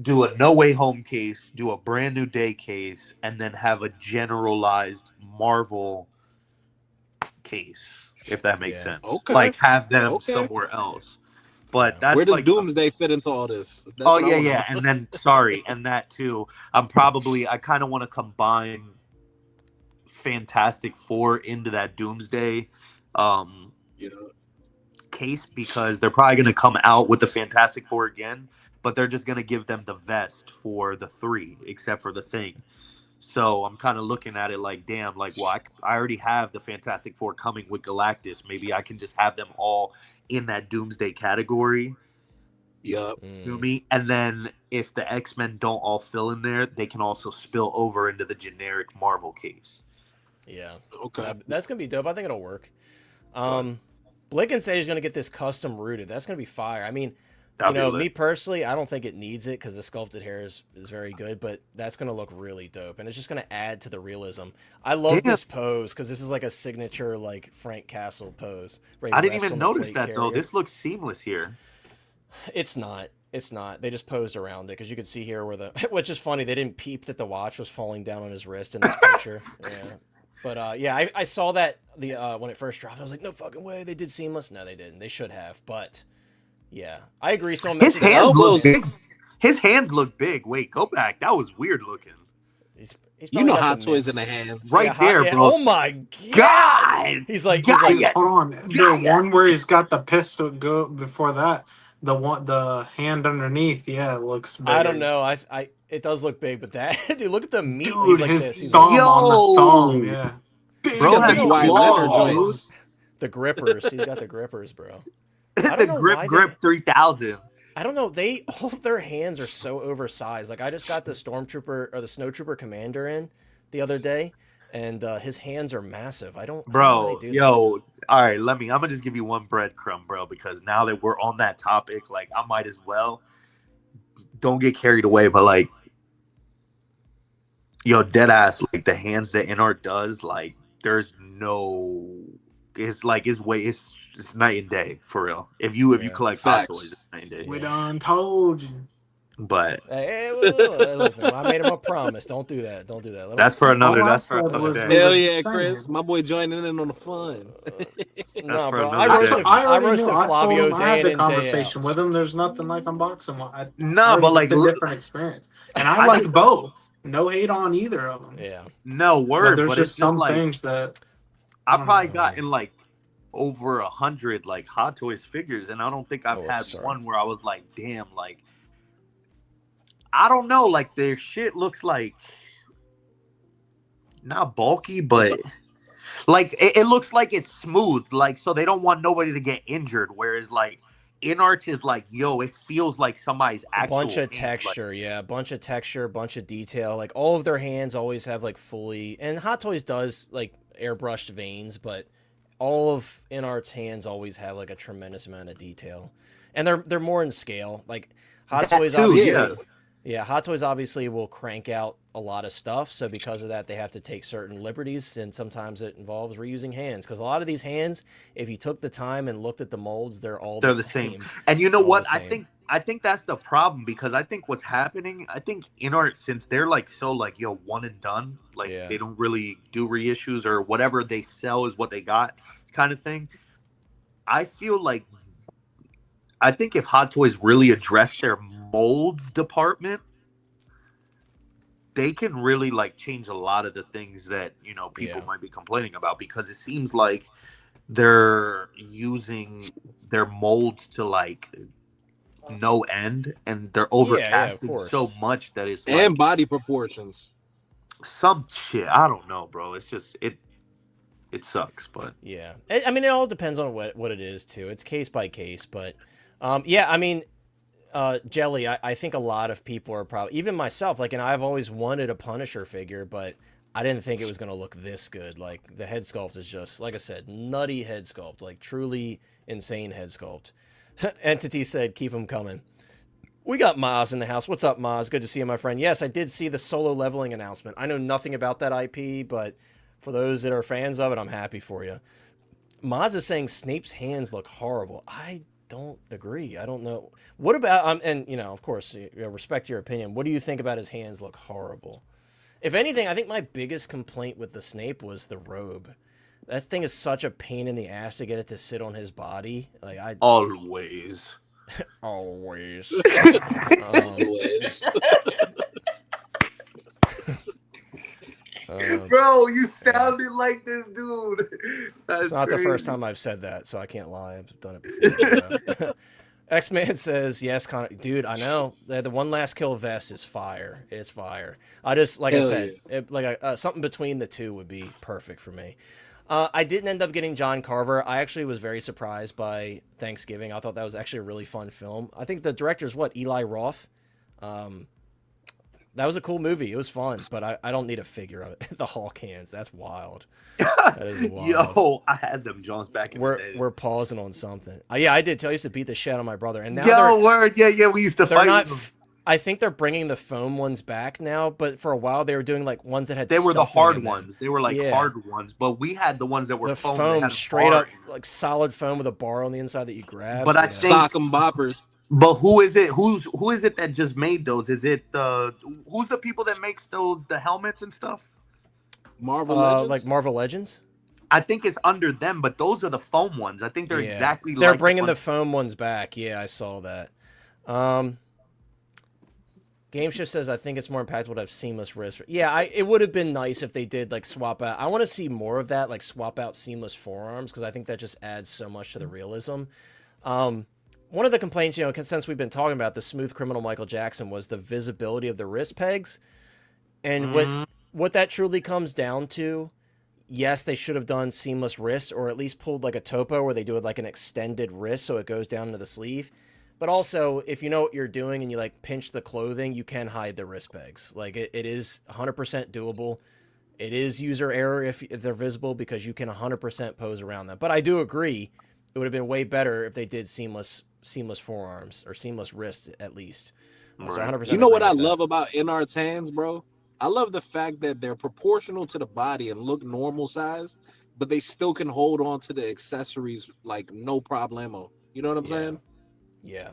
do a No Way Home case, do a Brand New Day case, and then have a generalized Marvel case, if that makes sense. Okay. Like have them somewhere else. But that's where does Doomsday fit into all this? And then and that too. I kind of want to combine Fantastic Four into that Doomsday. Case because they're probably going to come out with the Fantastic Four again, but they're just going to give them the vest for the 3 except for the Thing. So I'm kind of looking at it like, damn, like, well, I already have the Fantastic Four coming with Galactus. Maybe I can just have them all in that Doomsday category. Yep. You know me? And then if the X-Men don't all fill in there, they can also spill over into the generic Marvel case. Yeah. Okay. That's going to be dope. I think it'll work. Blicken said he's going to get this custom rooted. That's going to be fire. I mean, That'd be lit. me personally, I don't think it needs it because the sculpted hair is very good, but that's going to look really dope. And it's just going to add to the realism. I love this pose because this is like a signature, like Frank Castle pose. I didn't even notice that, though. This looks seamless here. It's not. It's not. They just posed around it because you could see here where which is funny. They didn't peep that the watch was falling down on his wrist in this picture. Yeah. But I saw that when it first dropped. I was like, no fucking way. They did seamless. No, they didn't. They should have. But yeah, I agree. So his hands look big. His hands look big. Wait, go back. That was weird looking. He's Hot Toys in the hands right there, bro. Oh my god. He's like, hold on. The one where he's got the pistol go before that. The hand underneath, it looks big. I don't know. It does look big, but that dude, look at the meat. Dude, he's like his this. He's thumb like, on the thumb, yeah. Big bro has claws. The grippers. He's got the grippers, bro. The grip 3000. I don't know. All of their hands are so oversized. Like I just got the Stormtrooper or the Snowtrooper Commander in the other day, and his hands are massive. Bro, all right, I'm gonna just give you one breadcrumb, bro, because now that we're on that topic, like I might as well. Don't get carried away, but like, dead ass, like the hands that NR does, like there's no, it's like it's night and day for real. If you collect Hot Toys, it's night and day. We done told you. But hey, listen, I made him a promise. Don't do that. Don't do that. That's for another. That's for another day. Hell yeah, Chris, my boy joining in on the fun. No, bro. I roasted Flavio day I had the in conversation with him. There's nothing like unboxing one. But like it's a different experience, and I like both. No hate on either of them. Yeah. No word. But there's but just it's some like, things that I probably gotten like over 100 like Hot Toys figures, and I don't think I've had one where I was like, damn, like. I don't know, like their shit looks like not bulky, but like it looks like it's smooth, like so they don't want nobody to get injured. Whereas like InArts is like, it feels like somebody's actual bunch of texture, bunch of texture, bunch of detail. Like all of their hands always have like fully, and Hot Toys does like airbrushed veins, but all of InArts hands always have like a tremendous amount of detail, and they're more in scale. Like Hot Toys, obviously. Yeah, Hot Toys obviously will crank out a lot of stuff, so because of that, they have to take certain liberties, and sometimes it involves reusing hands. Because a lot of these hands, if you took the time and looked at the molds, they're the same. And you know what? I think that's the problem, because I think what's happening, I think InArts, since they're like so like one and done, like they don't really do reissues or whatever they sell is what they got kind of thing. I think if Hot Toys really addressed their molds department, they can really like change a lot of the things that people might be complaining about, because it seems like they're using their molds to like no end, and they're overcasting so much that it's and like, body proportions, some shit. I don't know, bro. It's just it sucks, but I mean, it all depends on what it is too. It's case by case, but I mean. Jelly, I think a lot of people are probably, even myself, like, and I've always wanted a Punisher figure, but I didn't think it was going to look this good. Like, the head sculpt is just, like I said, nutty head sculpt, like, truly insane head sculpt. Entity said, keep them coming. We got Maz in the house. What's up, Maz? Good to see you, my friend. Yes, I did see the solo leveling announcement. I know nothing about that IP, but for those that are fans of it, I'm happy for you. Maz is saying Snape's hands look horrible. I don't agree. I don't know. What about and of course, respect your opinion. What do you think about his hands look horrible? If anything, I think my biggest complaint with the Snape was the robe. That thing is such a pain in the ass to get it to sit on his body. Like always. Always. Bro, you sounded like this dude. It's not the first time I've said that, so I can't lie. I've done it before. X-Man says, yes, dude, I know. The One Last Kill vest is fire. It's fire. I just, like I said, something between the two would be perfect for me. I didn't end up getting John Carver. I actually was very surprised by Thanksgiving. I thought that was actually a really fun film. I think the director's Eli Roth. That was a cool movie. It was fun, but I don't need a figure of it. The Hulk hands. That's wild. That is wild. Yo, I had them Jones back in the day. We're pausing on something. Yeah, I did. I used to beat the shit out of my brother, and now yeah, we used to they're fight. Not, I think they're bringing the foam ones back now, but for a while they were doing like ones that had. They were the stuffing hard in them. Ones. They were like hard ones, but we had the ones that were the foam had straight up like solid foam with a bar on the inside that you grab. But I think sock 'em boppers. But who is it? Who is it that just made those? Is it who's the people that makes the helmets and stuff? Marvel Legends? Like Marvel Legends. I think it's under them, but those are the foam ones. I think they're exactly. They're like bringing the foam ones back. Yeah, I saw that. Game Shift says, I think it's more impactful to have seamless wrist. Yeah, it would have been nice if they did like swap out. I want to see more of that, like swap out seamless forearms, because I think that just adds so much to the realism. One of the complaints, since we've been talking about the smooth criminal Michael Jackson, was the visibility of the wrist pegs. And what that truly comes down to, yes, they should have done seamless wrist, or at least pulled like a topo where they do it like an extended wrist so it goes down into the sleeve. But also, if you know what you're doing and you like pinch the clothing, you can hide the wrist pegs. Like it is 100% doable. It is user error if they're visible, because you can 100% pose around them. But I do agree, it would have been way better if they did seamless forearms, or seamless wrist at least. Right. So 100%. You know what I love about Inart's hands, bro? I love the fact that they're proportional to the body and look normal sized, but they still can hold on to the accessories like no problemo. You know what I'm saying? Yeah,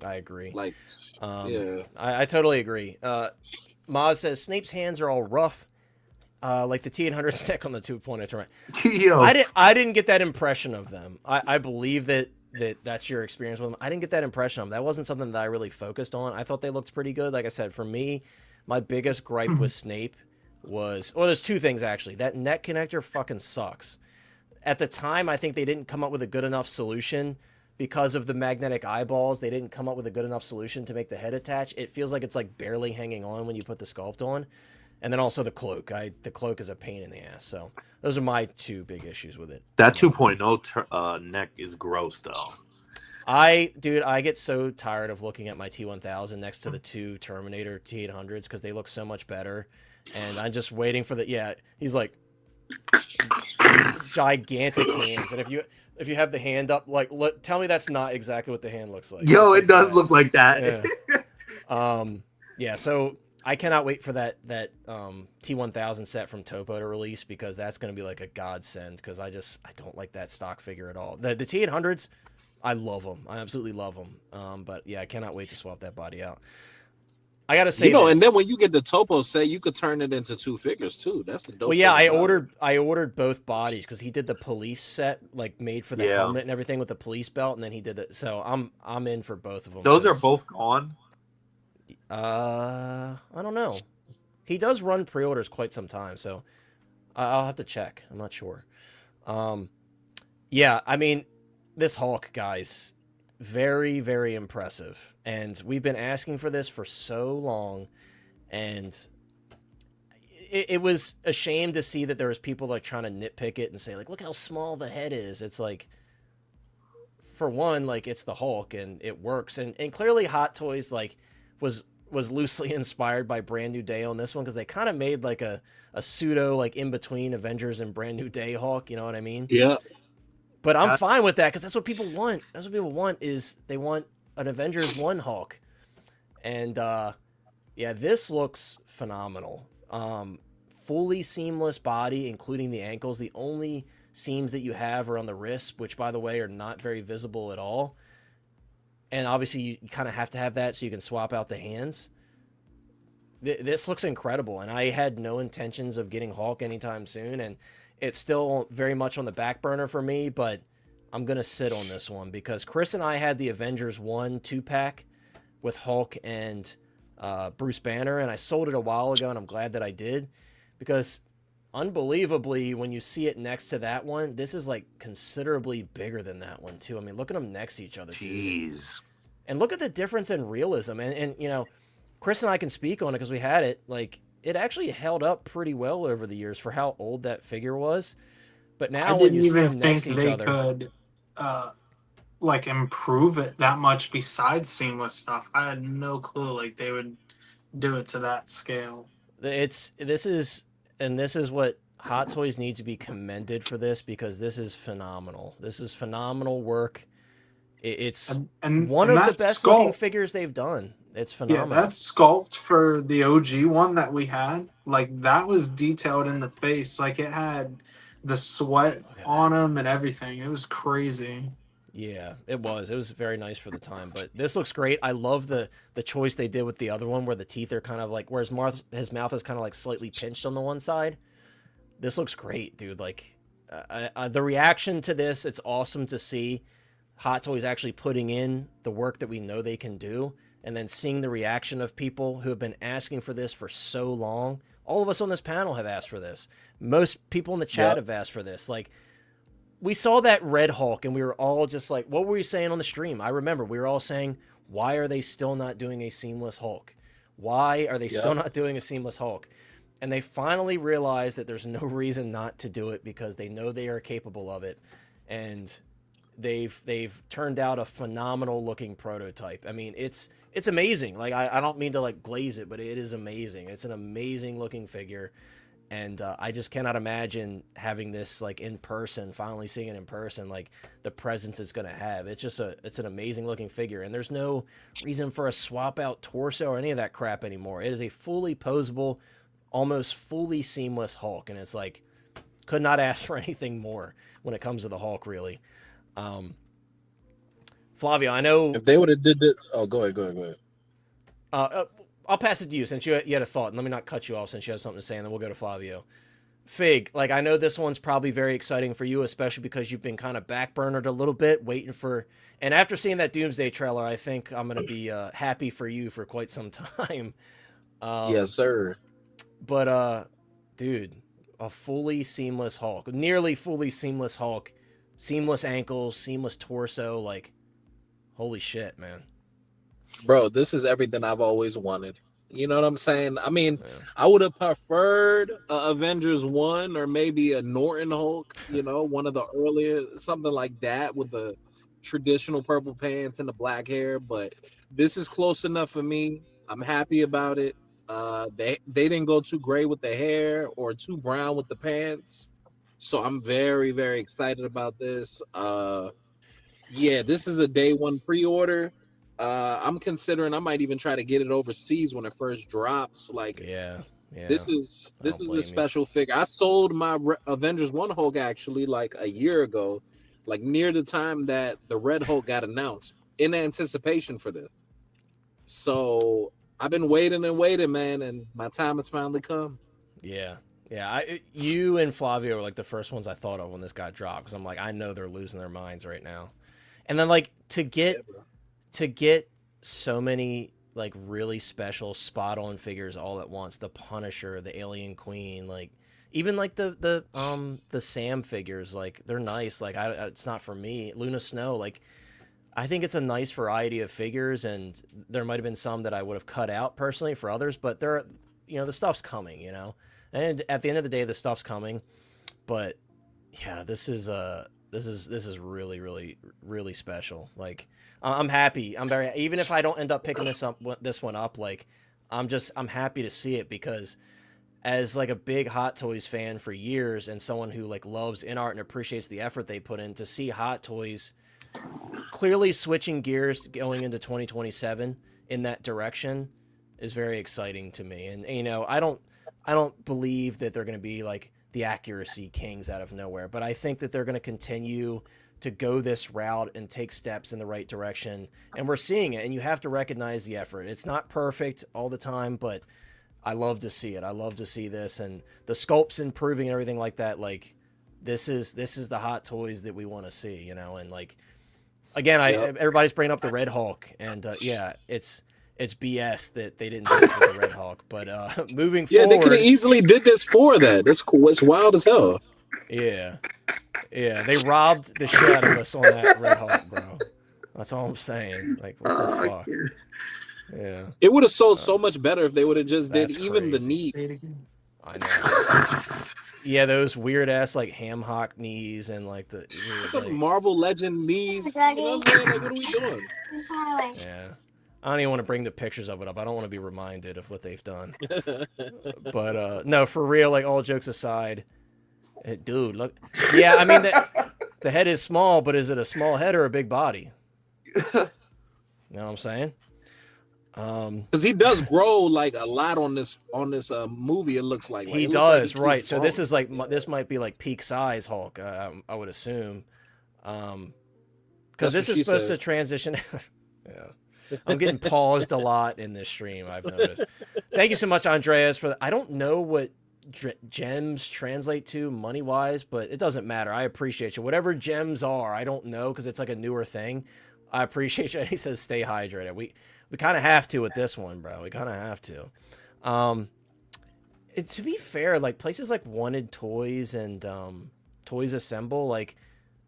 I agree. Like, I totally agree. Moz says Snape's hands are all rough, like the T-800 stick on the 2.0 tournament. Yo. I didn't get that impression of them. I believe that's your experience with them. I didn't get that impression of them. That wasn't something that I really focused on. I thought they looked pretty good. Like I said, for me, my biggest gripe with Snape was, well, there's two things actually. That neck connector fucking sucks. At the time, I think they didn't come up with a good enough solution. Because of the magnetic eyeballs, they didn't come up with a good enough solution to make the head attach. It feels like it's like barely hanging on when you put the sculpt on. And then also the cloak. The cloak is a pain in the ass. So those are my two big issues with it. That 2.0 neck is gross though. I get so tired of looking at my T1000 next to the two Terminator T800s because they look so much better. And I'm just waiting for he's like gigantic hands. And if you have the hand up, like, tell me that's not exactly what the hand looks like. Yo, it does look like that. Yeah. So I cannot wait for that T1000 set from Topo to release, because that's going to be like a godsend, because I don't like that stock figure at all. The T800s, I love them. I absolutely love them. But yeah, I cannot wait to swap that body out. I gotta say, and then when you get the Topo set, you could turn it into two figures too. That's the dope. Well, yeah, I ordered both bodies, because he did the police set, like made for the helmet and everything with the police belt, and then he did it. So I'm in for both of them. Those are both gone. I don't know. He does run pre-orders quite some time, so I'll have to check. I'm not sure. Yeah, I mean, this Hulk, guys, very, very impressive. And we've been asking for this for so long, and it was a shame to see that there was people like trying to nitpick it and say like, look how small the head is. It's like, for one, like, it's the Hulk and it works. And clearly Hot Toys like was loosely inspired by Brand New Day on this one, because they kind of made like a pseudo like in between Avengers and Brand New Day Hulk. You know what I mean? Yeah. But I'm fine with that, because that's what people want. That's what people want, is they want an Avengers 1 Hulk. And yeah, this looks phenomenal. Fully seamless body, including the ankles. The only seams that you have are on the wrists, which, by the way, are not very visible at all. And obviously you kind of have to have that so you can swap out the hands. This looks incredible, and I had no intentions of getting Hulk anytime soon, and it's still very much on the back burner for me, but I'm going to sit on this one, because Chris and I had the Avengers 1 2-pack with Hulk and Bruce Banner, and I sold it a while ago, and I'm glad that I did, because unbelievably, when you see it next to that one, this is like considerably bigger than that one too. I mean, look at them next to each other. Jeez. And look at the difference in realism. And you know, Chris and I can speak on it because we had it. Like, it actually held up pretty well over the years for how old that figure was. But now when you see them next to each other, could like improve it that much besides seamless stuff. I had no clue like they would do it to that scale. This is what Hot Toys needs to be commended for this, because this is phenomenal. This is phenomenal work. It's one of the best looking figures they've done. It's phenomenal. Yeah, that sculpt for the OG one that we had, like that was detailed in the face. Like it had the sweat on him and everything. It was crazy. Yeah, it was. It was very nice for the time. But this looks great. I love the choice they did with the other one, where the teeth are kind of like, where his mouth is kind of like slightly pinched on the one side. This looks great, dude. Like the reaction to this, it's awesome to see Hot Toys actually putting in the work that we know they can do, and then seeing the reaction of people who have been asking for this for so long. All of us on this panel have asked for this. Most people in the chat have asked for this. Like, we saw that Red Hulk, and we were all just like, what were we saying on the stream? I remember we were all saying, why are they still not doing a seamless Hulk? Why are they still not doing a seamless Hulk? And they finally realized that there's no reason not to do it, because they know they are capable of it. And they've turned out a phenomenal looking prototype. I mean, it's amazing. Like, I don't mean to like glaze it, but it is amazing. It's an amazing looking figure. And I just cannot imagine having this like in person, finally seeing it in person, like the presence it's going to have. It's just it's an amazing looking figure. And there's no reason for a swap out torso or any of that crap anymore. It is a fully posable, almost fully seamless Hulk. And it's like, could not ask for anything more when it comes to the Hulk, really. Flavio, I know if they would have did it. Oh, go ahead. I'll pass it to you, since you had a thought, and let me not cut you off since you have something to say, and then we'll go to Flavio. Fig, like, I know this one's probably very exciting for you, especially because you've been kind of backburnered a little bit, waiting for, and after seeing that Doomsday trailer, I think I'm going to be happy for you for quite some time. Yes, sir. But, dude, a fully seamless Hulk, nearly fully seamless Hulk, seamless ankles, seamless torso, like, holy shit, man. Bro, this is everything I've always wanted. You know what I'm saying? I mean, I would have preferred Avengers 1 or maybe a Norton Hulk, you know, one of the earlier, something like that with the traditional purple pants and the black hair. But this is close enough for me. I'm happy about it. They didn't go too gray with the hair or too brown with the pants. So I'm very, very excited about this. Yeah, this is a day one pre-order. I'm considering I might even try to get it overseas when it first drops. Like, this is a special figure. I sold my Avengers 1 Hulk actually like a year ago, like near the time that the Red Hulk got announced, in anticipation for this. So I've been waiting and waiting, man, and my time has finally come. Yeah. You and Flavio were like the first ones I thought of when this got dropped, because I'm like, I know they're losing their minds right now. And then like to get so many like really special spot on figures all at once, the Punisher, the Alien Queen, like even like the Sam figures, like they're nice. Like it's not for me. Luna Snow, like I think it's a nice variety of figures, and there might have been some that I would have cut out personally for others, but they're, you know, the stuff's coming, you know, and at the end of the day, the stuff's coming. But yeah, this is really, really, really special. Like, I'm happy. I'm very, even if I don't end up picking this one up, like, I'm happy to see it, because as like a big Hot Toys fan for years, and someone who like loves in art and appreciates the effort they put in, to see Hot Toys clearly switching gears going into 2027 in that direction is very exciting to me. And you know, I don't believe that they're going to be like the accuracy kings out of nowhere, but I think that they're going to continue to go this route and take steps in the right direction, and we're seeing it, and you have to recognize the effort. It's not perfect all the time, but I love to see it. I love to see this, and the sculpts improving and everything like that. Like, this is the Hot Toys that we want to see, you know. And like, again, everybody's bringing up the Red Hulk, and yeah, it's BS that they didn't do it for the Red Hulk. But moving forward, they could have easily did this for that. It's cool. It's wild as hell. Yeah, they robbed the shit out of us on that Red Hulk, bro. That's all I'm saying. Like, what the fuck? Yeah, it would have sold so much better if they would have just did even the knee. I know. Yeah, those weird ass like ham hock knees and like the Marvel Legend knees. You know what I'm saying? Like, what are we doing? I don't even want to bring the pictures of it up. I don't want to be reminded of what they've done. But no, for real, like all jokes aside, dude, look. Yeah, I mean the head is small, but is it a small head or a big body? You know what I'm saying? Because he does grow like a lot on this movie. It looks like he it does, looks like he right? keeps So growing. this is like this might be like peak size Hulk. I would assume, because That's this what is she supposed said. to transition. Yeah, I'm getting paused a lot in this stream. I've noticed. Thank you so much, Andreas. I don't know what gems translate to money wise, but it doesn't matter. I appreciate you. Whatever gems are, I don't know because it's like a newer thing. I appreciate you. And he says stay hydrated. We kind of have to with this one, bro. We kind of have to. To be fair, like places like Wanted Toys and Toys Assemble, like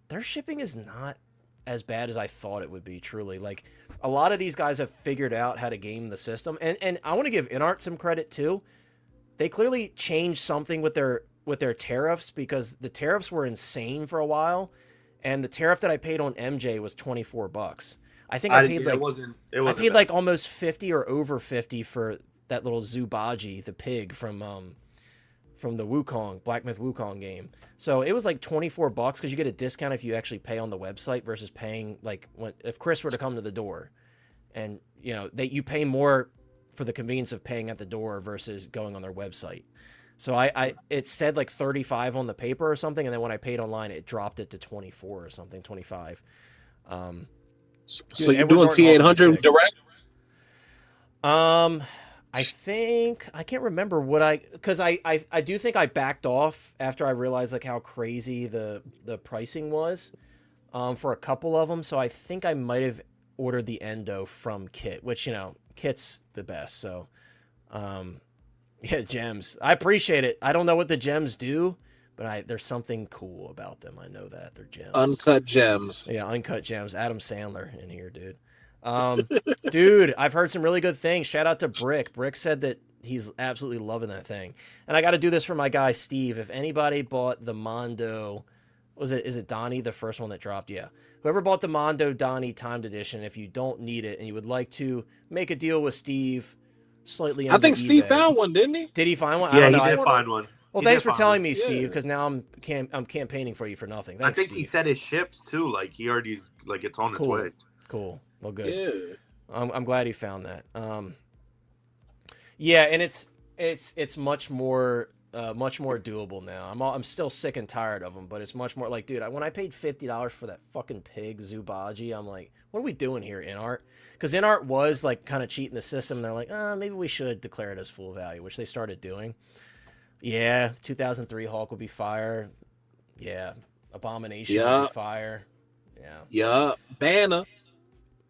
their shipping is not as bad as I thought it would be. Truly, like a lot of these guys have figured out how to game the system, and I want to give InArt some credit too. They clearly changed something with their tariffs because the tariffs were insane for a while, and the tariff that I paid on MJ was $24. I think I paid like it wasn't I paid bad. like almost 50 or over 50 for that little Zubaji, the pig from the Wukong, Black Myth Wukong game. So it was like $24 because you get a discount if you actually pay on the website versus paying like if Chris were to come to the door, and you know you pay more for the convenience of paying at the door versus going on their website. So it said like 35 on the paper or something, and then when I paid online, it dropped it to 24 or something, 25. So you're doing T800 direct? I think I can't remember because I do think I backed off after I realized like how crazy the pricing was for a couple of them. So I think I might have ordered the Endo from Kit, which Kit's the best. So yeah, gems. I appreciate it. I don't know what the gems do, but there's something cool about them. I know that they're gems. Uncut gems. Yeah, uncut gems. Adam Sandler in here, dude. Dude, I've heard some really good things. Shout out to Brick. Brick said that he's absolutely loving that thing. And I got to do this for my guy Steve. If anybody bought the Mondo, is it Donnie, the first one that dropped? Yeah. Whoever bought the Mondo Donnie Timed Edition, if you don't need it and you would like to make a deal with Steve, slightly. I think eBay. Steve found one, didn't he? Did he find one? Yeah, I don't know. he did find one. Well, thanks for telling me, Steve, because now I'm campaigning for you for nothing. Thanks, I think Steve. he said it ships too. Like he already's like it's on its way. Cool. Well, good. Yeah. I'm glad he found that. Yeah, and it's much more doable now. I'm still sick and tired of them, but it's much more like, dude, when I paid $50 for that fucking pig Zubaji, I'm like, what are we doing here, InArt? Because InArt was like kind of cheating the system. They're like, maybe we should declare it as full value, which they started doing. Yeah, 2003 Hulk would be fire. Yeah, Abomination would be fire. Yeah, Banner.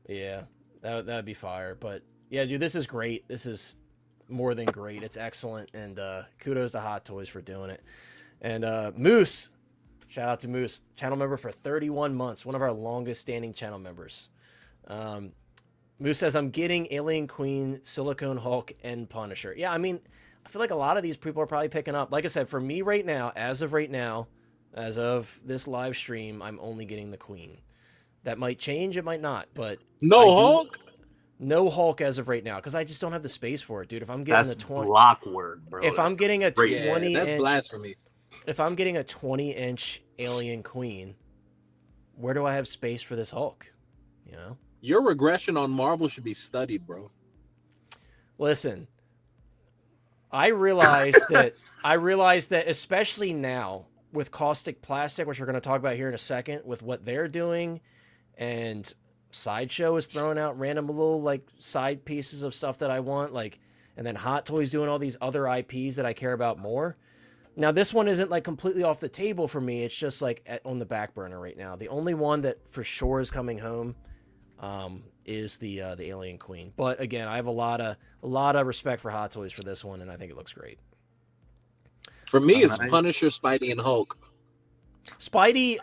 Yeah, that'd be fire. But yeah, dude, this is great. This is more than great. It's excellent, and kudos to Hot Toys for doing it. And Moose, shout out to Moose, channel member for 31 months, one of our longest standing channel members. Moose says, I'm getting Alien Queen, Silicone Hulk, and Punisher. Yeah, I mean, I feel like a lot of these people are probably picking up. Like I said, for me right now, as of this live stream, I'm only getting the Queen. That might change, it might not, but Hulk? No Hulk as of right now, because I just don't have the space for it, dude. If I'm getting that's a 20 block word, bro. If I'm getting a 20 that's inch blasphemy. If I'm getting a 20-inch Alien Queen, where do I have space for this Hulk? You know? Your regression on Marvel should be studied, bro. Listen, I realized that especially now with Kaustic Plastik, which we're going to talk about here in a second, with what they're doing, and Sideshow is throwing out random little like side pieces of stuff that I want, like, and then Hot Toys doing all these other IPs that I care about more. Now this one isn't like completely off the table for me. It's just like on the back burner right now. The only one that for sure is coming home is the Alien Queen. But again, I have a lot of respect for Hot Toys for this one, and I think it looks great. For me, it's Punisher, Spidey, and Hulk. Spidey,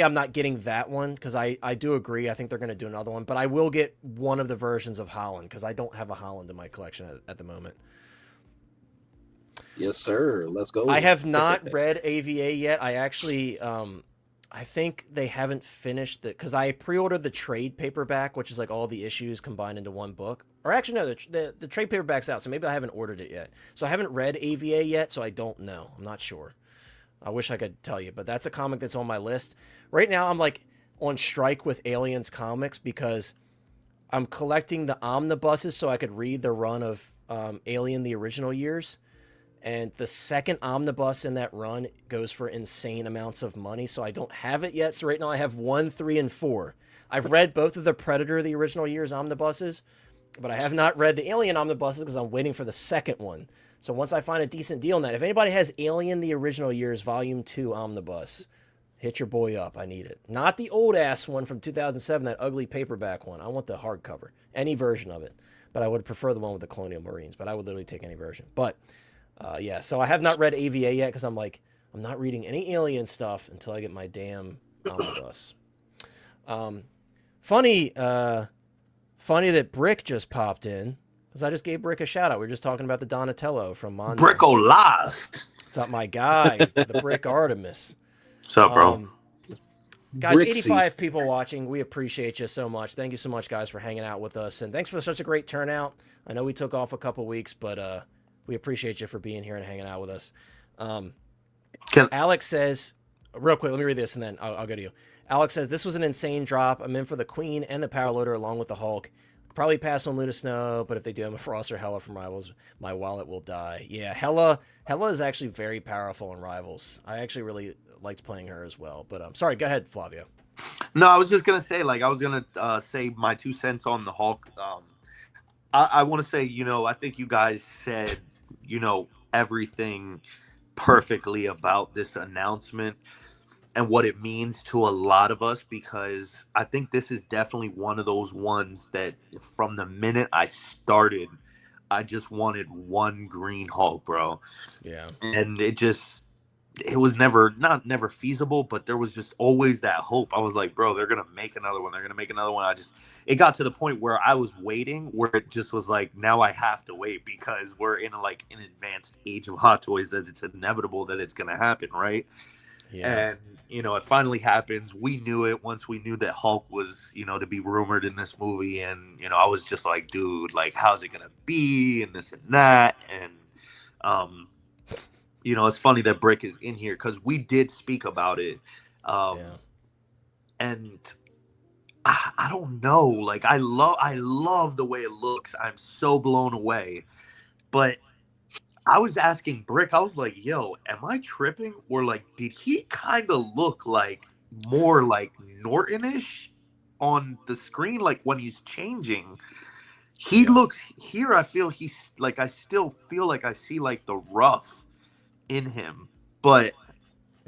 I'm not getting that one because I do agree. I think they're going to do another one, but I will get one of the versions of Holland because I don't have a Holland in my collection at the moment. Yes, sir. Let's go. I have not read AVA yet. I actually I think they haven't finished the, because I pre-ordered the trade paperback, which is like all the issues combined into one book. Or actually, no, the trade paperback's out, so maybe I haven't ordered it yet. So I haven't read AVA yet, so I don't know. I'm not sure. I wish I could tell you, but that's a comic that's on my list. Right now, I'm like on strike with Aliens comics because I'm collecting the omnibuses so I could read the run of Alien the original years. And the second omnibus in that run goes for insane amounts of money, so I don't have it yet. So right now I have 1, 3, and 4. I've read both of the Predator the original years omnibuses, but I have not read the Alien omnibuses because I'm waiting for the second one. So once I find a decent deal on that, if anybody has Alien the original years Volume 2 omnibus, hit your boy up. I need it. Not the old ass one from 2007, that ugly paperback one. I want the hardcover, any version of it. But I would prefer the one with the Colonial Marines, but I would literally take any version. But yeah, so I have not read AVA yet because I'm like, I'm not reading any Alien stuff until I get my damn omnibus. Funny that Brick just popped in because I just gave Brick a shout out. We were just talking about the Donatello from Mondo. Bricko lost. What's up, my guy, the Brick Artemis? What's up, bro? Guys, Brixie. 85 people watching. We appreciate you so much. Thank you so much, guys, for hanging out with us, and thanks for such a great turnout. I know we took off a couple weeks, but we appreciate you for being here and hanging out with us. Alex says, real quick, let me read this and then I'll go to you. Alex says, this was an insane drop. I'm in for the Queen and the Power Loader along with the Hulk. Probably pass on Luna Snow, but if they do, I'm a Frost or Hela from Rivals. My wallet will die. Yeah, Hela is actually very powerful in Rivals. I actually really liked playing her as well. But sorry, go ahead, Flavio. No, I was just going to say, like, I was going to say my 2 cents on the Hulk. I want to say, you know, I think you guys said, you know, everything perfectly about this announcement and what it means to a lot of us, because I think this is definitely one of those ones that from the minute I started, I just wanted one green Hulk, bro. Yeah. And it was never feasible, but there was just always that hope. I was like, bro, they're going to make another one. They're going to make another one. It got to the point where I was waiting, where it just was like, now I have to wait because we're in like an advanced age of Hot Toys that it's inevitable that it's going to happen. Right. Yeah. And, you know, it finally happens. We knew it once we knew that Hulk was, you know, to be rumored in this movie. And, you know, I was just like, dude, like, how's it going to be? And this and that. And, you know, it's funny that Brick is in here because we did speak about it. And I don't know. Like, I love the way it looks. I'm so blown away. But I was asking Brick, I was like, yo, am I tripping? Or, like, did he kind of look like more like Norton-ish on the screen? Like, when he's changing, he looks here. I feel he's like, I still feel like I see, like, the rough in him, but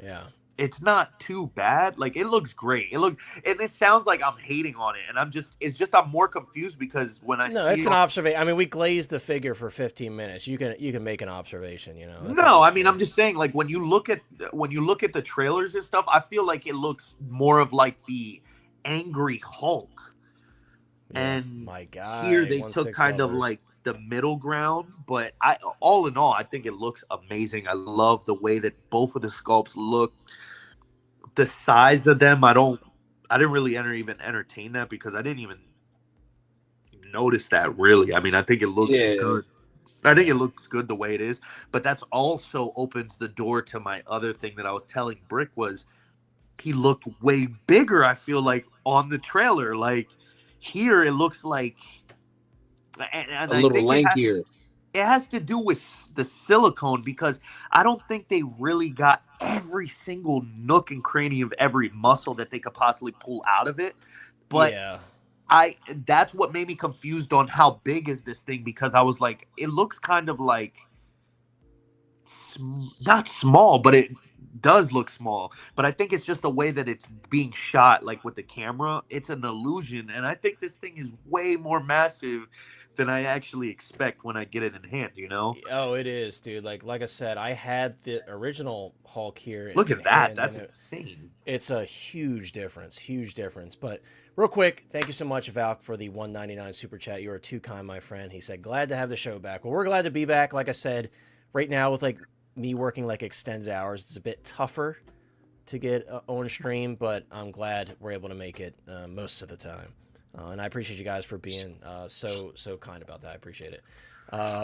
yeah, it's not too bad. Like, it looks great. And it sounds like I'm hating on it, and I'm more confused because when it's an observation. I mean, we glazed the figure for 15 minutes. You can make an observation, you know. No, I mean, I'm just saying, like, when you look at the trailers and stuff, I feel like it looks more of like the angry Hulk. Yeah, and my God, here they took kind of like the middle ground, but all in all, I think it looks amazing. I love the way that both of the sculpts look. The size of them, I didn't really even entertain that because I didn't even notice that really. I mean, I think it looks good. I think it looks good the way it is, but that's also opens the door to my other thing that I was telling Brick was he looked way bigger, I feel like, on the trailer. Like, here it looks like and a little lankier. It has to do with the silicone because I don't think they really got every single nook and cranny of every muscle that they could possibly pull out of it. But that's what made me confused on how big is this thing, because I was like, it looks kind of like not small, but it does look small. But I think it's just the way that it's being shot, like with the camera. It's an illusion, and I think this thing is way more massive than I actually expect when I get it in hand, you know? Oh, it is, dude. Like I said, I had the original Hulk here. Look at that. That's insane. It's a huge difference. But real quick, thank you so much, Valk, for the $1.99 super chat. You are too kind, my friend. He said, glad to have the show back. Well, we're glad to be back. Like I said, right now with like me working like extended hours, it's a bit tougher to get on stream, but I'm glad we're able to make it most of the time. And I appreciate you guys for being so kind about that. I appreciate it.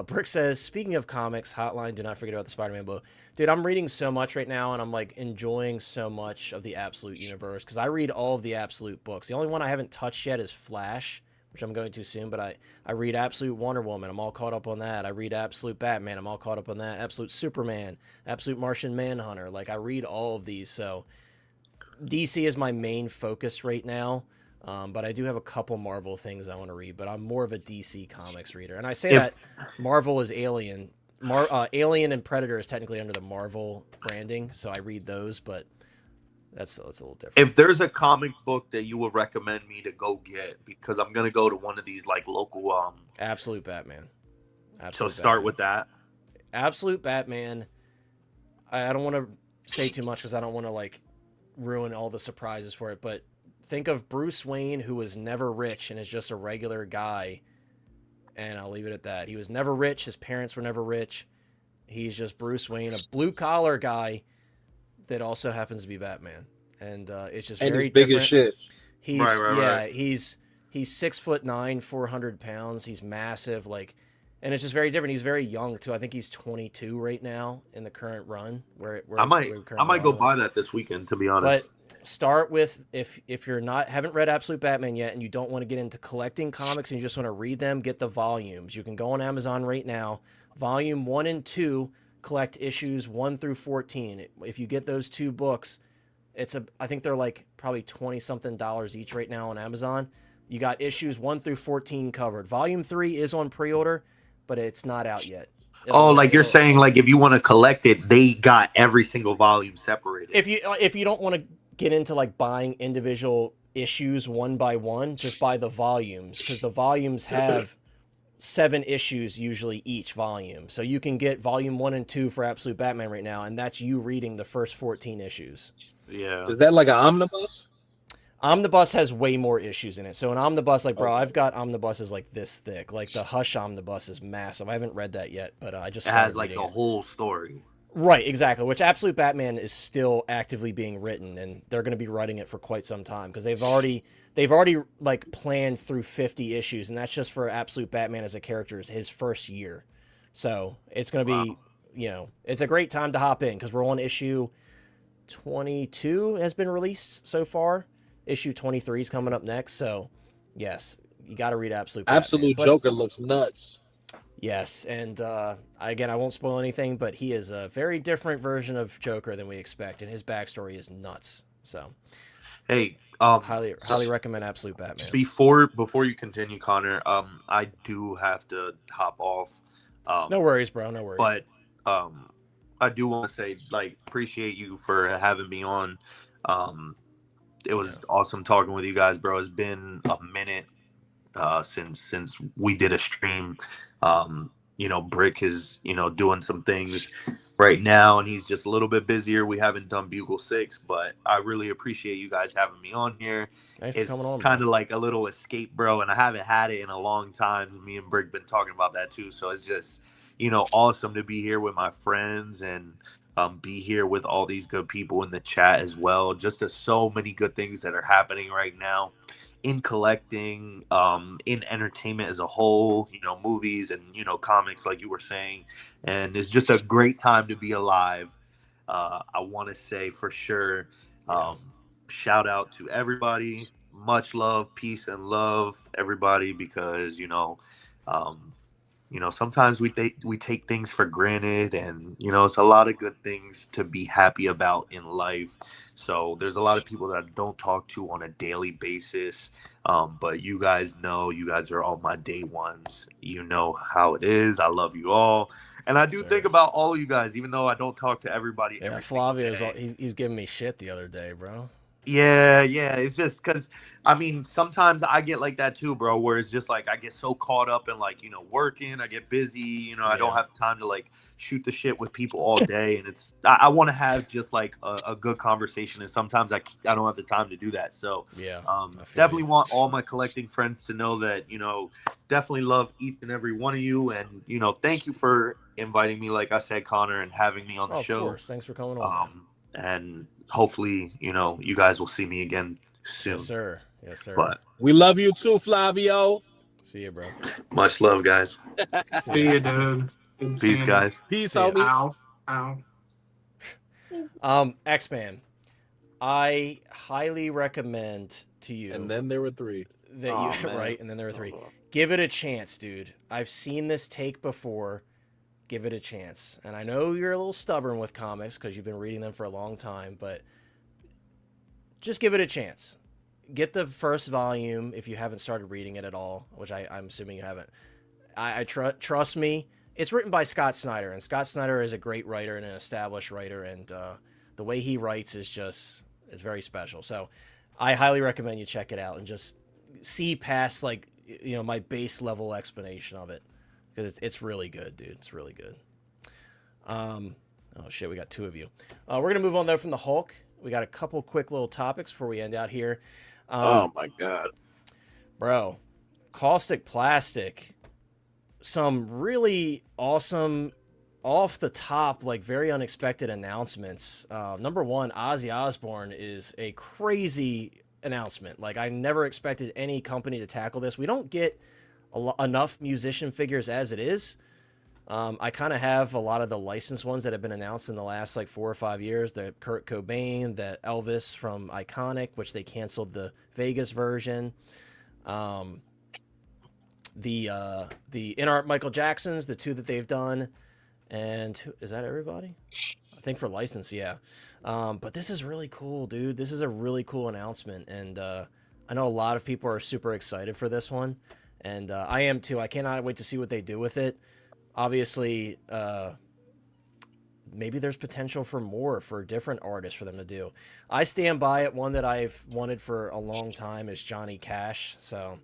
Brick says, speaking of comics, Hotline, do not forget about the Spider-Man book. Dude, I'm reading so much right now, and I'm like enjoying so much of the Absolute universe because I read all of the Absolute books. The only one I haven't touched yet is Flash, which I'm going to soon, but I read Absolute Wonder Woman. I'm all caught up on that. I read Absolute Batman. I'm all caught up on that. Absolute Superman, Absolute Martian Manhunter. Like, I read all of these, so DC is my main focus right now. But I do have a couple Marvel things I want to read, but I'm more of a DC Comics reader. And I say that Marvel is Alien. Alien and Predator is technically under the Marvel branding, so I read those, but that's a little different. If there's a comic book that you would recommend me to go get, because I'm going to go to one of these like local... Absolute Batman. So start with that. Absolute Batman. I don't want to say too much because I don't want to like ruin all the surprises for it, but think of Bruce Wayne, who was never rich and is just a regular guy, and I'll leave it at that. He was never rich. His parents were never rich. He's just Bruce Wayne, a blue-collar guy that also happens to be Batman. And it's just very he's big as shit. He's, right. He's 6'9", 400 pounds. He's massive, like, and it's just very different. He's very young, too. I think he's 22 right now in the current run. I might go buy that this weekend, to be honest. But start with, if you're haven't read Absolute Batman yet and you don't want to get into collecting comics and you just want to read them, get the volumes. You can go on Amazon right now. Volume 1 and 2 collect issues 1 through 14. If you get those 2 books, I think they're like probably $20-something each right now on Amazon. You got issues 1 through 14 covered. Volume 3 is on pre-order, but it's not out yet. You're saying like if you want to collect it, they got every single volume separated. If you don't want to get into like buying individual issues one by one, just buy the volumes, because the volumes have 7 issues usually each volume. So you can get volume 1 and 2 for Absolute Batman right now, and that's you reading the first 14 issues. Yeah. Is that like an omnibus? Omnibus has way more issues in it. So an omnibus, like, bro, I've got omnibuses like this thick. Like the Hush omnibus is massive. I haven't read that yet, but I just has like the whole story. Right, exactly. Which Absolute Batman is still actively being written, and they're going to be writing it for quite some time because they've already like planned through 50 issues, and that's just for Absolute Batman as a character, is his first year. So it's going to be, it's a great time to hop in because we're on issue 22 has been released so far. Issue 23 is coming up next. So yes, you got to read Absolute Batman. Absolute Joker looks nuts. Yes, and again, I won't spoil anything, but he is a very different version of Joker than we expect, and his backstory is nuts. So, hey, highly recommend Absolute Batman. Before you continue, Connor, I do have to hop off. No worries, bro. No worries. But I do want to say, like, appreciate you for having me on. It was awesome talking with you guys, bro. It's been a minute since we did a stream. Brick is doing some things right now, and he's just a little bit busier. We haven't done Bugle 6, but I really appreciate you guys having me on here. Thanks it's for coming on, kind of like a little escape, bro, and I haven't had it in a long time. Me and Brick been talking about that too, so it's just awesome to be here with my friends and be here with all these good people in the chat as well. Just so many good things that are happening right now in collecting, in entertainment as a whole, movies and, comics, like you were saying. And it's just a great time to be alive. I want to say for sure, shout out to everybody. Much love, peace and love, everybody, because, sometimes we take things for granted, and it's a lot of good things to be happy about in life. So there's a lot of people that I don't talk to on a daily basis, but you guys are all my day ones. You know how it is. I love you all, and I do think about all of you guys, even though I don't talk to everybody. Yeah, Flavio's he was giving me shit the other day, bro. Yeah. It's just because, sometimes I get like that too, bro, where it's just like I get so caught up in like, working, I get busy, I don't have time to like shoot the shit with people all day. And I want to have just like a good conversation. And sometimes I don't have the time to do that. So definitely want all my collecting friends to know that, definitely love each and every one of you. And, thank you for inviting me, like I said, Connor, and having me on the show. Of course. Thanks for coming on. and hopefully, you guys will see me again soon. Yes, sir. Yes, sir. But we love you too, Flavio. See you, bro. Much love, guys. See you, dude. Good Peace, seeing you. guys. Peace, See ya. homie. Ow. X-Man, I highly recommend to you. And then there were 3. That you right, and then there were 3. Give it a chance, dude. I've seen this take before. Give it a chance. And I know you're a little stubborn with comics because you've been reading them for a long time, but just give it a chance. Get the first volume if you haven't started reading it at all, which I'm assuming you haven't. I trust me. It's written by Scott Snyder, and Scott Snyder is a great writer and an established writer, and the way he writes is very special. So I highly recommend you check it out and just see past my base level explanation of it, because it's really good, dude. It's really good. Oh shit, we got 2 of you. We're gonna move on though from the Hulk. We got a couple quick little topics before we end out here. Oh my god, bro, Kaustic Plastik. Some really awesome, off the top, very unexpected announcements. Number 1, Ozzy Osbourne is a crazy announcement. I never expected any company to tackle this. We don't get enough musician figures as it is. I kind of have a lot of the licensed ones that have been announced in the last 4 or 5 years. The Kurt Cobain, the Elvis from Iconic, which they canceled the Vegas version. The In Art Michael Jacksons, the 2 that they've done. And is that everybody? I think for license, yeah. But this is really cool, dude. This is a really cool announcement. And I know a lot of people are super excited for this one. And I am too. I cannot wait to see what they do with it. Obviously, maybe there's potential for more, for different artists for them to do. I stand by it. One that I've wanted for a long time is Johnny Cash. So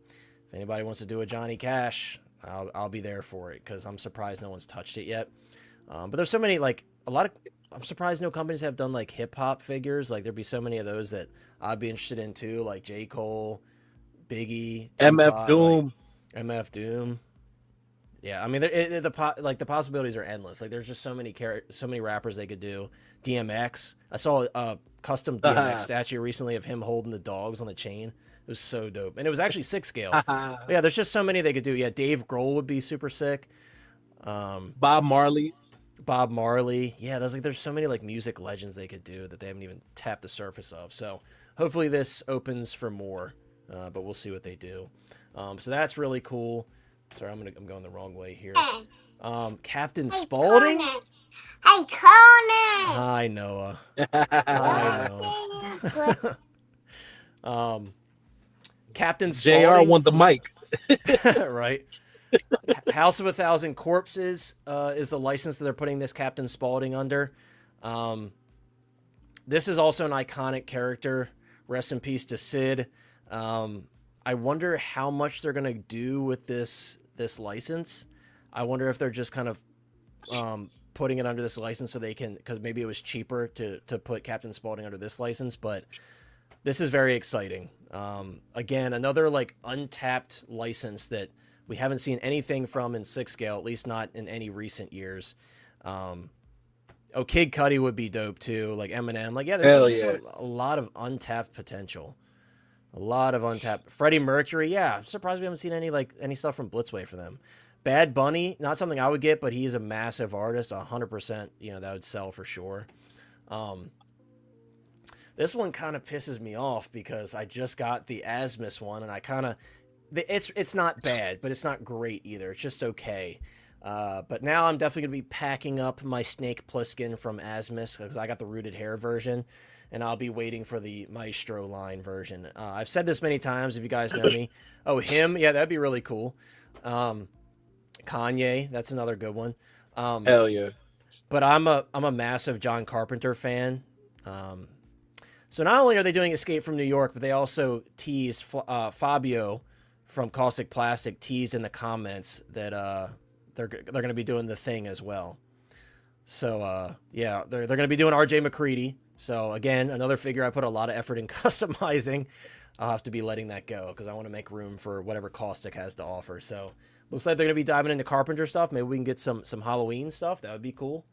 if anybody wants to do a Johnny Cash, I'll be there for it, because I'm surprised no one's touched it yet. But there's so many, I'm surprised no companies have done hip hop figures. There'd be so many of those that I'd be interested in too, like J. Cole, Biggie, MF Doom. MF Doom. Yeah, I mean, the possibilities are endless. There's just so many rappers they could do. DMX. I saw a custom DMX statue recently of him holding the dogs on the chain. It was so dope, and it was actually 6 scale. Yeah, there's just so many they could do. Yeah, Dave Grohl would be super sick. Bob Marley. Yeah, there's so many music legends they could do that they haven't even tapped the surface of. So hopefully this opens for more, but we'll see what they do. So that's really cool. Sorry, I'm going the wrong way here. Captain Spaulding. Hey, Connor. Hi, Noah. Hi, Noah. Captain Spaulding. JR want the mic. Right. House of 1,000 Corpses is the license that they're putting this Captain Spaulding under. This is also an iconic character. Rest in peace to Sid. I wonder how much they're going to do with this license. I wonder if they're just kind of putting it under this license so they can, because maybe it was cheaper to put Captain Spaulding under this license, but this is very exciting. Again, another untapped license that we haven't seen anything from in 6 scale, at least not in any recent years. Kid Cudi would be dope too, Eminem. There's just a lot of untapped potential. A lot of untapped. Freddie Mercury, yeah. I'm surprised we haven't seen any stuff from Blitzway for them. Bad Bunny, not something I would get, but he's a massive artist. 100%, that would sell for sure. This one kind of pisses me off because I just got the Asmus one, and I kind of... It's not bad, but it's not great either. It's just okay. But now I'm definitely going to be packing up my Snake Plissken from Asmus, because I got the rooted hair version. And I'll be waiting for the Maestro line version. I've said this many times, if you guys know me. Oh, him? Yeah, that'd be really cool. Kanye, that's another good one. Hell yeah. But I'm a massive John Carpenter fan. So not only are they doing Escape from New York, but they also teased Fabio from Kaustic Plastik teased in the comments that they're going to be doing The Thing as well. So yeah, they're going to be doing RJ McCready. So again, another figure I put a lot of effort in customizing. I'll have to be letting that go because I want to make room for whatever Kaustic has to offer. So looks like they're going to be diving into Carpenter stuff. Maybe we can get some Halloween stuff. That would be cool.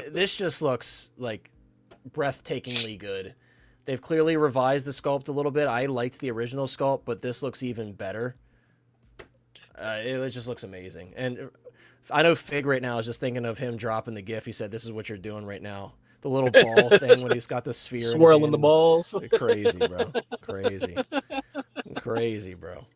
This just looks like breathtakingly good. They've clearly revised the sculpt a little bit. I liked the original sculpt, but this looks even better. It just looks amazing. And I know Fig right now is just thinking of him dropping the gif. He said, "This is what you're doing right now." The little ball thing when he's got the sphere swirling the balls. Crazy, bro. Crazy. Crazy, bro.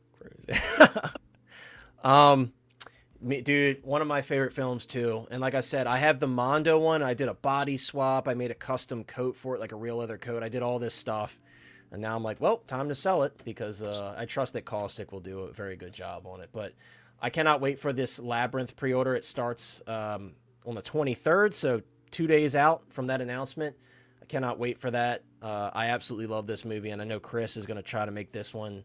Crazy. Dude, one of my favorite films too. And like I said, I have the Mondo one. I did a body swap. I made a custom coat for it, like a real leather coat. I did all this stuff. And now I'm like, well, time to sell it because I trust that Kaustic will do a very good job on it. But I cannot wait for this Labyrinth pre-order. It starts on the 23rd, so 2 days out from that announcement. I cannot wait for that. I absolutely love this movie, and I know Chris is going to try to make this one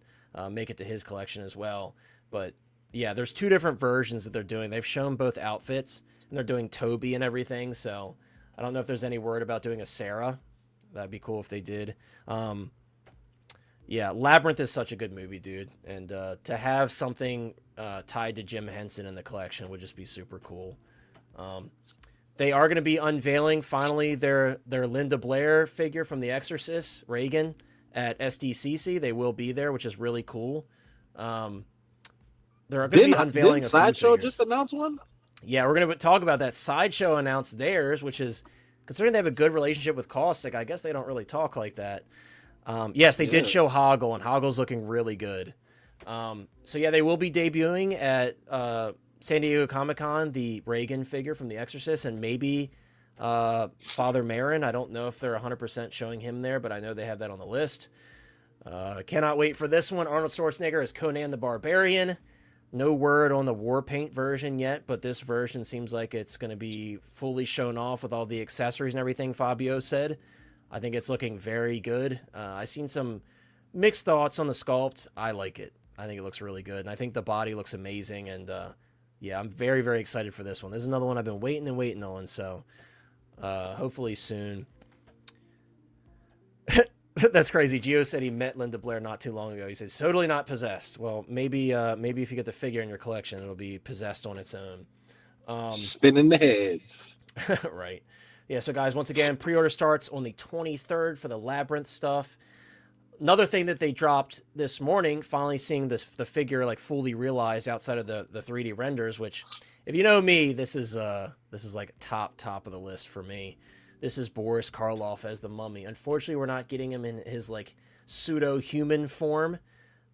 make it to his collection as well. But yeah, there's 2 different versions that they're doing. They've shown both outfits, and they're doing Toby and everything. So I don't know if there's any word about doing a Sarah. That'd be cool if they did. Yeah, Labyrinth is such a good movie, dude. And to have something tied to Jim Henson in the collection would just be super cool. They are going to be unveiling, finally, their Linda Blair figure from The Exorcist, Reagan, at SDCC. They will be there, which is really cool. They're going to be unveiling didn't Sideshow just announced one? Yeah, we're going to talk about that. Sideshow announced theirs, which is, considering they have a good relationship with Kaustic, I guess they don't really talk like that. Yes, they did show Hoggle, and Hoggle's looking really good. So yeah, they will be debuting at San Diego Comic-Con, the Reagan figure from The Exorcist, and maybe Father Marin. I don't know if they're 100% showing him there, but I know they have that on the list. Cannot wait for this one. Arnold Schwarzenegger as Conan the Barbarian. No word on the war paint version yet, but this version seems like it's going to be fully shown off with all the accessories and everything, Fabio said. I think it's looking very good. I've seen some mixed thoughts on the sculpt. I like it. I think it looks really good, and I think the body looks amazing, and yeah, I'm very, very excited for this one. This is another one I've been waiting and waiting on, so hopefully soon. That's crazy. Gio said he met Linda Blair not too long ago. He said, totally not possessed. Well, maybe if you get the figure in your collection, it'll be possessed on its own. Spinning the heads. Right. Yeah, so guys, once again, pre-order starts on the 23rd for the Labyrinth stuff. Another thing that they dropped this morning, finally seeing the figure like fully realized outside of the 3D renders, which, if you know me, this is like top of the list for me. This is Boris Karloff as the Mummy. Unfortunately, we're not getting him in his like pseudo-human form,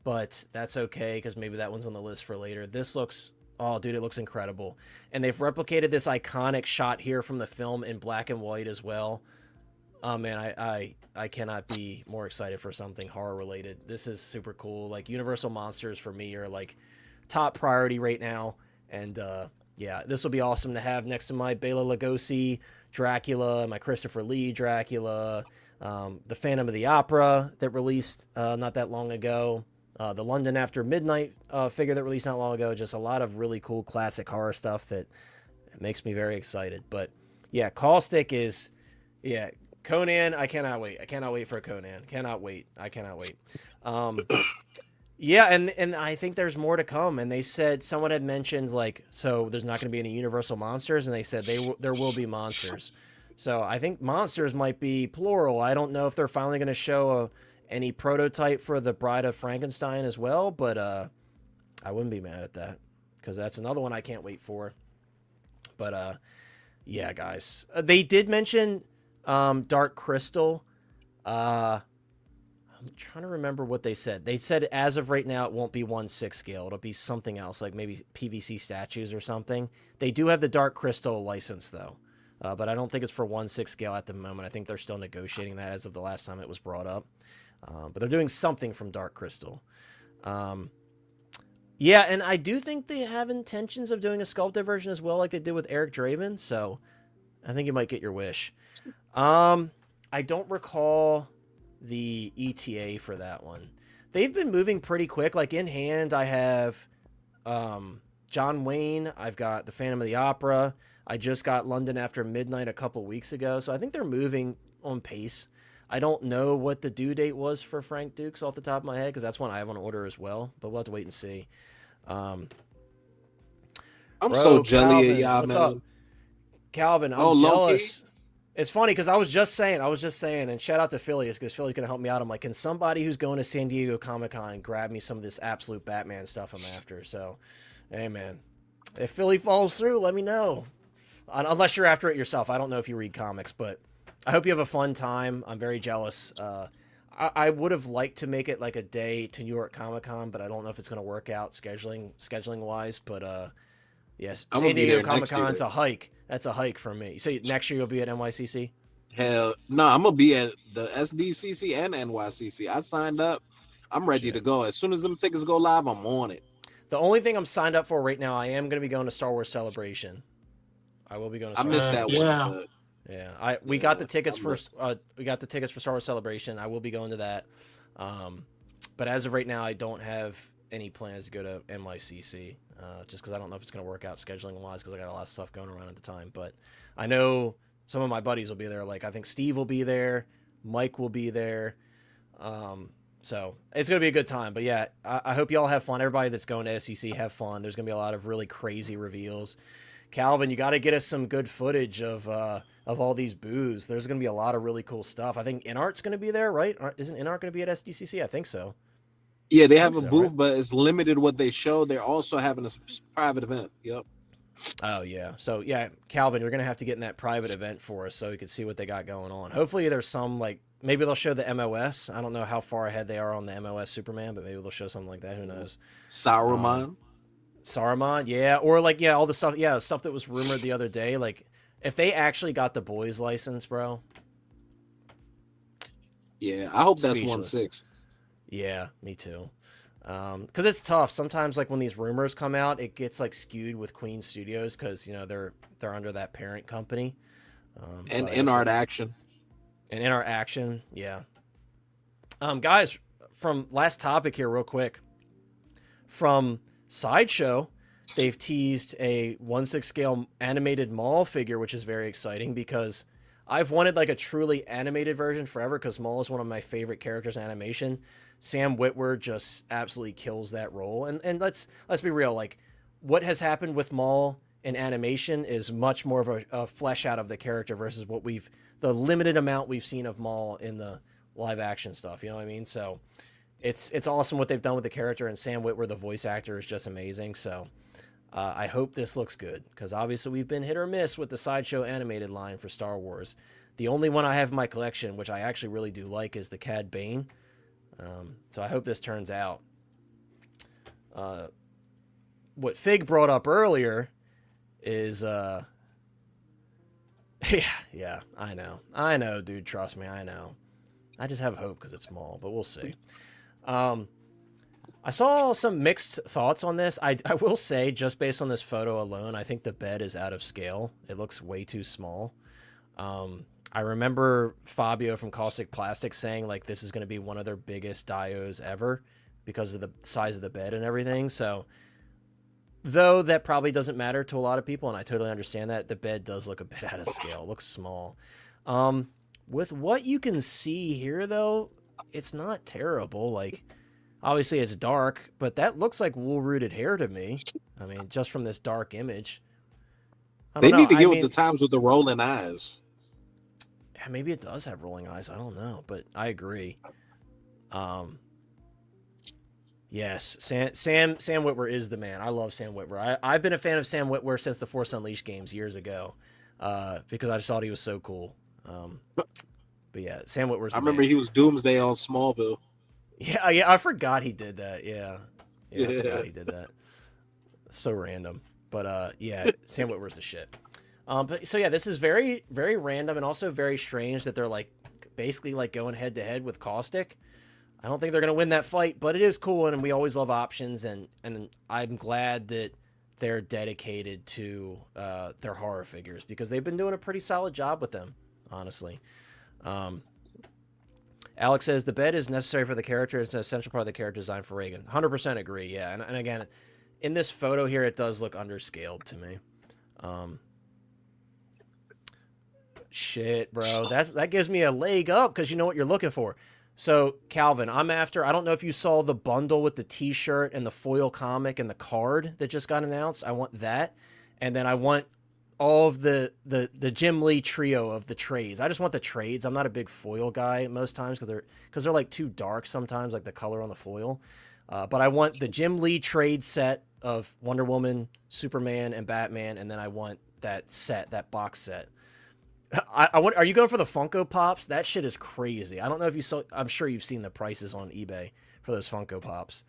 but that's okay because maybe that one's on the list for later. This looks, oh dude, it looks incredible. And they've replicated this iconic shot here from the film in black and white as well. Oh man, I cannot be more excited for something horror related. This is super cool. Like Universal Monsters for me are like top priority right now. And yeah, this will be awesome to have next to my Bela Lugosi Dracula, my Christopher Lee Dracula, the Phantom of the Opera that released not that long ago, the London After Midnight figure that released not long ago. Just a lot of really cool classic horror stuff that makes me very excited. But yeah, Kaustic is, yeah, Conan, I cannot wait. I cannot wait for Conan. Cannot wait. I cannot wait. Yeah, and I think there's more to come. And they said, someone had mentioned, like, so there's not going to be any Universal Monsters, and they said there will be monsters. So I think monsters might be plural. I don't know if they're finally going to show any prototype for the Bride of Frankenstein as well, but I wouldn't be mad at that because that's another one I can't wait for. But yeah, guys. They did mention Dark Crystal. I'm trying to remember what they said. They said as of right now, it won't be 1/6 scale. It'll be something else, like maybe PVC statues or something. They do have the Dark Crystal license, though. But I don't think it's for 1/6 scale at the moment. I think they're still negotiating that as of the last time it was brought up. But they're doing something from Dark Crystal. Yeah, and I do think they have intentions of doing a sculpted version as well, like they did with Eric Draven. So I think you might get your wish. I don't recall the ETA for that one. They've been moving pretty quick. Like in hand, I have John Wayne. I've got the Phantom of the Opera. I just got London After Midnight a couple weeks ago. So I think they're moving on pace. I don't know what the due date was for Frank Dukes off the top of my head, because that's one I have on order as well. But we'll have to wait and see. I'm so jelly at y'all, what's man. up? Calvin, I'm jealous. It's funny because I was just saying, and shout out to Phileas because Philly's gonna help me out. I'm like, can somebody who's going to San Diego Comic-Con grab me some of this absolute Batman stuff I'm after? So, hey man, if Philly falls through, let me know. Unless you're after it yourself. I don't know if you read comics, but I hope you have a fun time. I'm very jealous. I would have liked to make it like a day to New York Comic-Con, but I don't know if it's gonna work out scheduling wise. But yes, San Diego Comic-Con's a hike. That's a hike for me. So next year you'll be at NYCC? Hell no, I'm gonna be at the SDCC and NYCC. I signed up. I'm ready to go. As soon as them tickets go live, I'm on it. The only thing I'm signed up for right now, I am going to be going to Star Wars Celebration. I will be going to Star Wars. I missed that one. Yeah, we got the tickets for Star Wars Celebration. I will be going to that. But as of right now, I don't have any plans to go to NYCC. Just because I don't know if it's going to work out scheduling wise because I got a lot of stuff going around at the time. But I know some of my buddies will be there. Like I think Steve will be there, Mike will be there. So it's going to be a good time. But yeah, I hope you all have fun. Everybody that's going to SEC, have fun. There's going to be a lot of really crazy reveals. Calvin, you got to get us some good footage of all these booths. There's going to be a lot of really cool stuff. I think InArt's going to be there, right? Isn't InArt going to be at SDCC? I think so. Yeah, they have a booth, right? But it's limited what they show. They're also having a private event. Yep. Oh, yeah. So, yeah, Calvin, you're going to have to get in that private event for us so we can see what they got going on. Hopefully there's some, like, maybe they'll show the MOS. I don't know how far ahead they are on the MOS Superman, but maybe they'll show something like that. Who knows? Saruman, yeah. Or, like, yeah, all the stuff. Yeah, the stuff that was rumored the other day. Like, if they actually got the Bois license, bro. Yeah, I hope that's 1/6. Yeah, me too. Because it's tough. Sometimes, like, when these rumors come out, it gets, like, skewed with Queen Studios because, you know, they're under that parent company. And InArt Action. And InArt Action, yeah. Guys, from last topic here real quick. From Sideshow, they've teased a 1/6 scale animated Maul figure, which is very exciting because I've wanted, like, a truly animated version forever because Maul is one of my favorite characters in animation. Sam Witwer just absolutely kills that role. And let's be real, like, what has happened with Maul in animation is much more of a flesh out of the character versus what the limited amount we've seen of Maul in the live action stuff. You know what I mean? So it's awesome what they've done with the character, and Sam Witwer, the voice actor, is just amazing. So I hope this looks good because obviously we've been hit or miss with the Sideshow animated line for Star Wars. The only one I have in my collection, which I actually really do like, is the Cad Bane. So I hope this turns out. What Fig brought up earlier is, yeah, I know, dude, trust me, I know. I just have hope because it's small, but we'll see. I saw some mixed thoughts on this. I will say, just based on this photo alone, I think the bed is out of scale. It looks way too small. I remember Fabio from Kaustic Plastik saying, like, this is going to be one of their biggest dios ever because of the size of the bed and everything. So, though that probably doesn't matter to a lot of people, and I totally understand that, the bed does look a bit out of scale. It looks small. With what you can see here, though, it's not terrible. Like, obviously it's dark, but that looks like wool-rooted hair to me. I mean, just from this dark image. They need to get with the times with the rolling eyes. Yeah, maybe it does have rolling eyes. I don't know, but I agree. Yes, Sam Witwer is the man. I love Sam Witwer. I've been a fan of Sam Witwer since the Force Unleashed games years ago, because I just thought he was so cool. But yeah, Sam Witwer's the remember man. He was Doomsday on Smallville. Yeah, I forgot he did that. Yeah, I forgot he did that. So random, but yeah, Sam Witwer's the shit. But so yeah, this is very, very random and also very strange that they're like basically like going head to head with Kaustic. I don't think they're gonna win that fight, but it is cool, and we always love options, and I'm glad that they're dedicated to their horror figures because they've been doing a pretty solid job with them, honestly. Alex says the bed is necessary for the character. It's an essential part of the character design for Reagan. 100% agree. Yeah, and again, in this photo here, it does look underscaled to me. Shit, bro. That gives me a leg up because you know what you're looking for. So, Calvin, I don't know if you saw the bundle with the t-shirt and the foil comic and the card that just got announced. I want that. And then I want all of the Jim Lee trio of the trades. I just want the trades. I'm not a big foil guy most times because they're like too dark sometimes, like the color on the foil. But I want the Jim Lee trade set of Wonder Woman, Superman, and Batman, and then I want that box set. I want. Are you going for the Funko Pops? That shit is crazy. I don't know if you saw. I'm sure you've seen the prices on eBay for those Funko Pops.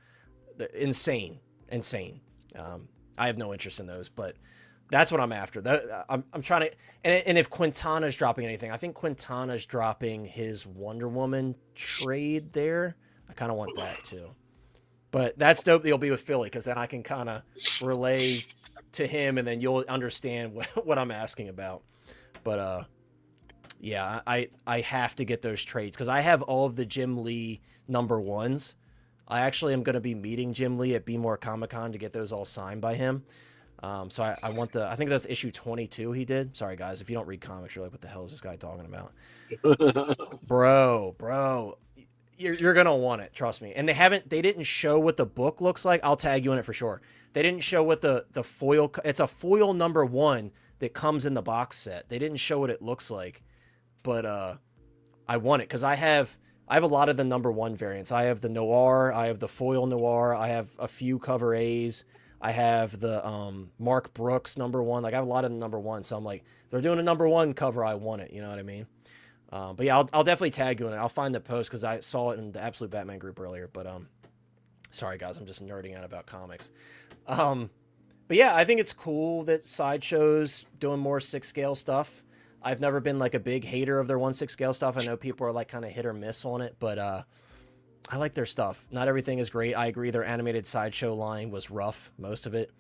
They're insane. I have no interest in those, but that's what I'm after. I'm trying to. And if Quintana's dropping anything, I think Quintana's dropping his Wonder Woman trade there. I kind of want that too. But that's dope that you'll be with Philly, because then I can kind of relay to him, and then you'll understand what I'm asking about. But yeah, I have to get those trades because I have all of the Jim Lee #1s. I actually am going to be meeting Jim Lee at Be More Comic Con to get those all signed by him. So I want I think that's issue 22 he did. Sorry guys, if you don't read comics, you're like, what the hell is this guy talking about? bro, you're gonna want it, trust me. And they didn't show what the book looks like. I'll tag you in it for sure. They didn't show what the foil. It's a foil #1 that comes in the box set. They didn't show what it looks like, but I want it because I have a lot of the #1 variants. I have the Noir, I have the foil Noir, I have a few cover A's, I have the Mark Brooks #1. Like I have a lot of the #1, so I'm like, they're doing a #1 cover, I want it. You know what I mean? But yeah, I'll definitely tag you in it. I'll find the post because I saw it in the Absolute Batman group earlier. But sorry guys, I'm just nerding out about comics. But yeah, I think it's cool that Sideshow's doing more 6 scale stuff. I've never been like a big hater of their 1/6 scale stuff. I know people are like kind of hit or miss on it, but I like their stuff. Not everything is great. I agree their animated Sideshow line was rough, most of it.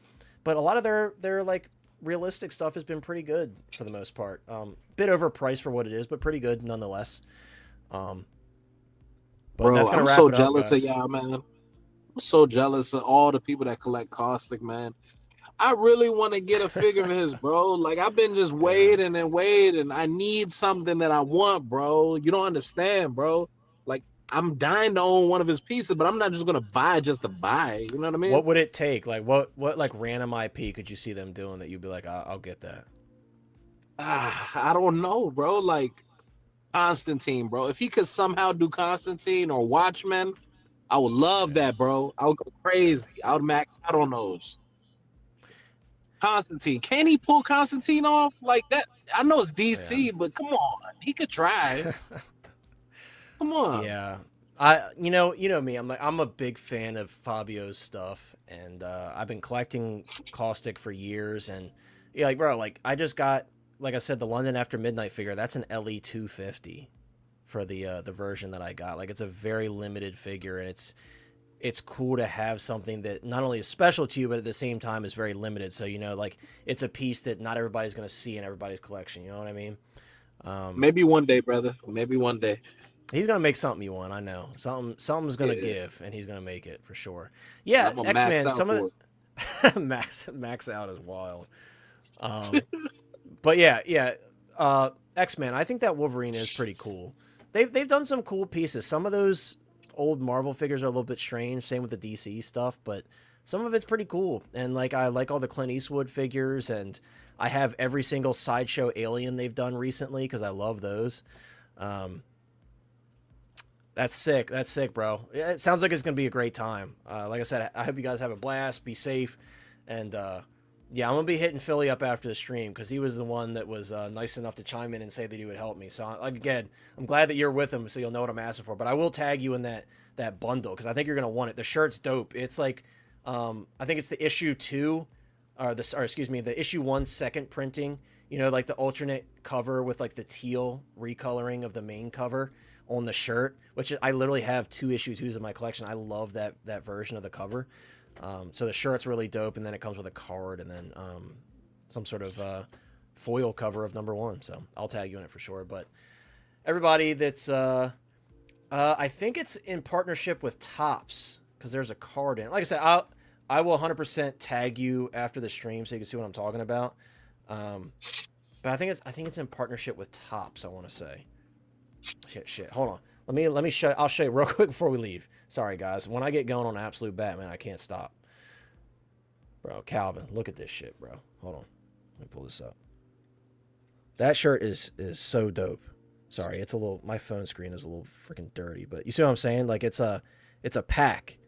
But a lot of their like realistic stuff has been pretty good for the most part. Bit overpriced for what it is, but pretty good nonetheless. But bro, that's gonna I'm wrap so it up, jealous of guys. y'all, man. I'm so jealous of all the people that collect Caustic, man. I really want to get a figure of his, bro. Like I've been just waiting and waiting. I need something that I want, bro. You don't understand, bro. Like I'm dying to own one of his pieces, but I'm not just gonna buy just to buy. You know what I mean? What would it take? Like what like random IP could you see them doing that you'd be like, I'll get that? I don't know, bro. Like Constantine, bro. If he could somehow do Constantine or Watchmen, I would love that, bro. I would go crazy. I would max out on those. Constantine, can he pull Constantine off like that? I know it's DC, but come on, he could try. Come on. Yeah, you know me. I'm a big fan of Fabio's stuff, and I've been collecting Caustic for years. And yeah, like bro, like I just got, like I said, the London After Midnight figure. That's an LE 250 for the version that I got. Like it's a very limited figure, and it's cool to have something that not only is special to you, but at the same time is very limited. So, you know, like it's a piece that not everybody's going to see in everybody's collection. You know what I mean? Maybe one day, brother. Maybe one day. He's going to make something you want. I know something's going to give, and he's going to make it for sure. Yeah. X-Men, some of the max out is wild. But yeah. X-Men, I think that Wolverine is pretty cool. They've done some cool pieces. Some of those old Marvel figures are a little bit strange, same with the DC stuff, but some of it's pretty cool. And like I like all the Clint Eastwood figures, and I have every single Sideshow alien they've done recently because I love those. That's sick, bro. It sounds like it's gonna be a great time. Like I said, I hope you guys have a blast, be safe, and yeah, I'm gonna be hitting Philly up after the stream because he was the one that was nice enough to chime in and say that he would help me. So again, I'm glad that you're with him, so you'll know what I'm asking for. But I will tag you in that bundle because I think you're gonna want it. The shirt's dope. It's like I think it's the issue 2, the issue 1 second printing. You know, like the alternate cover with like the teal recoloring of the main cover on the shirt, which I literally have 2 issue 2s in my collection. I love that version of the cover. So the shirt's really dope, and then it comes with a card and then some sort of foil cover of #1. So I'll tag you in it for sure. But everybody that's I think it's in partnership with Topps because there's a card in it. Like I said, I will 100% tag you after the stream so you can see what I'm talking about. But I think it's in partnership with Topps, I want to say. Shit. Hold on. Let me show. I'll show you real quick before we leave. Sorry, guys. When I get going on Absolute Batman, I can't stop. Bro, Calvin, look at this shit, bro. Hold on. Let me pull this up. That shirt is so dope. Sorry, it's a little. My phone screen is a little freaking dirty, but you see what I'm saying? Like it's a pack,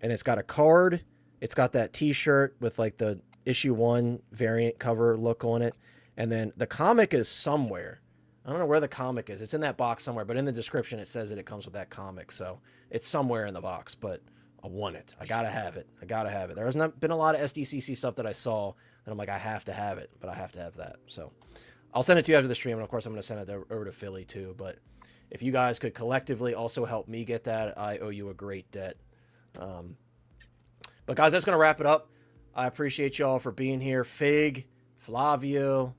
and it's got a card. It's got that T-shirt with like the issue 1 variant cover look on it, and then the comic is somewhere. I don't know where the comic is. It's in that box somewhere, but in the description it says that it comes with that comic, so it's somewhere in the box. But I want it. I gotta have it. There has not been a lot of SDCC stuff that I saw that I'm like, I have to have it, but I have to have that. So I'll send it to you after the stream, and of course I'm going to send it over to Philly too. But if you guys could collectively also help me get that, I owe you a great debt. But guys, that's going to wrap it up. I appreciate y'all for being here. Fig, Flavio,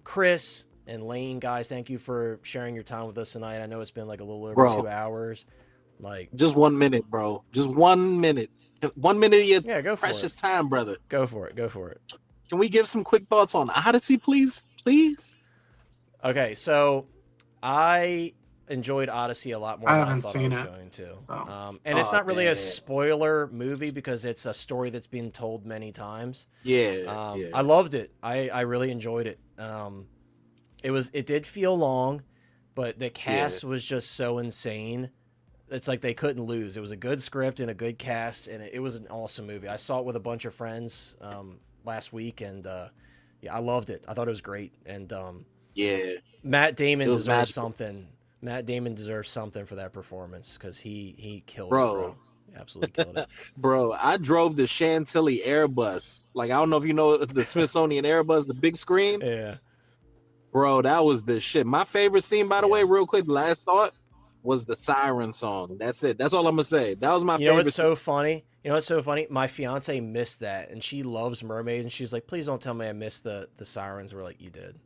Chris, and Lane, guys, thank you for sharing your time with us tonight. I know it's been like a little over 2 hours. Like just 1 minute, bro. Just 1 minute. 1 minute of your go for precious time, brother. Go for it. Can we give some quick thoughts on Odyssey, please? Okay, so I enjoyed Odyssey a lot more than I thought I was going to. And it's not really a spoiler movie because it's a story that's been told many times. I loved it. I really enjoyed it. It did feel long, but the cast was just so insane. It's like they couldn't lose. It was a good script and a good cast, and it was an awesome movie. I saw it with a bunch of friends last week, and I loved it. I thought it was great. And Matt Damon deserves something. Matt Damon deserves something for that performance because he killed it, bro. He absolutely killed it. Bro, I drove the Chantilly Airbus. Like, I don't know if you know the Smithsonian Airbus, the big screen. Yeah. Bro, that was the shit. My favorite scene, by the way, real quick, last thought, was the siren song. That's it. That's all I'm gonna say. That was my favorite. You know what's so funny? My fiance missed that, and she loves mermaids, and she's like, "Please don't tell me I missed the sirens." We're like, "You did,"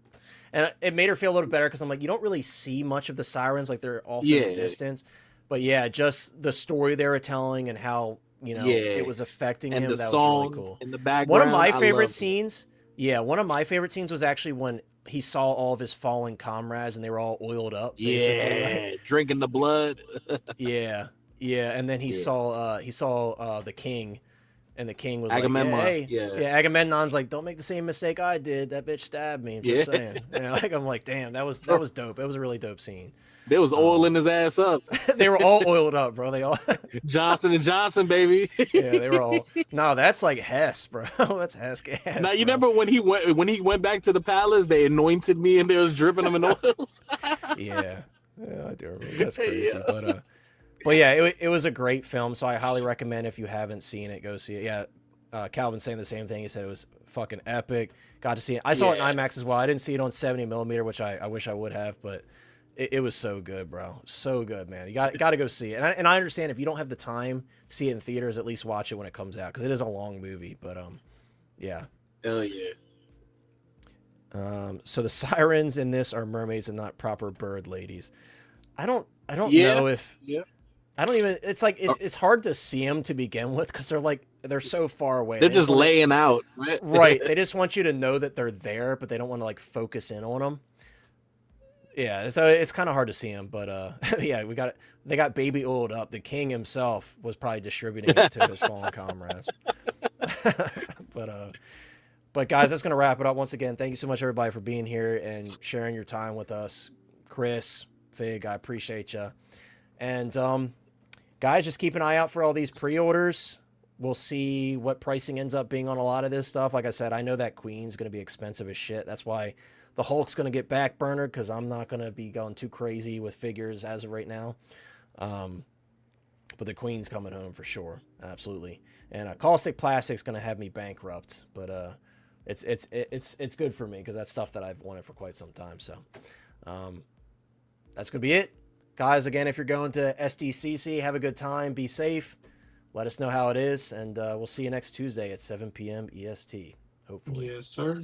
and it made her feel a little better because I'm like, "You don't really see much of the sirens, like they're off in the distance, but just the story they were telling and how it was affecting him. The that song was really cool. In the background, one of my favorite scenes. Yeah, one of my favorite scenes was actually when he saw all of his fallen comrades and they were all oiled up. Yeah, drinking the blood. yeah, and then he saw the king, and the king was Agamemnon. like, Agamemnon's like, don't make the same mistake I did. That bitch stabbed me. Just saying. I'm like, damn, that was dope. It was a really dope scene. They was oiling his ass up. They were all oiled up, bro. They all Johnson & Johnson, baby. Yeah, they were all. No, that's like Hess, bro. That's Hess gas. Now you remember when he went back to the palace, they anointed me and they was dripping him in oils. yeah, I do remember. That's crazy, but it was a great film. So I highly recommend if you haven't seen it, go see it. Yeah, Calvin's saying the same thing. He said it was fucking epic. Got to see it. I saw it in IMAX as well. I didn't see it on 70mm, which I wish I would have, but. It was so good, bro. So good, man. You got to go see it. And I understand if you don't have the time to see it in theaters, at least watch it when it comes out because it is a long movie. But yeah. Hell yeah. So the sirens in this are mermaids and not proper bird ladies. I don't know if. Yeah. I don't even. It's like it's hard to see them to begin with because they're so far away. They're just laying out, right? Right. They just want you to know that they're there, but they don't want to like focus in on them. Yeah, so it's kind of hard to see him, but yeah, they got baby oiled up. The king himself was probably distributing it to his fallen comrades. But guys, that's gonna wrap it up. Once again, thank you so much everybody for being here and sharing your time with us. Chris, Fig, I appreciate you. And guys, just keep an eye out for all these pre-orders. We'll see what pricing ends up being on a lot of this stuff. Like I said, I know that Queen's gonna be expensive as shit. That's why the Hulk's going to get backburnered because I'm not going to be going too crazy with figures as of right now. But the Queen's coming home for sure. Absolutely. And Kaustic Plastik's going to have me bankrupt. But it's good for me because that's stuff that I've wanted for quite some time. So that's going to be it. Guys, again, if you're going to SDCC, have a good time. Be safe. Let us know how it is. And we'll see you next Tuesday at 7 p.m. EST. Hopefully. Yes, sir.